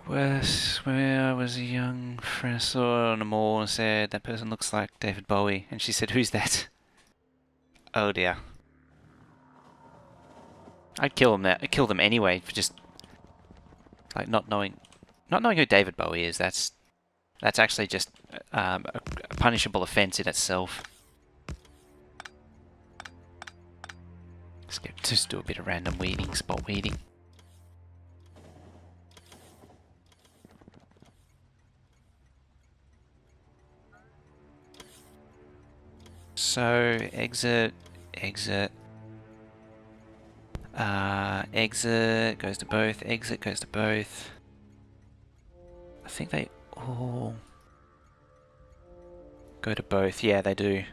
When I was a young friend, I saw on a mall and said, that person looks like David Bowie. And she said, who's that? Oh dear. I'd kill them. I'd kill them anyway for just like not knowing who David Bowie is. That's actually just a punishable offence in itself. Just do a bit of random weeding, spot weeding. So exit, exit. Exit goes to both, exit goes to both. I think they all go to both. Yeah, they do.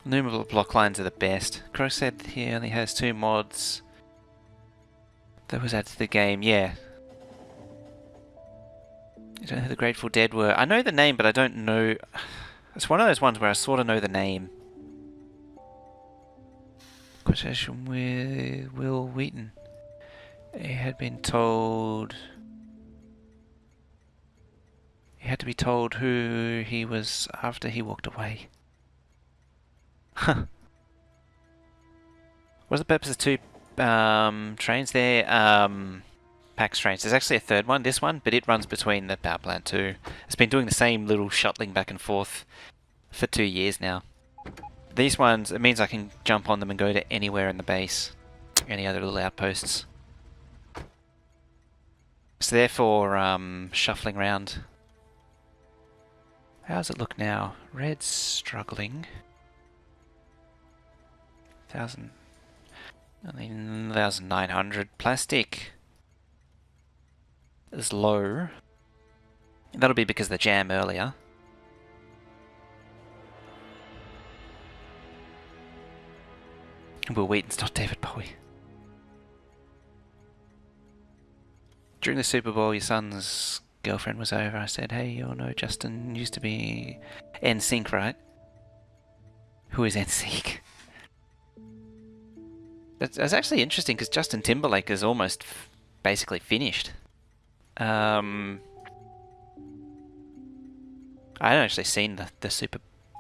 Numerable block lines are the best. Crow said he only has 2 mods. That was added to the game, yeah. I don't know who the Grateful Dead were. I know the name, but I don't know... It's one of those ones where I sort of know the name. Conversation with Will Wheaton. He had been told... He had to be told who he was after he walked away. Huh. What's the purpose of 2 trains there? PAX trains. There's actually a 3rd one, this one, but it runs between the power plant too. It's been doing the same little shuttling back and forth for 2 years now. These ones, it means I can jump on them and go to anywhere in the base. any other little outposts. So therefore, shuffling around. How does it look now? Red's struggling. 1,900. Plastic is low. That'll be because of the jam earlier. Will Wheaton's not David Bowie. During the Super Bowl, your son's girlfriend was over. I said, hey, you all know Justin used to be NSYNC, right? Who is NSYNC? That's actually interesting because Justin Timberlake is almost basically finished. I haven't actually seen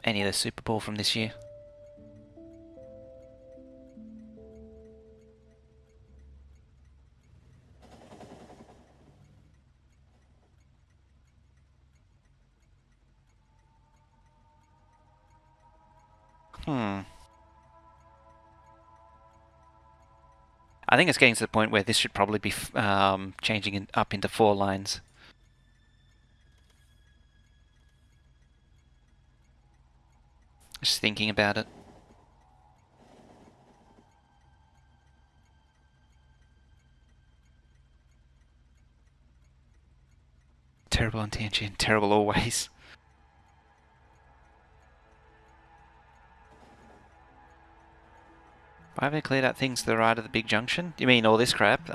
any of the Super Bowl from this year. I think it's getting to the point where this should probably be changing up into 4 lines. Just thinking about it. Terrible on tangent, terrible always. Why have they cleared out things to the right of the big junction? You mean all this crap?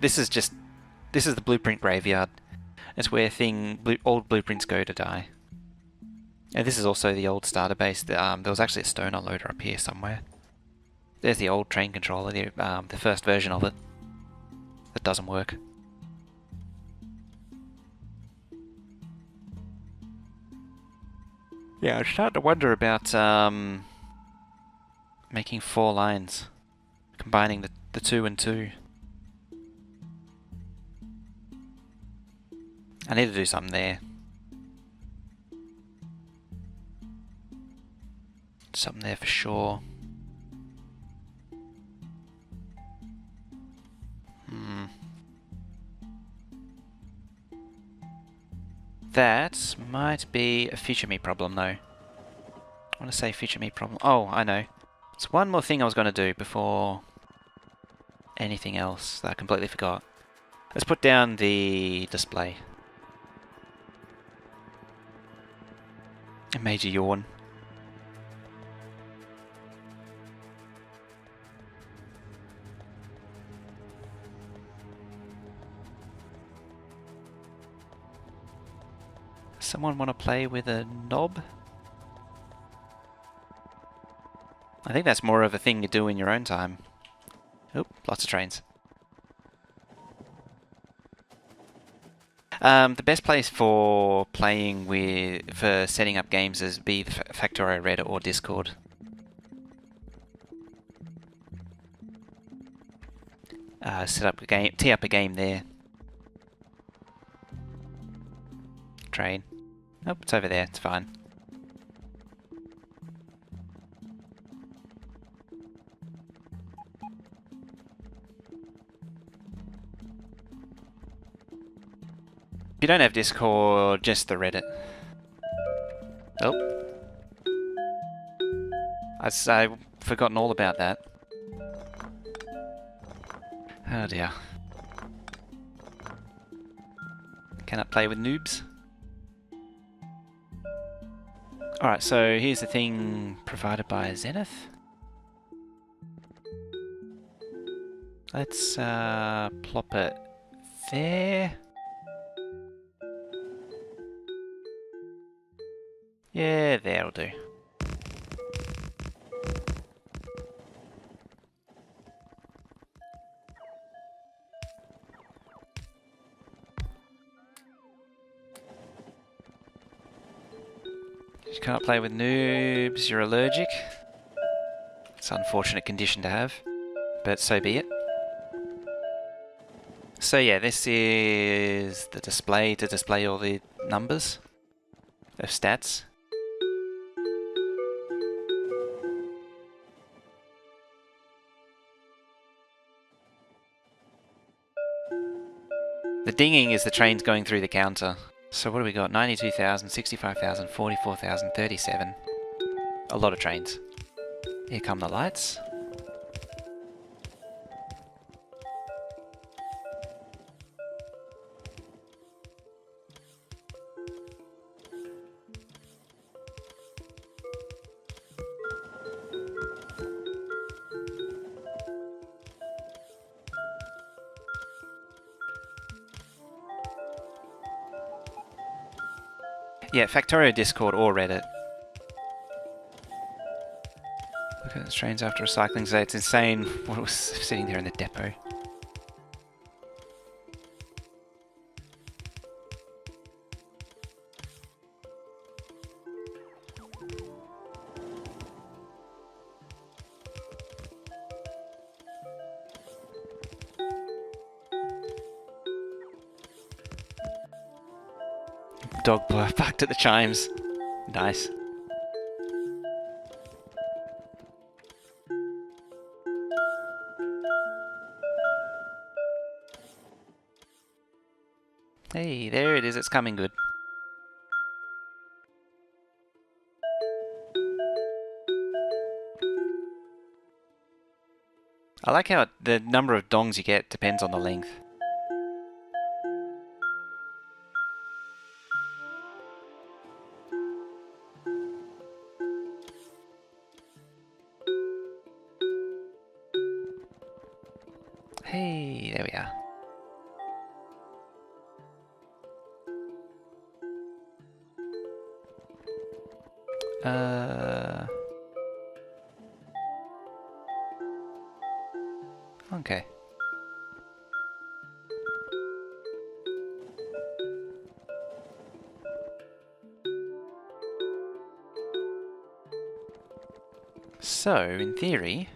This is the blueprint graveyard. It's where old blueprints go to die. And this is also the old starter base. There was actually a stone unloader up here somewhere. There's the old train controller, the first version of it. That doesn't work. Yeah, I'm starting to wonder about making 4 lines. Combining the 2 and 2. I need to do something there. Something there for sure. That might be a future me problem though. I want to say future me problem. Oh, I know. There's one more thing I was going to do before anything else that I completely forgot. Let's put down the display. A major yawn. Someone want to play with a knob? I think that's more of a thing you do in your own time. Oop, lots of trains. The best place for for setting up games is be the Factorio Reddit or Discord. Set up a game, tee up a game there. Train. Nope, it's over there, it's fine. If you don't have Discord, just the Reddit. Oh. I've forgotten all about that. Oh dear. Cannot play with noobs. Alright, so here's the thing provided by Zenith. Let's plop it there. Yeah, that'll do. You can't play with noobs, you're allergic. It's an unfortunate condition to have, but so be it. So yeah, this is the display to display all the numbers of stats. The dinging is the trains going through the counter. So what do we got? 92,000, 65,000, 44,000, 37. A lot of trains. Here come the lights. Yeah, Factorio Discord or Reddit. Look at those trains after recycling today. It's insane what was sitting there in the depot. Dog barked at the chimes. Nice. Hey, there it is. It's coming good. I like how the number of dongs you get depends on the length. Hey, there we are. Okay. So, in theory...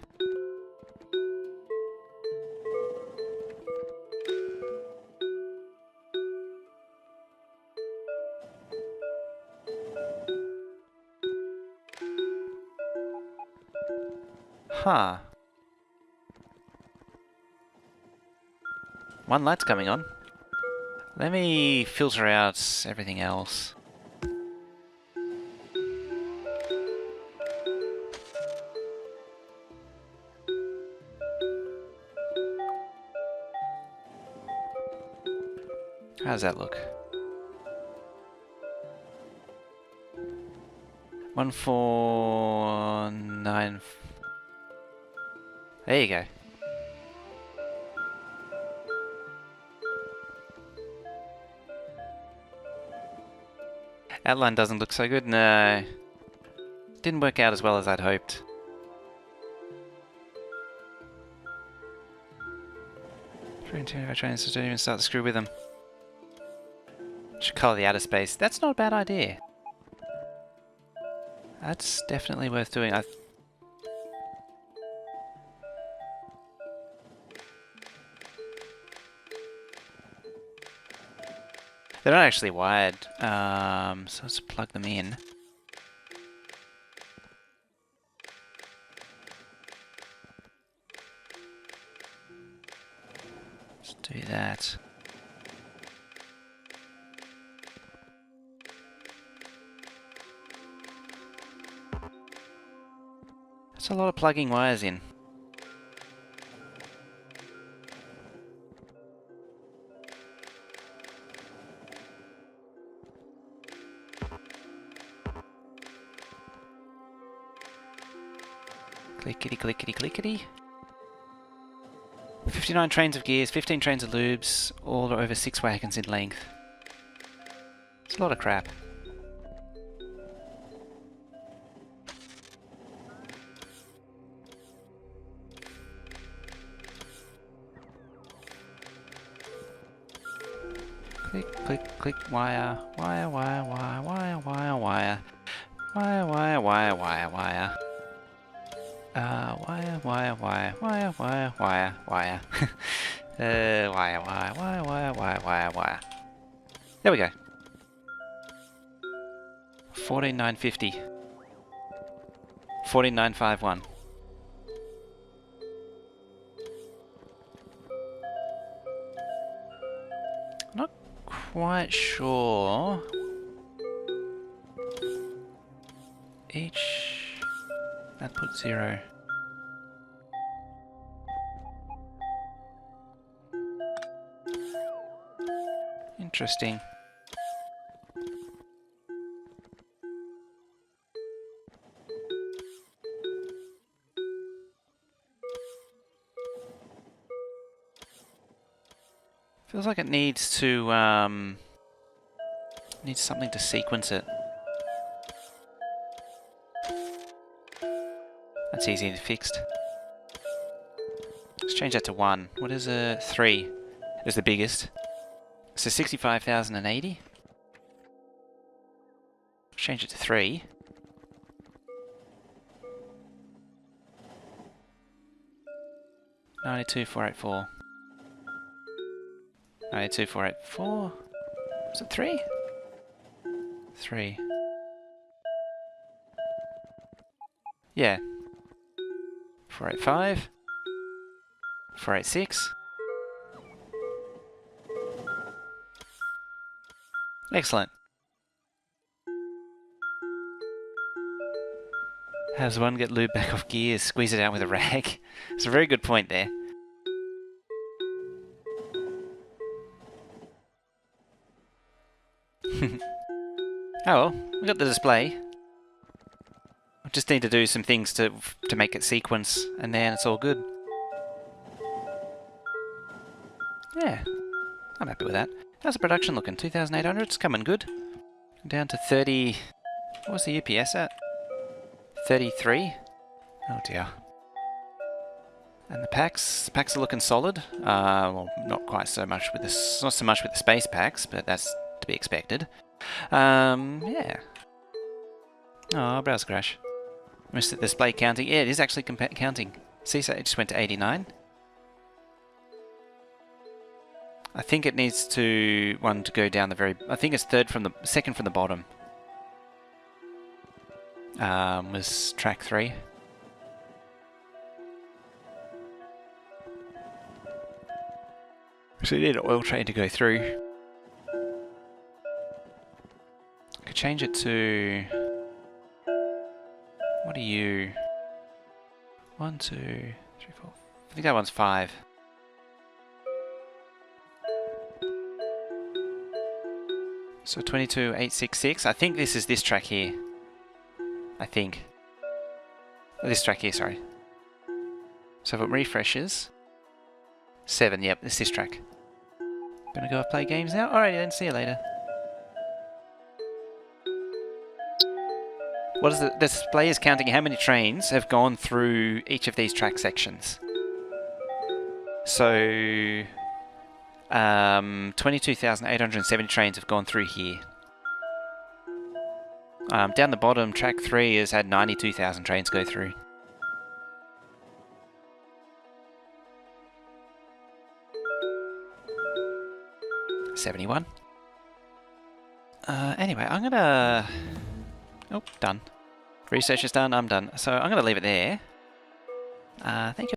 Huh. One light's coming on. Let me filter out everything else. How does that look? 149. There you go. Outline doesn't look so good. No. Didn't work out as well as I'd hoped. Trains don't even start to screw with them. Should colour the outer space. That's not a bad idea. That's definitely worth doing. They're not actually wired, so let's plug them in. Let's do that. That's a lot of plugging wires in. Clickety, clickety, clickety. 59 trains of gears, 15 trains of lubes, all over 6 wagons in length. It's a lot of crap. Click, click, click, wire, wire, wire, wire, wire, wire, wire. Wire, wire, wire, wire, wire. Wire, wire, wire, wire, wire, wire, wire. Wire, wire, wire, wire, wire, wire, wire. There we go. 14,950. 14,951. quite sure. Each... That put 0. Interesting. Feels like it needs to, needs something to sequence it. That's easy to fix. Let's change that to 1. What is a 3? Is the biggest. So 65,080. Change it to 3. $92,484. 92,484. Is it 3? 3. Yeah. 485. 486. Excellent. How does one get lube back off gears? Squeeze it out with a rag. It's a very good point there. Oh well, we got the display. I just need to do some things to make it sequence, and then it's all good. Yeah, I'm happy with that. How's the production looking? 2,800, it's coming good. Down to 30... What was the UPS at? 33? Oh dear. And the packs are looking solid. Well, not quite so much with the... Not so much with the space packs, but that's to be expected. Yeah. Oh, browser crash. Missed the display counting. Yeah, it is actually counting. See, so it just went to 89. I think it needs to go down the very... I think it's second from the bottom. Was track 3. So you need an oil train to go through. I could change it to... What are you? 1, 2, 3, 4. I think that one's 5. So 22,866. I think this is this track here. I think. Oh, this track here, sorry. So if it refreshes... 7, yep, it's this track. Gonna go play games now? Alrighty then, see you later. What is the display is counting how many trains have gone through each of these track sections. So... 22,870 trains have gone through here. Down the bottom, track 3 has had 92,000 trains go through. $71. Anyway, I'm gonna... Oh, done. Research is done, I'm done. So I'm gonna leave it there. Thank you.